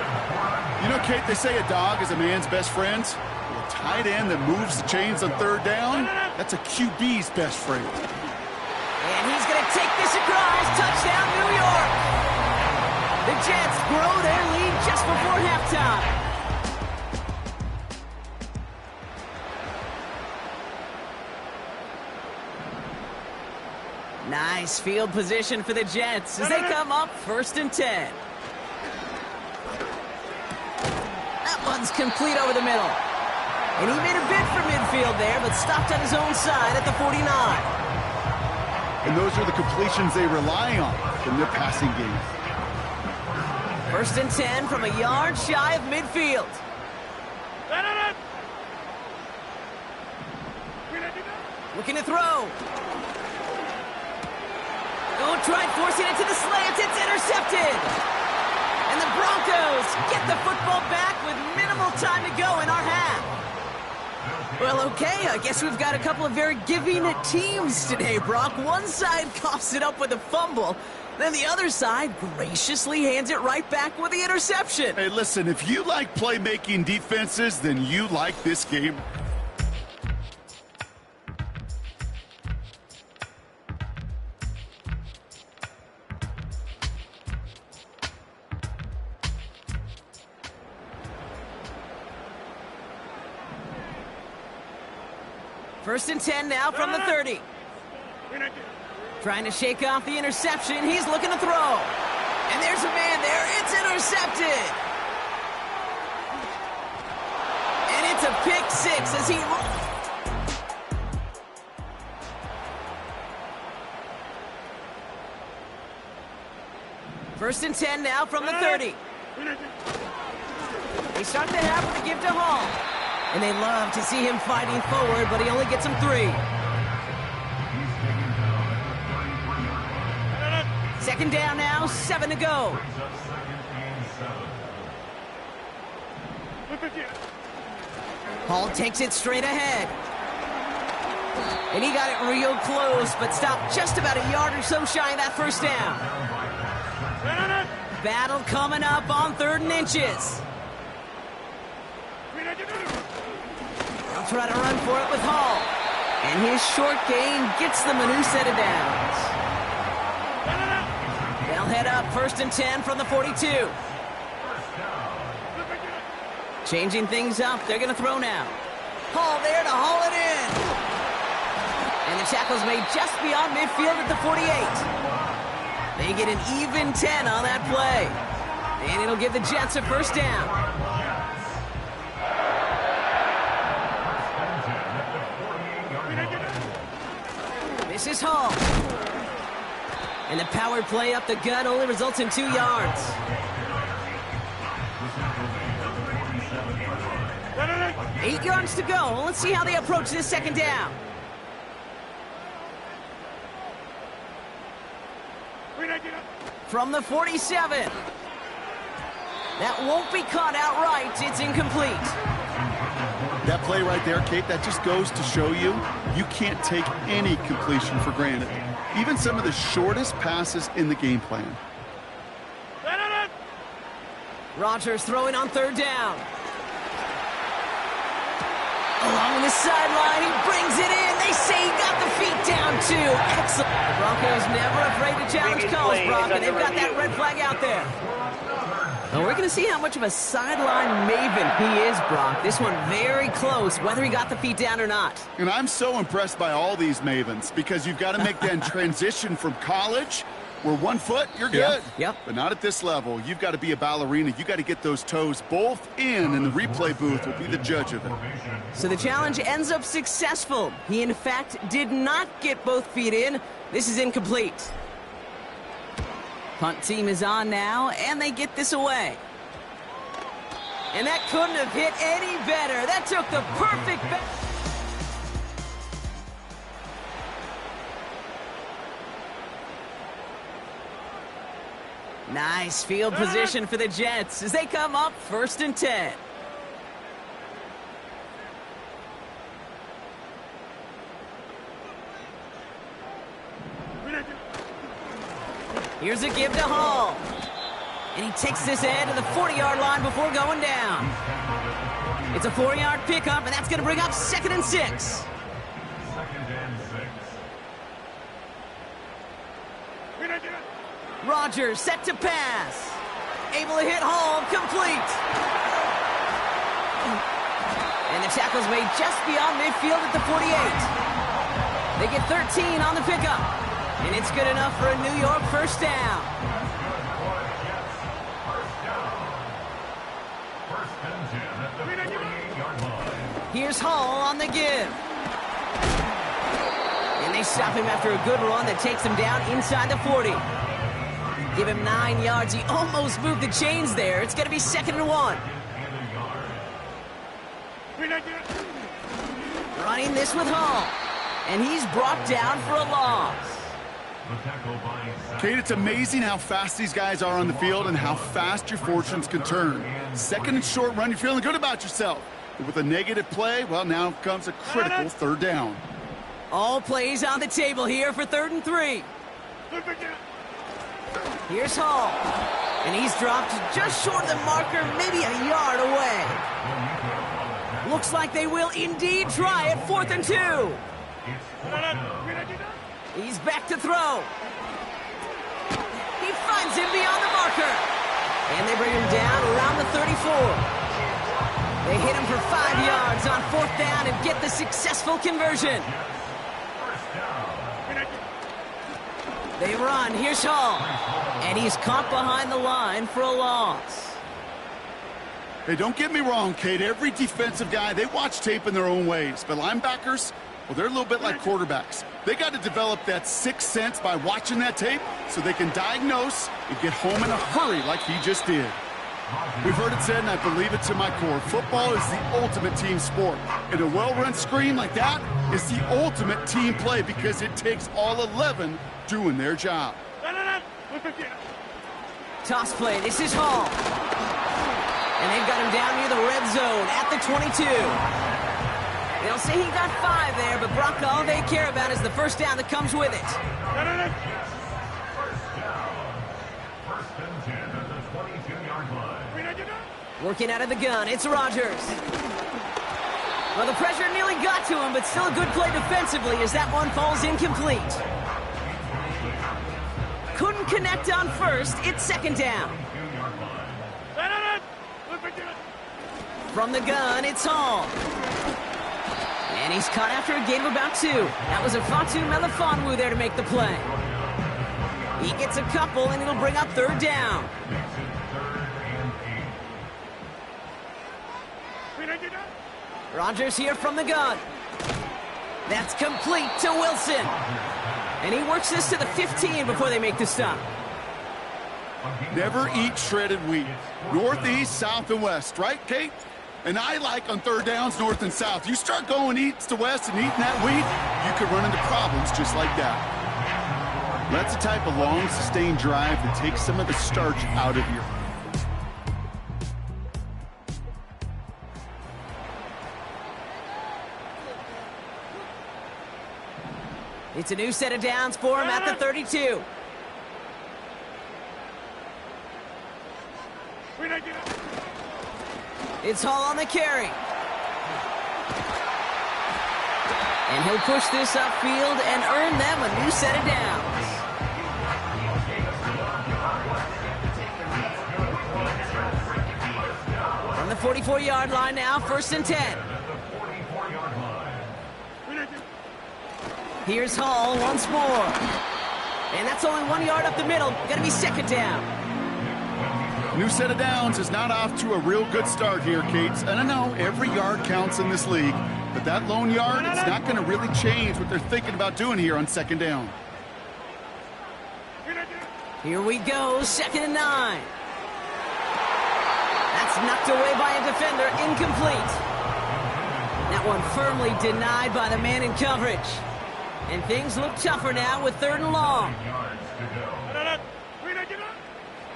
You know, Kate, they say a dog is a man's best friend. Well, a tight end that moves the chains on 3rd down, that's a QB's best friend. And he's going to take this across. Touchdown, New York. The Jets grow their lead just before halftime. Nice field position for the Jets as they come up 1st and 10. That one's complete over the middle. And he made a bid for midfield there, but stopped on his own side at the 49. And those are the completions they rely on in their passing game. 1st and 10 from a yard shy of midfield. Looking to throw. Oh, tried forcing it to the slants. It's intercepted. And the Broncos get the football back with minimal time to go in our half. Well, okay, I guess we've got a couple of very giving teams today, Brock. One side coughs it up with a fumble, then the other side graciously hands it right back with the interception. Hey, listen, if you like playmaking defenses, then you like this game. First and 10 now from the 30. Trying to shake off the interception. He's looking to throw. And there's a man there. It's intercepted. And it's a pick 6 as he... First and 10 now from the 30. They start the half with a give to Hall. And they love to see him fighting forward, but he only gets him 3. Second down now, 7 to go. Hall takes it straight ahead. And he got it real close, but stopped just about a yard or so shy of that first down. Battle coming up on 3rd and inches. They'll try to run for it with Hall. And his short gain gets them a new set of downs. They'll head up 1st and 10 from the 42. Changing things up, they're going to throw now. Hall there to haul it in. And the tackle's made just beyond midfield at the 48. They get an even 10 on that play. And it'll give the Jets a first down. This is Hall. And the power play up the gut only results in 2 yards. Eight yards to go. Let's see how they approach this second down. From the 47. That won't be caught outright. It's incomplete. That play right there, Kate, that just goes to show you can't take any completion for granted. Even some of the shortest passes in the game plan. Rodgers throwing on 3rd down. Along the sideline, he brings it in. They say he got the feet down, too. Excellent. The Broncos never afraid to challenge calls, Brock, and they've got that red flag out there. Well, we're going to see how much of a sideline maven he is, Brock. This one very close, whether he got the feet down or not. And I'm so impressed by all these mavens because you've got to make that transition from college where 1 foot, you're good. Yep. But not at this level. You've got to be a ballerina. You've got to get those toes both in, and the replay booth will be the judge of it. So the challenge ends up successful. He, in fact, did not get both feet in. This is incomplete. Punt team is on now, and they get this away. And that couldn't have hit any better. That took the perfect... Nice field position for the Jets as they come up 1st and 10. Here's a give to Hall. And he takes this ahead to the 40-yard line before going down. It's a 4-yard pickup, and that's going to bring up 2nd and 6. Rodgers set to pass. Able to hit Hall, complete. And the tackle's made just beyond midfield at the 48. They get 13 on the pickup. And it's good enough for a New York first down. Here's Hall on the give. And they stop him after a good run that takes him down inside the 40. Give him 9 yards. He almost moved the chains there. It's going to be 2nd and 1. Running this with Hall. And he's brought down for a loss. Kate, it's amazing how fast these guys are on the field and how fast your fortunes can turn. 2nd and short run, you're feeling good about yourself. But with a negative play, well, now comes a critical 3rd down. All plays on the table here for 3rd and 3. Here's Hall. And he's dropped just short of the marker, maybe a yard away. Looks like they will indeed try it 4th and 2. He's back to throw. He finds him beyond the marker. And they bring him down around the 34. They hit him for 5 yards on 4th down and get the successful conversion. They run. Here's Hall. And he's caught behind the line for a loss. Hey, don't get me wrong, Kate. Every defensive guy, they watch tape in their own ways. But linebackers, well, they're a little bit like quarterbacks. They got to develop that sixth sense by watching that tape so they can diagnose and get home in a hurry like he just did. We've heard it said, and I believe it to my core, football is the ultimate team sport. And a well-run screen like that is the ultimate team play because it takes all 11 doing their job. Toss play. This is Hall. And they've got him down near the red zone at the 22. They'll say he got 5 there, but Brock, all they care about is the first down that comes with it. First and 10 at the 22-yard line. Working out of the gun, it's Rodgers. Well, the pressure nearly got to him, but still a good play defensively as that one falls incomplete. Couldn't connect on first, it's second down. From the gun, it's Hall. And he's caught after a gain of about 2. That was a Fatu Melifonwu there to make the play. He gets a couple, and it'll bring up third down. Rodgers here from the gun. That's complete to Wilson. And he works this to the 15 before they make the stop. Never eat shredded wheat. Northeast, south, and west, right, Kate? And I like on third downs, north and south. You start going east to west and eating that wheat, you could run into problems just like that. That's the type of long, sustained drive that takes some of the starch out of you. It's a new set of downs for him at the 32. It's Hall on the carry. And he'll push this upfield and earn them a new set of downs. From the 44-yard line now, first and 10. Here's Hall once more. And that's only 1 yard up the middle. Gonna be second down. New set of downs is not off to a real good start here, Kates. And I know every yard counts in this league, but that lone yard, it's not going to really change what they're thinking about doing here on second down. Here we go, second and 9. That's knocked away by a defender, incomplete. That one firmly denied by the man in coverage. And things look tougher now with third and long.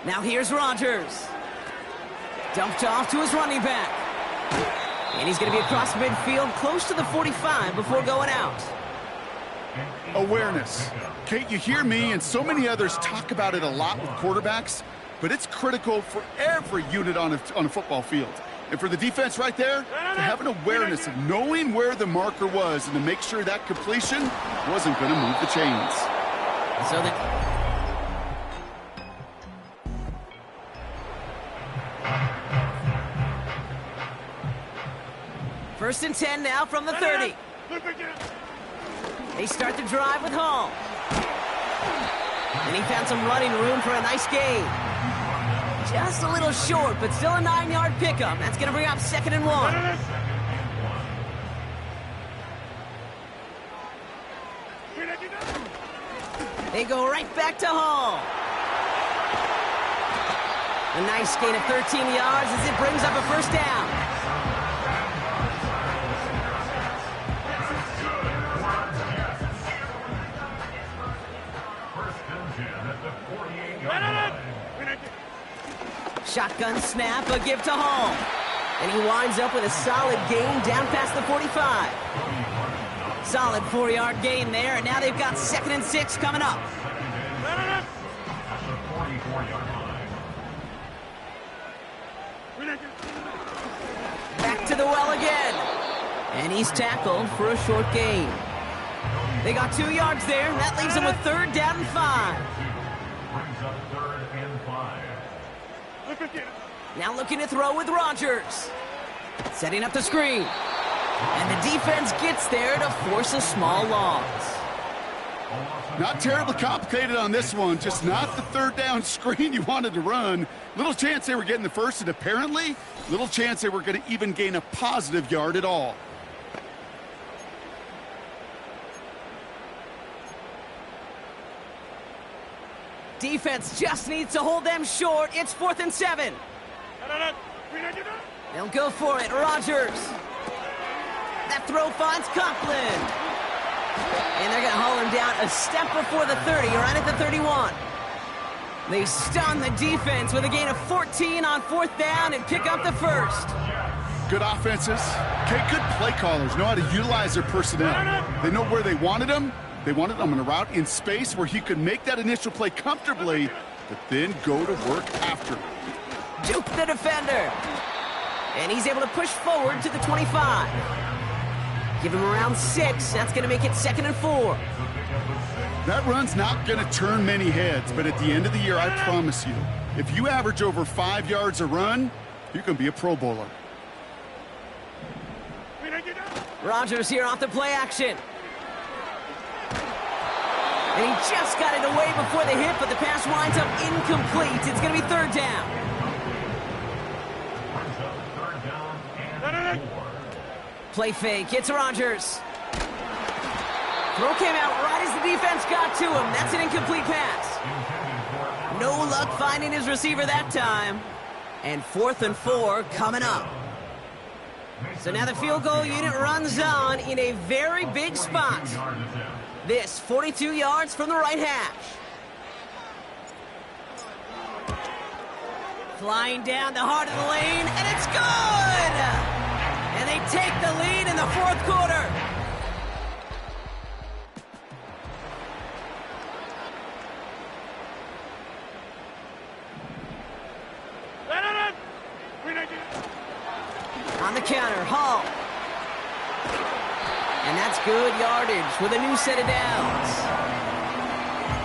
Now here's Rodgers. Dumped off to his running back. And he's going to be across midfield close to the 45 before going out. Awareness. Kate, you hear me and so many others talk about it a lot with quarterbacks, but it's critical for every unit on a football field. And for the defense right there, to have an awareness of knowing where the marker was and to make sure that completion wasn't going to move the chains. So that... First and 10 now from the 30. They start the drive with Hall. And he found some running room for a nice gain. Just a little short, but still a 9-yard pickup. That's going to bring up second and 1. They go right back to Hall. A nice gain of 13 yards as it brings up a first down. Shotgun snap, a give to Hall. And he winds up with a solid gain down past the 45. Solid 4-yard gain there, and now they've got second and 6 coming up. Back to the well again. And he's tackled for a short gain. They got 2 yards there, and that leaves them with third down and 5. Now looking to throw with Rodgers. Setting up the screen. And the defense gets there to force a small loss. Not terribly complicated on this one, just not the third down screen you wanted to run. Little chance they were getting the first, and apparently, little chance they were going to even gain a positive yard at all. Defense just needs to hold them short. It's 4th and 7. They'll go for it. Rodgers. That throw finds Coughlin. And they're going to haul him down a step before the 30, right at the 31. They stun the defense with a gain of 14 on 4th down and pick up the first. Good offenses. Okay, good play callers know how to utilize their personnel. They know where they wanted them. They wanted them in a route in space where he could make that initial play comfortably, but then go to work after. Duke the defender. And he's able to push forward to the 25. Give him around 6. That's going to make it 2nd and 4. That run's not going to turn many heads, but at the end of the year, I promise you, if you average over 5 yards a run, you're going to be a Pro Bowler. Rodgers here off the play action. And he just got it away before the hit, but the pass winds up incomplete. It's going to be 3rd down. Play fake. It's Rodgers. Throw came out right as the defense got to him. That's an incomplete pass. No luck finding his receiver that time. And 4th and 4 coming up. So now the field goal unit runs on in a very big spot. This 42 yards from the right hash. Flying down the heart of the lane, and it's good! And they take the lead in the 4th quarter. On the counter, Hall. And that's good yardage with a new set of downs.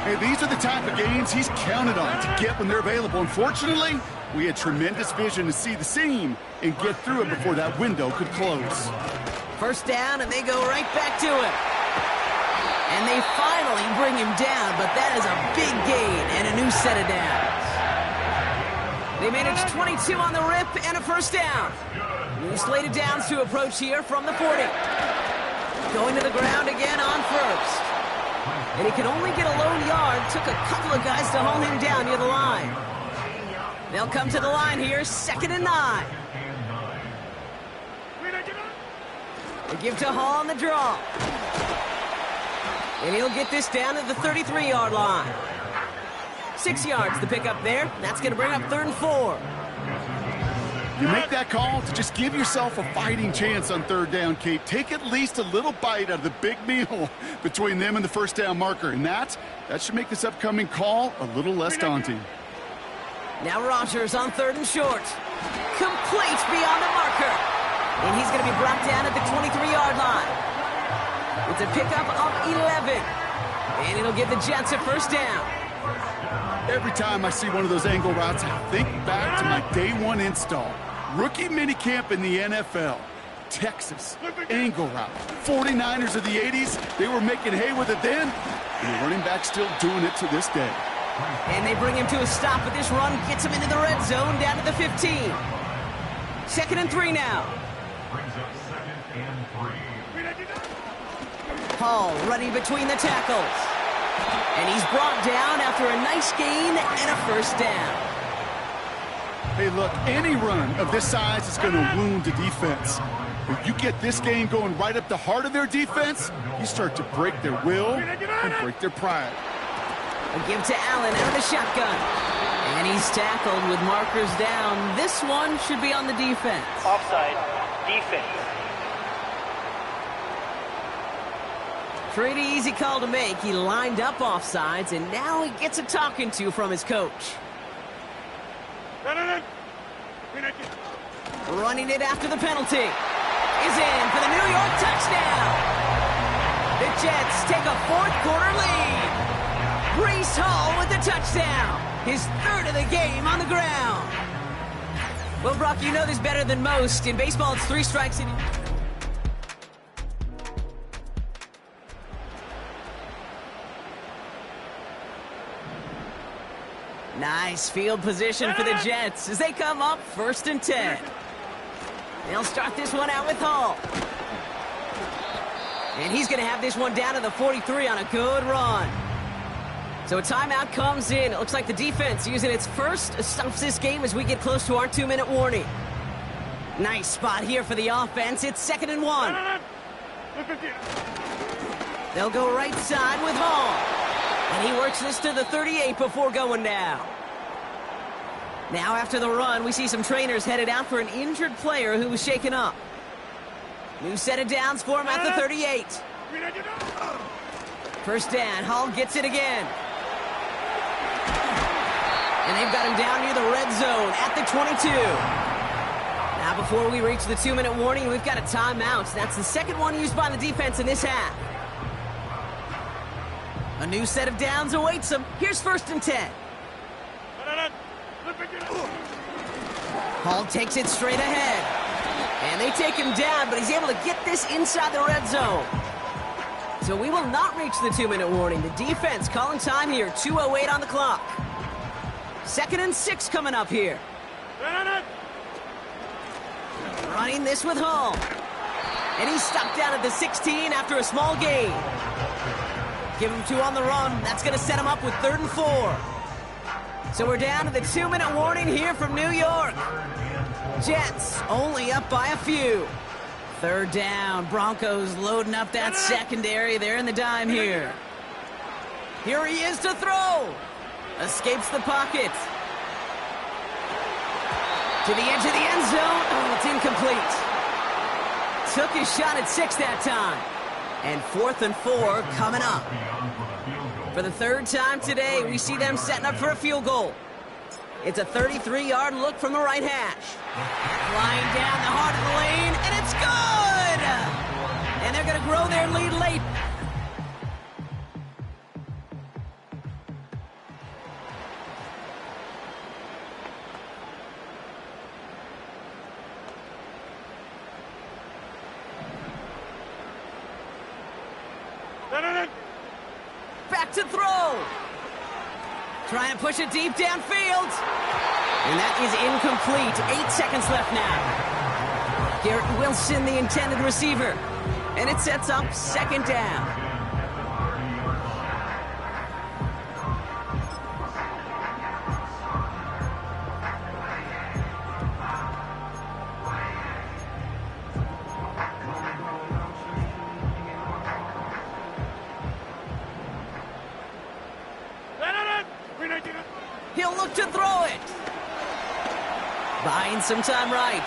Hey, these are the type of games he's counted on to get when they're available. Unfortunately, we had tremendous vision to see the seam and get through it before that window could close. 1st down, and they go right back to it. And they finally bring him down, but that is a big gain and a new set of downs. They managed 22 on the rip and a 1st down. New slated downs to approach here from the 40. Going to the ground again on 1st. And he can only get a lone yard. Took a couple of guys to hold him down near the line. They'll come to the line here, 2nd and 9. They give to Hall on the draw. And he'll get this down to the 33-yard line. 6 yards to pick up there. That's going to bring up 3rd and 4. You make that call to just give yourself a fighting chance on 3rd down, Kate. Take at least a little bite out of the big meal between them and the 1st down marker. And that should make this upcoming call a little less daunting. Now Rodgers on 3rd and short. Complete beyond the marker. And he's going to be brought down at the 23-yard line. It's a pickup of 11. And it'll give the Jets a 1st down. Every time I see one of those angle routes, I think back to my day 1 install. Rookie minicamp in the NFL. Texas, angle route. 49ers of the 80s, they were making hay with it then, and the running back's still doing it to this day. And they bring him to a stop, but this run gets him into the red zone down to the 15. 2nd and 3 now. Hall running between the tackles. And he's brought down after a nice gain and a 1st down. Hey, look, any run of this size is going to wound the defense. If you get this game going right up the heart of their defense, you start to break their will and break their pride. A give to Allen out of the shotgun. And he's tackled with markers down. This one should be on the defense. Offside, defense. Pretty easy call to make. He lined up offsides, and now he gets a talking to from his coach. Running it after the penalty. Is in for the New York touchdown. The Jets take a 4th quarter lead. Brees Hall with the touchdown. His 3rd of the game on the ground. Well, Brock, you know this better than most. In baseball, it's 3 strikes and... Nice field position for the Jets as they come up 1st and 10. They'll start this one out with Hall. And he's going to have this one down to the 43 on a good run. So a timeout comes in. It looks like the defense using its first stops this game as we get close to our 2-minute warning. Nice spot here for the offense. It's 2nd and 1. They'll go right side with Hall. And he works this to the 38 before going down. Now after the run, we see some trainers headed out for an injured player who was shaken up. New set of downs for him at the 38. First down, Hall gets it again. And they've got him down near the red zone at the 22. Now before we reach the 2-minute warning, we've got a timeout. That's the second one used by the defense in this half. A new set of downs awaits him. Here's 1st and 10. Hall takes it straight ahead. And they take him down, but he's able to get this inside the red zone. So we will not reach the 2-minute warning. The defense calling time here, 2:08 on the clock. 2nd and 6 coming up here. Running this with Hall. And he's stopped down at the 16 after a small gain. Give him 2 on the run. That's going to set him up with 3rd and 4. So we're down to the 2-minute warning here from New York. Jets only up by a few. 3rd down. Broncos loading up that secondary. They're in the dime here. Here he is to throw. Escapes the pocket. To the edge of the end zone. Oh, it's incomplete. Took his shot at 6 that time. And 4th and 4 coming up. For the 3rd time today, we see them setting up for a field goal. It's a 33-yard look from the right hash. Flying down the heart of the lane, and it's good! And they're going to grow their lead late. Back to throw. Trying to push it deep downfield. And that is incomplete. 8 seconds left now. Garrett Wilson, the intended receiver. And it sets up 2nd down. He'll look to throw it. Buying some time right.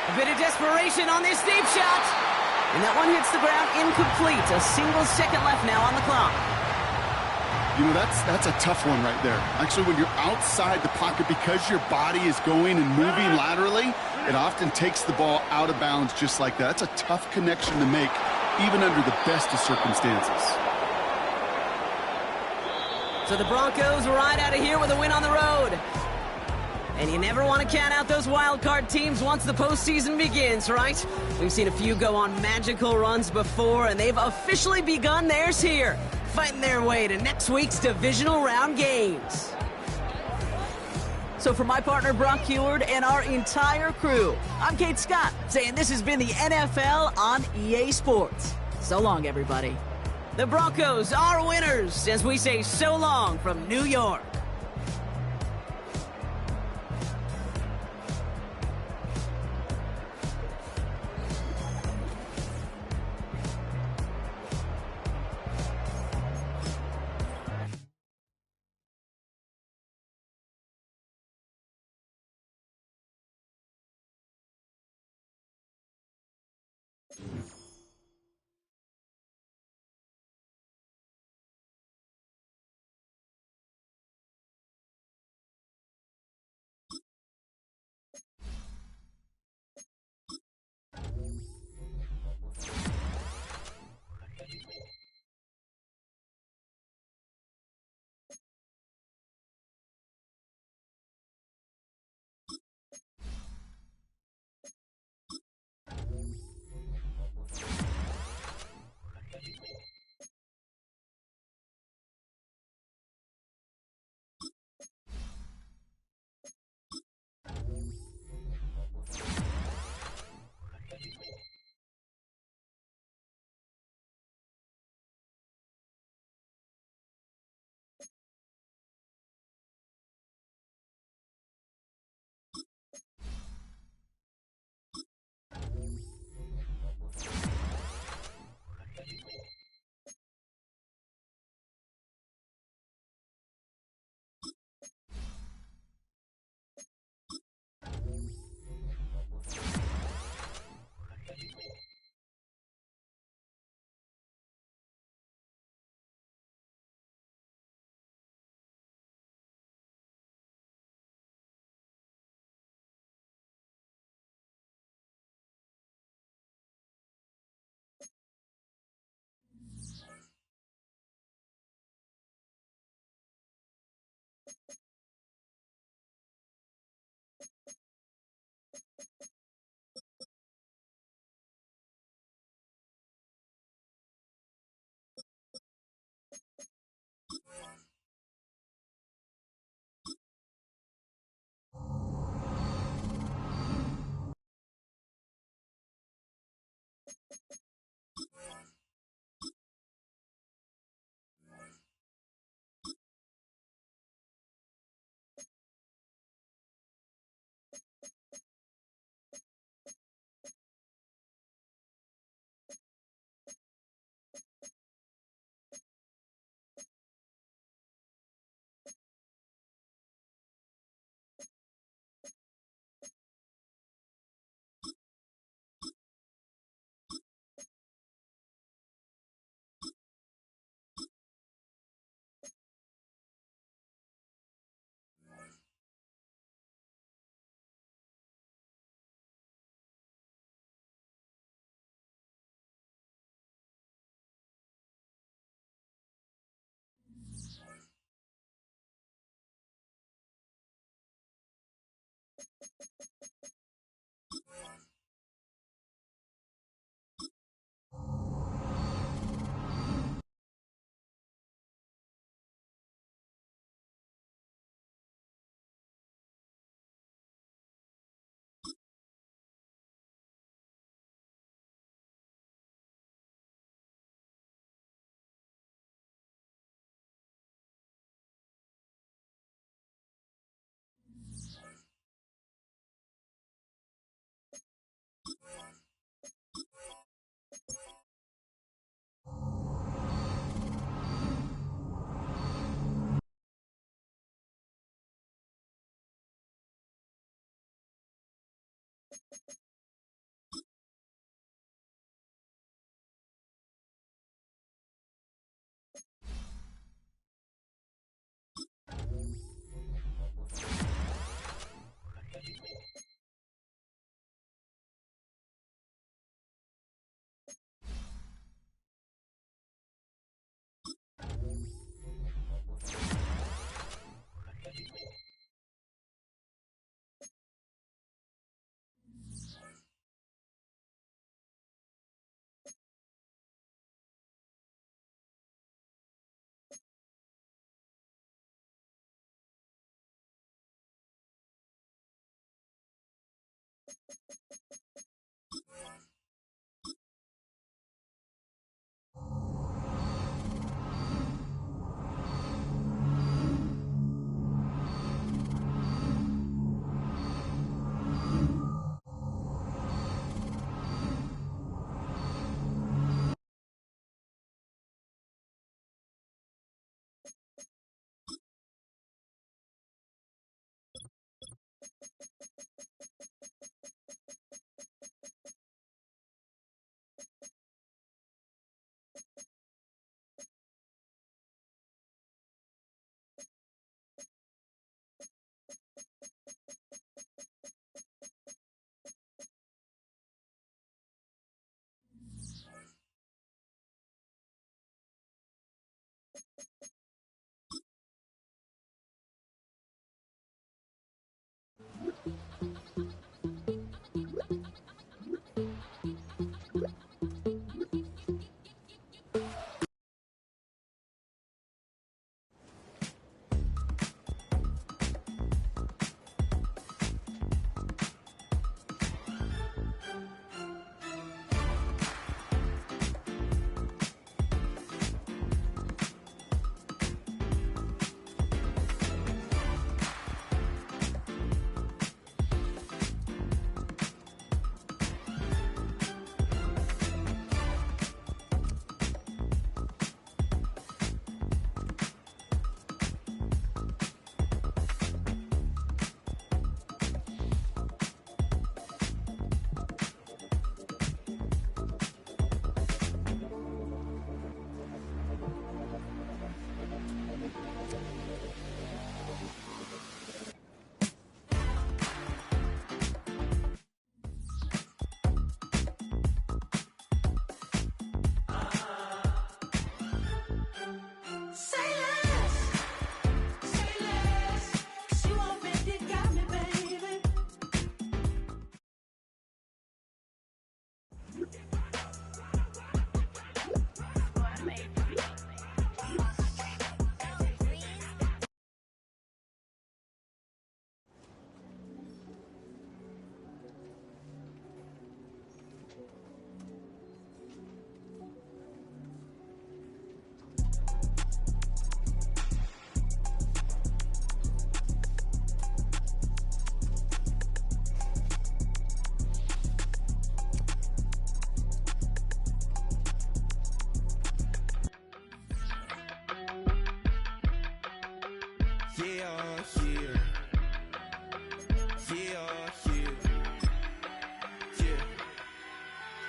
A bit of desperation on this deep shot. And that one hits the ground incomplete. A single second left now on the clock. You know, that's a tough one right there. Actually, when you're outside the pocket, because your body is going and moving laterally, it often takes the ball out of bounds just like that. That's a tough connection to make, even under the best of circumstances. So the Broncos ride out of here with a win on the road. And you never want to count out those wild card teams once the postseason begins, right? We've seen a few go on magical runs before, and they've officially begun theirs here, fighting their way to next week's divisional round games. So for my partner, Brock Heward, and our entire crew, I'm Kate Scott, saying this has been the NFL on EA Sports. So long, everybody. The Broncos are winners as we say so long from New York.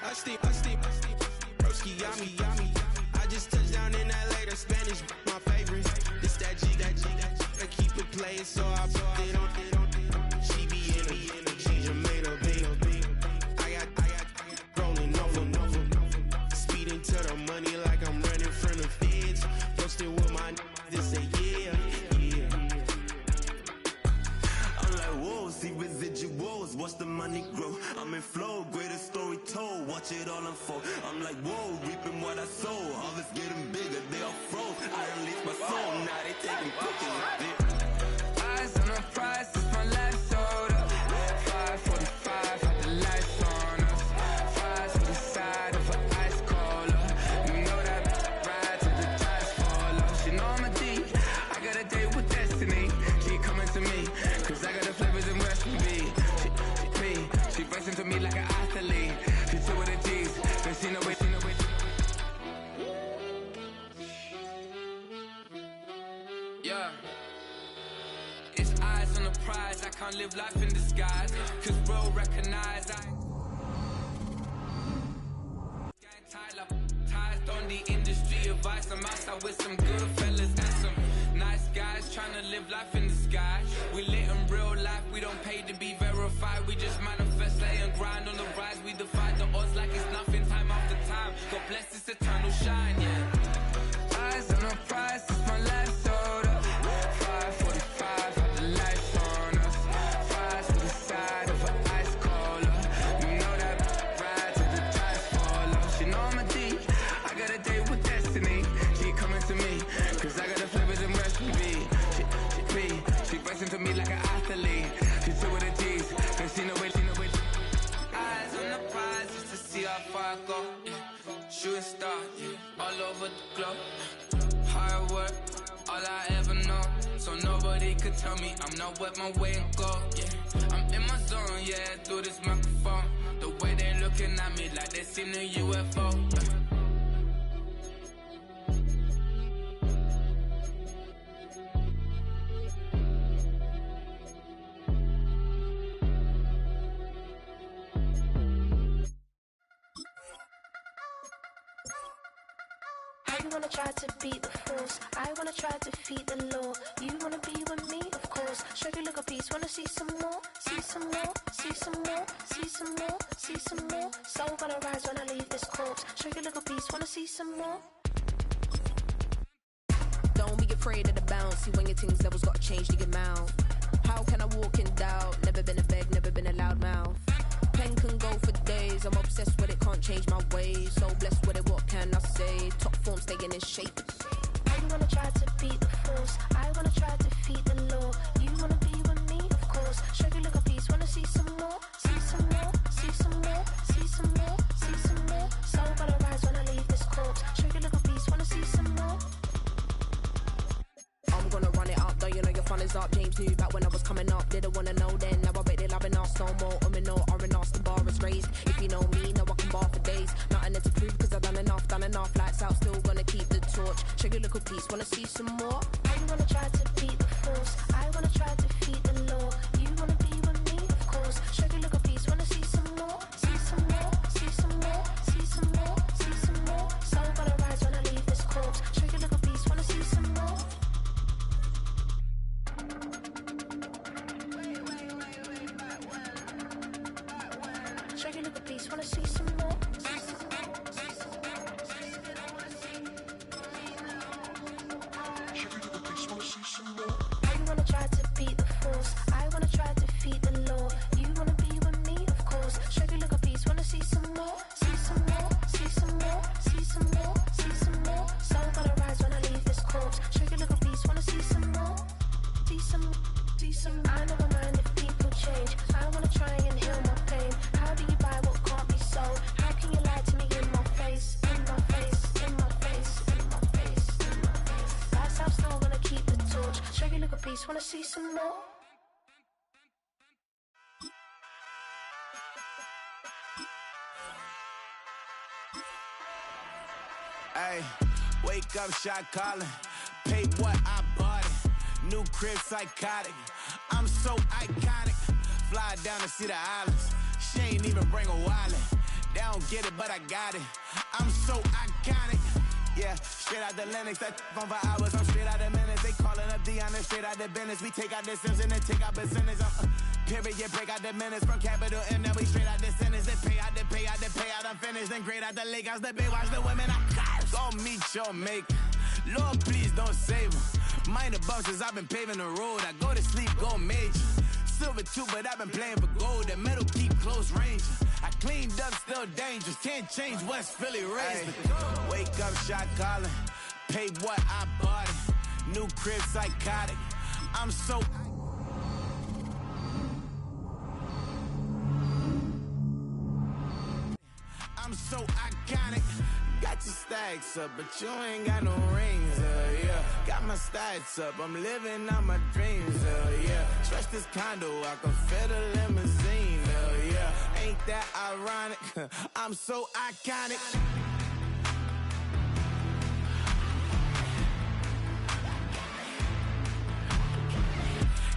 I steam, broski, yummy. I just touched down in LA, the Spanish, my favorite. This that G, I keep it playing, so I put it on. She be in a, she just made a beat. I got rolling over, speeding to the money like I'm running from the feds. Posted with my this say yeah. I'm like, whoa, see residuals, watch the money grow. I'm in flow, greatest story told, watch it all unfold. I'm like, whoa, reaping what I sow, harvest getting bigger, they all froze. I unleashed my soul, now they taking pictures of it. Eyes on the prize, it's my last soda. 5:45, had the lights on us. Fries to the side of an ice cola. You know that ride till the tires fall off. She know I'm a D, I got a date with destiny. She coming to me, cause I got the flavors in recipe. She racing to me like an athlete. She two with the G's, but she know it. Yeah. It's eyes on the prize, I can't live life in disguise. Cause bro recognize I ties on the industry advice. I'm outside with some good fellas and some nice guys trying to live life in the sky. We lit in real life, we don't pay to be verified. We just manifest, lay and grind on the rise. We defy the odds like it's nothing, time after time. God bless this eternal shine, yeah. Eyes on the prize, it's my last soda. 5:45, had the lights on us. Fries to the side of an ice cola. You know that ride till the tires fall off. She know I'm a D, I got a date with destiny. She coming to me, cause I got the flavors and recipe. She racing to me like an athlete. She two with the G's, cause she know it. Eyes on the prize just to see how far I go. Yeah. Shooting star, yeah. All over the globe. Hard work, all I ever know. So nobody could tell me I'm not wet my way and go. Yeah, I'm in my zone, yeah, through this microphone. The way they looking at me like they seen a UFO. You wanna try to beat the force, I wanna try to defeat the law. You wanna be with me, of course. Show you look a piece, wanna see some more, see some more, see some more, see some more, see some more. Soul gonna rise when I leave this corpse. Show you look a piece, wanna see some more. Don't be afraid of the bounce. See when your things levels got to change to your mouth. How can I walk in doubt? Never been a beg, never been a loud mouth. Pen can go for days. I'm obsessed with it, can't change my ways. So blessed with it, what can I say? Top form staying in shape. You wanna try to beat the force, I wanna try to defeat the law. You wanna be with me, of course. Show you look a piece, wanna see some more, see some more, see some more, see some more, see some more. Soul gonna rise when I leave this corpse. Show you look a piece, wanna see some more. I'm gonna run it up, though you know your fun is up. James knew back when I was coming up, didn't wanna know then. Now I bet they loving us no more. No R&R's, the bar is raised. If you know me, now I can bar for days. Nothing to prove cause I've done enough. Lights out, still gonna keep the torch. Show you a little piece, wanna see some more? You wanna try to beat the force, I wanna try to defeat the law. You wanna be with me, of course. Show you look a piece, wanna see some more, see some more, see some more, see some more, see some more. Soul gonna rise when I leave this corpse. Show you look a piece, wanna see some more. Show you look a piece, wanna see some more. You wanna try to beat the force, I wanna try to defeat the law. You wanna be with me, of course. Show you look a piece, wanna see some more, see some more, see some more, see some more, see some more. Soul gonna rise when I leave this corpse. Show you look a piece, wanna see some more, see some, see some. I never mind if people change. I wanna try and heal my pain. How do you buy what can't be sold? How can you lie to me in my face, in my face, in my face, in my face, in my face? That's how I'm still gonna keep the torch. Show you look a piece, wanna see some more? Hey, wake up, shot calling. Pay what I bought it. New crib psychotic. I'm so iconic. Fly down to see the islands. She ain't even bring a wallet. They don't get it, but I got it. I'm so iconic. Yeah, straight out the Lennox, that on for hours, I'm straight out the minutes. They calling up Dion and straight out the business. We take out the Sims and then take out percentage. Period, break out the minutes from capital and then we straight out the sentence. They pay out, I'm finished. Then grade out the lake house, the bay, watch the women, I curse. Go meet your maker. Lord, please don't save them. Minor bumps since I've been paving the road. I go to sleep, go major. Silver too, but I've been playing for gold. The metal keep close range. I cleaned up, still dangerous. Can't change West Philly raised. Wake up, shot calling. Pay what I bought it. New crib psychotic. I'm so. I'm so iconic. Got your stacks up, but you ain't got no rings, yeah. Got my stats up, I'm living out my dreams, yeah. Stretch this condo, I can fit a limousine, yeah. Ain't that ironic? I'm so iconic.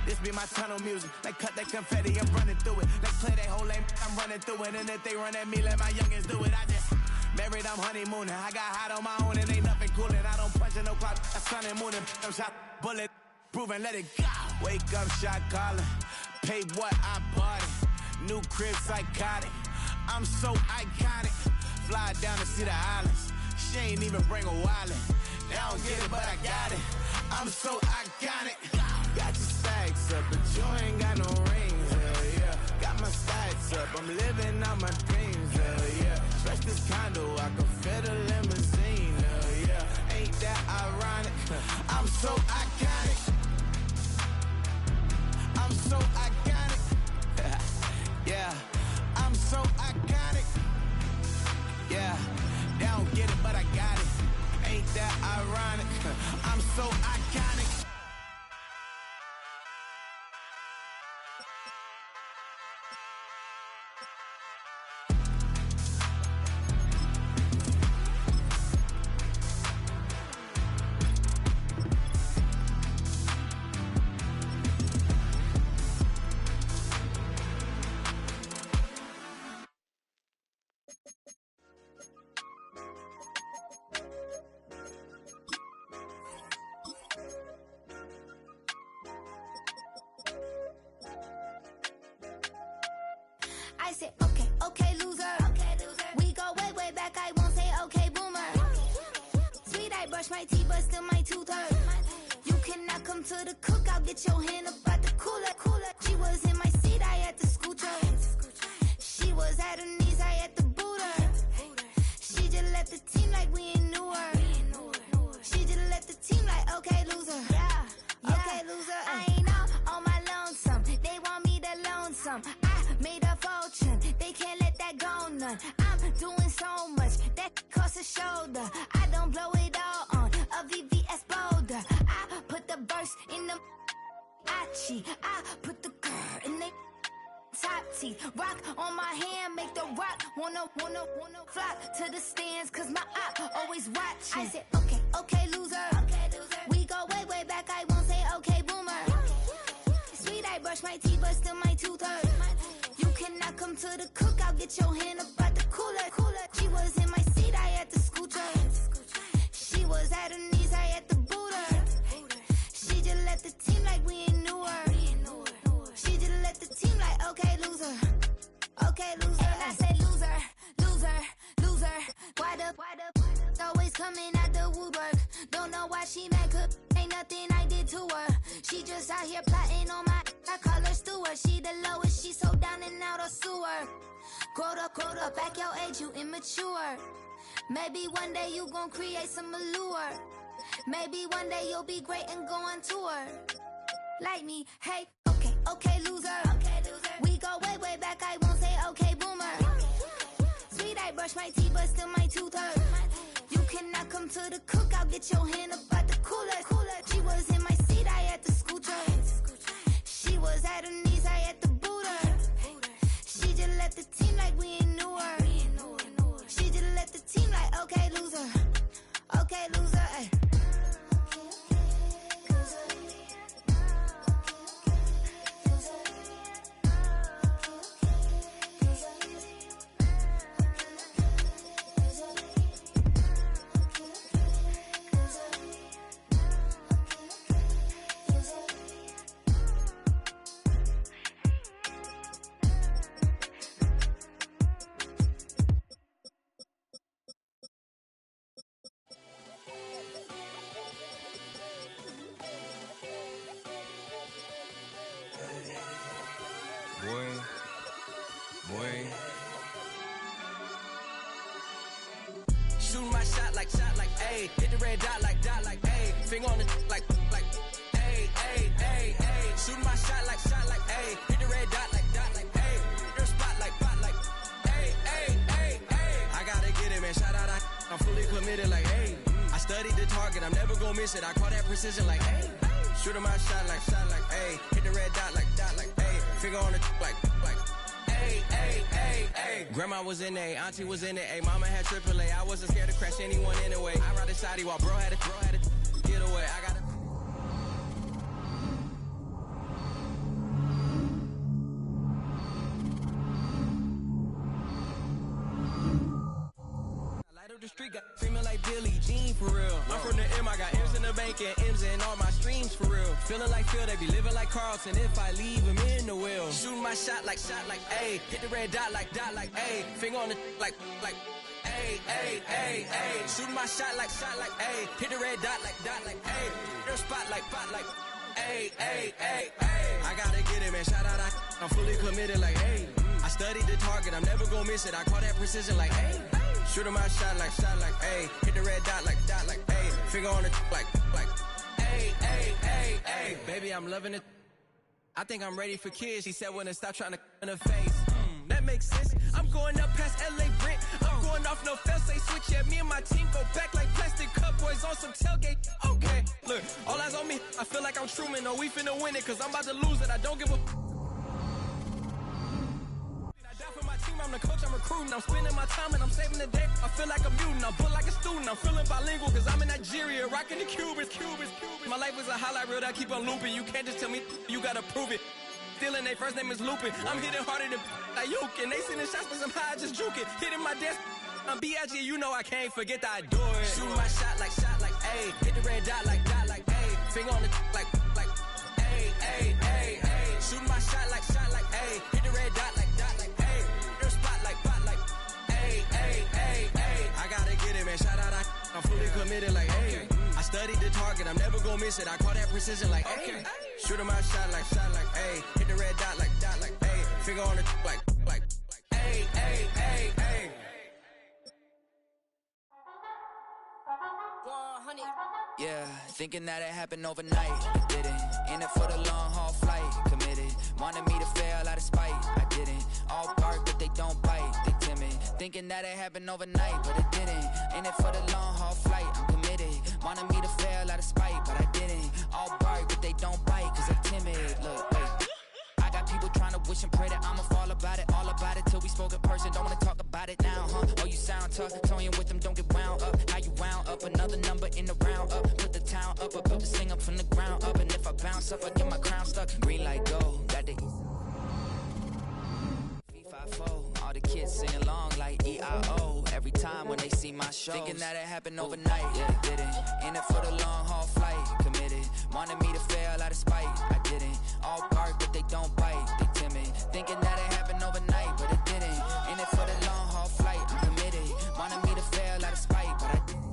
This be my tunnel music. Like cut that confetti, I'm running through it. Like play that whole lane, I'm running through it. And if they run at me, let my youngins do it. I just married, I'm honeymooning. I got hot on my own and ain't nothing coolin'. I don't punch in no clock, I sun and moonin'. I'm shot, bullet, proven, let it go. Wake up, shot calling. Pay what I bought it. New crib psychotic. I'm so iconic. Fly down to see the islands. She ain't even bring a wallet. They don't get it, but I got it. I'm so iconic. Got your stacks up, but you ain't got no rings, yeah. Got my stats up, I'm living out my dreams, yeah. Stretch this condo, I can fit a limousine, yeah. Ain't that ironic? I'm so iconic. I'm so iconic. Yeah, I'm so iconic. Yeah, they don't get it, but I got it. Ain't that ironic? I'm so iconic. I said, okay, loser. We go way back, I won't say okay, boomer. Sweet, I brush my teeth, but still my tooth hurt. You cannot come to the cookout, get your hand up at the cooler. She was in my seat, I had to scoot her. She was at her knees, I had to boot her. She just left the team like we ain't knew her. She just left the team like, okay, loser. Okay, loser. I ain't out on my lonesome. They want me to loan some. I made a fortune. They can't let that go none. I'm doing so much that costs a shoulder. I don't blow it all on a VVS boulder. I put the verse in the Achi. I put the girl in the top teeth. Rock on my hand, make the rock wanna flock to the stands, cause my op always watching. I said, okay, loser. We go way back, I won't say okay, boomer. Sweet, I brush my teeth, but still my tooth hurt. You cannot come to the cookout, get your hand up at the cooler. She was in my seat, I had to scoot her. She was at her knees, I had to boot her. She just left the team like we ain't knew her. She just left the team like, okay, loser. Okay, loser. And I said, loser. Why the always coming out the woodwork? Don't know why she mad, cause ain't nothing I did to her. She just out here plotting on my, I call her steward. She the lowest, she so down and out of sewer. Growed up, back your age, you immature. Maybe one day you gon' create some allure. Maybe one day you'll be great and go on tour. Like me, hey, okay, loser. We go way back, I won't say okay, boomer. Sweet, I brush my teeth, but still my tooth hurt. You cannot come to the cookout, get your hand up at the cooler. She was in my seat, I had to scoot her. She was at her knees, I had to boot her. She just left the team like we ain't knew her. She just left the team like, okay, loser. Okay, loser, ay. ayy. Hit the red dot, like, ayy. Finger on the, like, ayy, ayy, ayy, ayy. Shooting my shot, like, ayy. Hit the red dot, like, ayy. Your spot, like, ayy, ayy, ayy, ayy. I gotta get it, man. Shout out, I'm fully committed, like, ayy. I studied the target, I'm never gonna miss it. I call that precision, like, ayy. Shooting my shot, like, ayy. Hit the red dot, like, ayy. Finger on the, like, ayy, ayy, ayy, ayy. Grandma was in A, auntie was in it, ayy. Mama had AAA, I wasn't scared to crash anyone anyway. I ride the side while bro had to get away. I got the street got screaming like Billie Jean for real. I'm from the M, I got M's in the bank and M's in all my streams for real. Feeling like Phil, they be living like Carlton if I leave him in the wheel. Shooting my shot, like, ayy. Hit the red dot, like, ayy. Finger on the, like, ayy, ayy, ayy, ayy. Shooting my shot, like, ayy. Hit the red dot, like, ayy. Your spot, like, ayy, ayy, ayy, ayy. I gotta get it, man. Shout out, I'm fully committed, like, ayy. I studied the target, I'm never gonna miss it. I call that precision, like, ayy. Shooting my shot, like, ayy. Hit the red dot, like, ayy. Finger on the, like, ayy, ayy, ayy, ayy. Baby, I'm loving it. I think I'm ready for kids. She said when to stop trying to in her face. That makes sense. I'm going up past LA Brent. I'm going off no fail, say switch. Yeah, me and my team go back like plastic cup boys on some tailgate. Okay, look, all eyes on me. I feel like I'm Truman. No, we finna win it, cause I'm about to lose it. I don't give a I'm the coach, I'm recruiting. I'm spending my time and I'm saving the day. I feel like a mutant, I'm built like a student. I'm feeling bilingual cause I'm in Nigeria, rocking the Cubans. My life is a highlight reel that I keep on looping. You can't just tell me, you gotta prove it. Stealing, they first name is Lupin. I'm hitting harder than Ayuk, and they sending shots for some high, just juke it. Hitting my desk, I'm B.I.G., you know I can't forget that I do it. Shooting my shot, like, ayy. Hit the red dot, like, ayy. Finger on the, like, ayy, ayy, ayy, ayy. Shooting my shot, like, ayy. Hit the red dot, like, ayy. Your spot, like, ayy, ayy, ayy, ayy. I gotta get it, man. Shout out, I'm fully committed, like, ayy. I studied the target, I'm never gonna miss it. I call that precision, like, ayy. Shooting my shot, like, ayy. Hit the red dot, like, ayy. Finger on the, like, ayy, ayy, ayy, ayy. 100. Yeah, thinking that it happened overnight. It didn't. In it for the long haul flight. Committed. Wanted me to fail out of spite. I didn't. All bark, but they don't bite. They timid. Thinking that it happened overnight, but it didn't. In it for the long haul flight. I'm committed. Wanted me to fail out of spite, but I didn't. All bark, but they don't bite, cause they're timid. Look, wait. I got people trying to wish and pray that I'ma fall about it. All about it till we spoke in person. Don't wanna talk about it now, huh? Oh, you sound tough. Toying with them, don't get wound up. How you wound up? Another number in the round up. Put the town up. I built this thing up from the ground up. And if I bounce up, I get my crown stuck. Green light go. Got the V54. All the kids sing along like E-I-O. Every time when they see my shows. Thinking that it happened overnight. Yeah, didn't. In it for the long haul flight. Committed. Wanted me to fail out of spite. I didn't. All bark, but they don't bite. They timid. Thinking that it happened overnight, but it didn't. In it for the long haul flight. I'm committed. Wanted me to fail out of spite, but I didn't.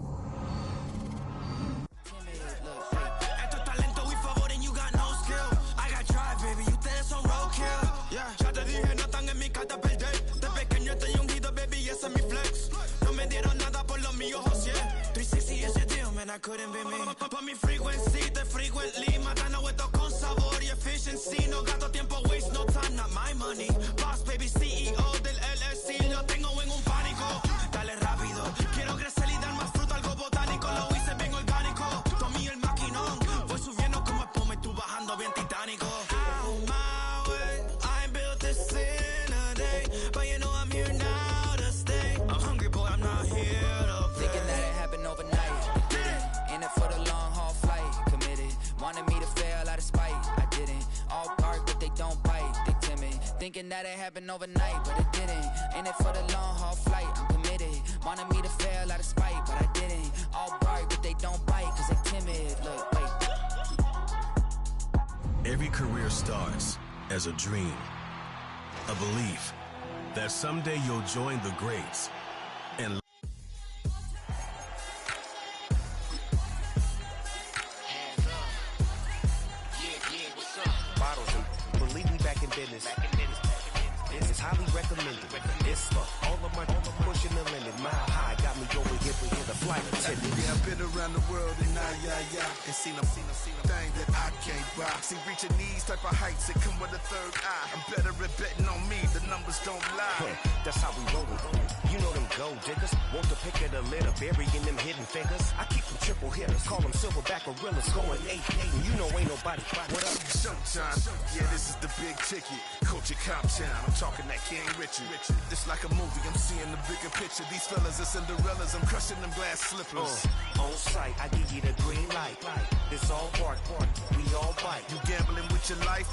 Esto es talento y favor and you got no skill. I got drive, baby, ustedes son roadkill. Yeah, ya te dije, no están en mi carta perder. De pequeño estoy ungido, baby, ese es mi flex. No me dieron nada por los míos, José. 360 is your deal, man, I couldn't be me. Pa' mi frequency, te frequently. Matando esto con sabor y efficiency. No gasto tiempo, waste no time, not my money. Boss, baby, CEO del LLC. Lo tengo en un pánico. Dale rápido, quiero crecer y dar más fruto, algo botánico. Lo hice bien orgánico. Tomé el maquinón. Voy subiendo como espuma y tú bajando bien titánico. Out my way, I built this in a day. But you know I'm here now to stay. I'm hungry, boy, I'm not here to play. Thinking that it happened overnight. In it for the long haul flight. Committed. Wanted me to fail out of spite. I didn't. All bark, but they don't bite. They timid. Thinking that it happened overnight, but it didn't. In it for the long haul flight. I'm committed. Wanted me to fail out of spite, but I didn't. All bark, but they don't bite, cause they timid. Look, wait. Every career starts as a dream, a belief that someday you'll join the greats and Bottles and believe me, back in business. This is highly recommended. It's for all of my pushing the limit. Mile high got me over here with the flight attendant. Yeah, I've been around the world and and seen a thing that I can't buy. See, reaching these type of heights, it come with a third eye. I'm better at betting on me, the numbers don't lie. That's how we roll. You know them gold diggers, want the pick of the litter, burying them hidden figures. I keep them triple hitters, call them silverback gorillas, going 8-8, and you know ain't nobody. What up? Showtime, yeah, this is the big ticket. Culture Cop Town, I'm talking that King Richard. It's like a movie, I'm seeing the bigger picture. These fellas are Cinderellas, I'm crushing them glass slippers. On sight, I give you the green light. It's all part, we all bite. You gambling with your life?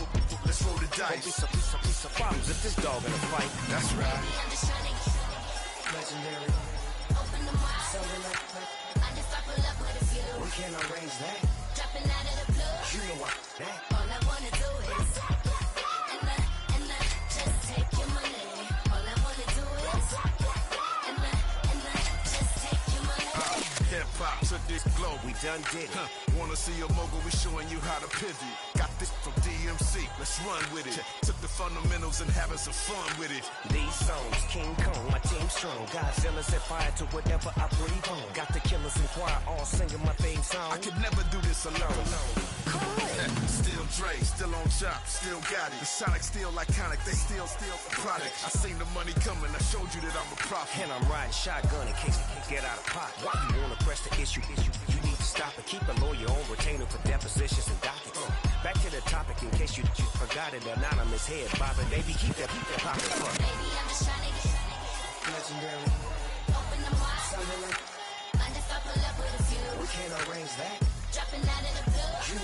Let's roll the dice. Don't be some problems if this dog in a fight. That's right. Legendary. Open the mind. Something like I just start pull up with a few. We can't arrange that. Dropping out of the blue. You know what? That. All I wanna do is and I just take your money. All I wanna do is and I just take your money. Hip hop took this globe. We done did it. Wanna see a mogul? We showing you how to pivot. Got this from DMC. Let's run with it. Took the fundamentals and having some fun with it. These songs, King Kong, my team strong. Godzilla set fire to whatever I breathe on. Got the killers in choir all singing my theme song. I could never do this alone. Still Dre, still on top, still got it. The Sonic still iconic, they still product. I seen the money coming, I showed you that I'm a prophet. And I'm riding shotgun in case it get out of pot. Why you wanna press the issue? You need to stop and keep a lawyer on retainer for depositions and dockets. Back to the topic in case you forgot it. Anonymous head bobbing, baby, keep that popping. Baby, I'm just trying to get legendary. Open the mind. Something like I just start pull up with a few. we can't arrange that. Dropping out of the blue. You